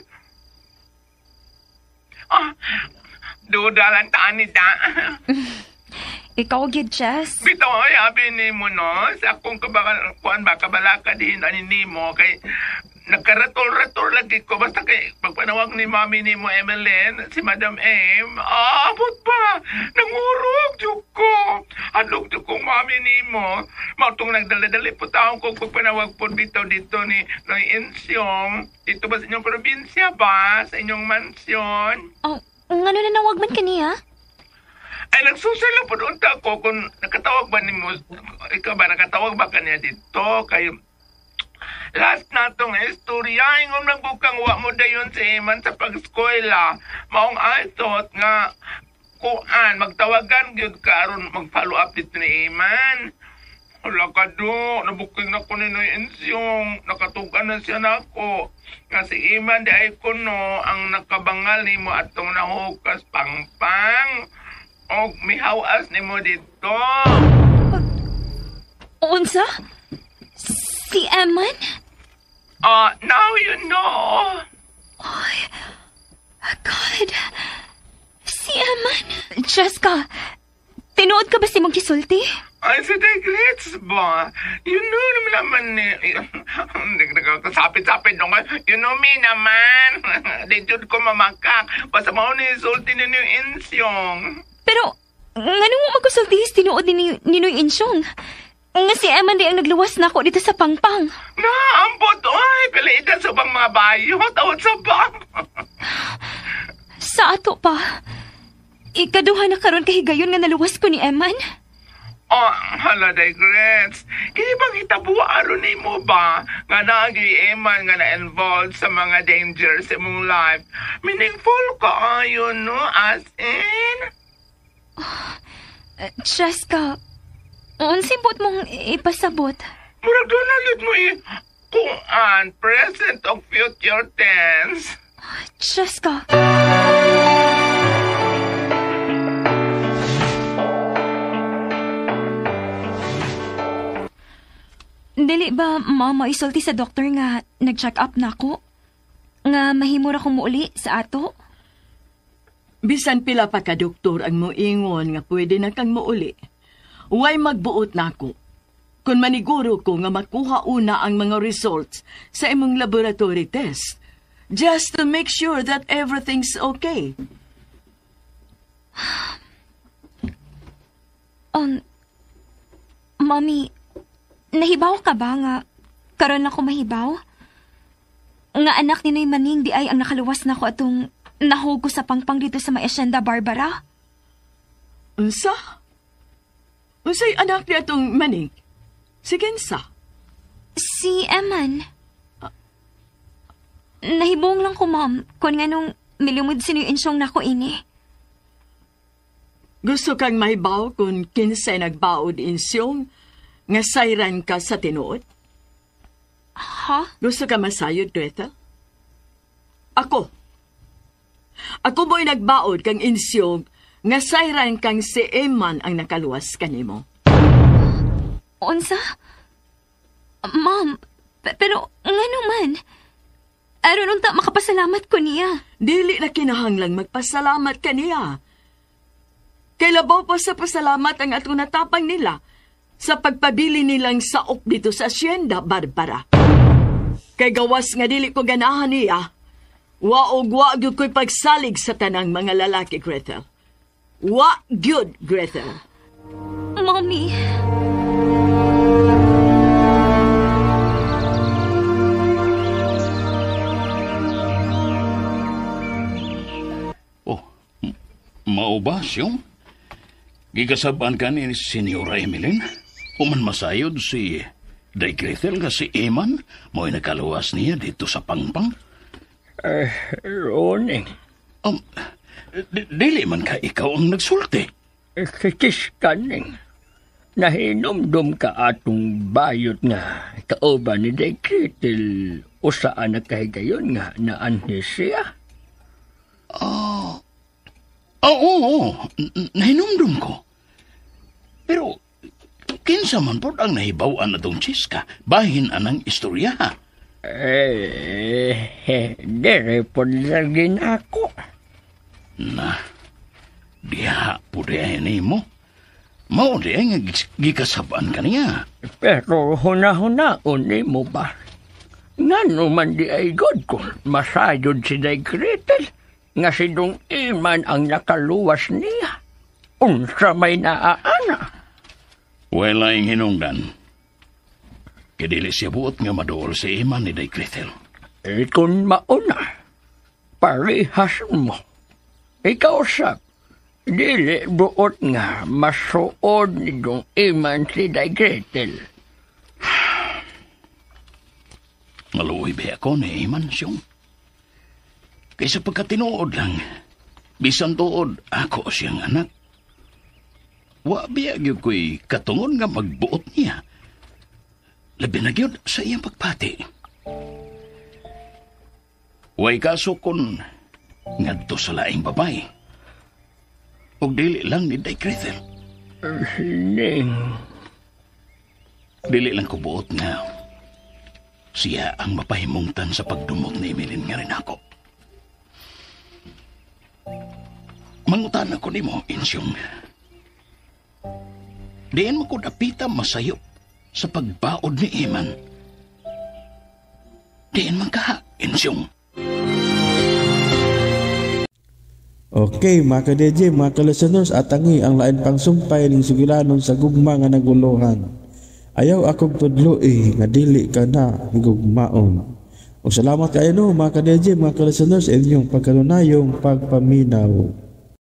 Duda lang tani da. Ikaw, gid, Chas. Bito, abi ni mo, no? Sa akong kabalaka din, ani mo, kay nagkaratol-ratol lagi ko. Basta kay pagpanawag ni Mami ni mo, Emeline, si Madam M, abot pa. Nangurog, Diyok ko. Hadlog, Diyok kong Mami ni mo. Mautong nagdala-dali po taong ko pagpanawag po dito ni Insyong. Dito ba sa inyong probinsya ba? Sa inyong mansyon? Oh, ano na nawag man kaniya? Ay, nagsusay lang po doon ako kung nakatawag ba ni mo, ikaw ba, nakatawag ba kanya dito? Kayo, last na itong istorya, ingon nagbukang wa mo dayon si Iman sa pag-eskwela. Maong I thought nga, kuan, magtawagan gyud karon mag-follow up dito ni Iman. Wala ka do, nabuking na ko ni Noy Insyong, nakatugan na siya na ako. Nga si Iman di ay kuno, ang nakabangal ni mo atong nahukas pangpang. O, mihawas ni mo dito. Unsa? Si Eman? Now you know. Oh, God. Si Eman. Cheska, tinuod ka ba si mong kisulti? Ay, si Degrits ba? You know naman ni... Kasapit-sapit nung... You know me naman. Dito ko mamakak. Basta mo ni sulti ni Insyong. Pero, nga nung magkusultihis tinuod ni Noy Insyong. Nga si Eman di ang nagluwas na ako dito sa pangpang. Naambot, oy! Pilitan sa bang mga bayo. Tawad sa bang. Sa ato pa. Ikaduha na karon kahigayon nga naluwas ko ni Eman. Oh, haladay, Grets. Kini bang hitabuaro ni mo ba nga nag-i-eman nga na-involved sa mga dangers sa mong life? Meaningful ka ayon, no? As in? Cheska, unsibot mong ipasabot. Murag doon na yun mo kung an present of future tense. Cheska. Dili ba mama isulti sa doktor nga nag-check up na ako? Nga mahimura kong muuli sa ato? Bisan pila pa ka doktor ang moingon nga pwede na kang muuli. Way magbuot na ako. Kung maniguro ko nga makuha una ang mga results sa imong laboratory test. Just to make sure that everything's okay. Mommy, nahibaw ka ba nga karon ako mahibaw? Nga anak ni Noy Maning di ay ang nakaluwas na ko atong nahugo sa pangpang dito sa may Hacienda Barbara? Unsa? Unsay anak ni atong Maning? Sigensa? Si Eman. Nahibong lang ko, Mom, kung nga nung milimod sinuinsyong na ko ini. Gusto kang mahibaw kung kinsay nagbaod insyong nga sayran ka sa tinuod? Ha? Gusto ka masayod, Gretel? Ako mo'y nagbaod kang insyong nga sayran kang si Eman ang nakaluwas kanimo. Unsa? Mom, pero nga naman, aron unta makapasalamat ko niya. Dili na kinahanglang magpasalamat ka niya. Kailabaw pa sa pasalamat ang atong natapang nila sa pagpabili nilang saok dito sa Hacienda Barbara. Kay gawas nga dili ko ganahan niya, wa gyud ko'y pagsalig sa tanang mga lalaki, Gretel. Wa gyud, Gretel. Mommy. Mao ba siyong? Gigasabaan ka ni Senyora Emeline? Human masayod si Day Gretel nga si Eman mo'y nakaluwas niya dito sa pangpang? Roning. Dili man ka ikaw ang nagsulti. Kikis kaning. Nahinomdom ka atong bayot nga kauban ni Day Gretel o saan na kahigayon nga naanhis siya? Oo, nahinumdum ko. Pero, kinsa man po ang nahibawan na tong Chiska, bahin anang istorya ha? Dere po lagin ako. Na, diha po diha mo. Mao diha nga gikasabaan ka niya. Pero huna-hunaon ni mo ba? Nga naman di ay god ko, masayod si Day Gretel. Nga si Dong Eman ang nakaluwas niya. Unsa may naaana. Wala yung hinungdan. Kadili siya buot nga madool si Eman ni Day Gretel. Kung mauna, parehas mo. Ikaw sab, dili buot nga masuod ni Dong Eman si Day Gretel. Maluoy ba ako ni Eman siyong? Kaysa pagkatinuod lang, bisan tuod ako siyang anak. Wa biya gyud ko'y katungod nga magbuot niya. Labi na gyud sa iyang pagpati. Way kaso kun ngadto sa laing babay. Og dili lang ni Day Gretel. Dili lang ko buot nga siya ang mapahimungtan sa pagdumot ni Emeline nga rin ako. Mangutan ako ni mo, Insyong. Diyan mo ko napita masayop sa pagbaod ni Eman. Diyan man ka, Insyong. Okay, mga ka-DJ, mga ka-listeners, atangi ang lain pang sumpay ng sugilanon sa gugma nga naguluhan. Ayaw akong tudlo nga dili ka na higugmaon. O salamat kayo no mga ka-DJ, mga ka-listeners, inyong pagkanunayong pagpaminaw.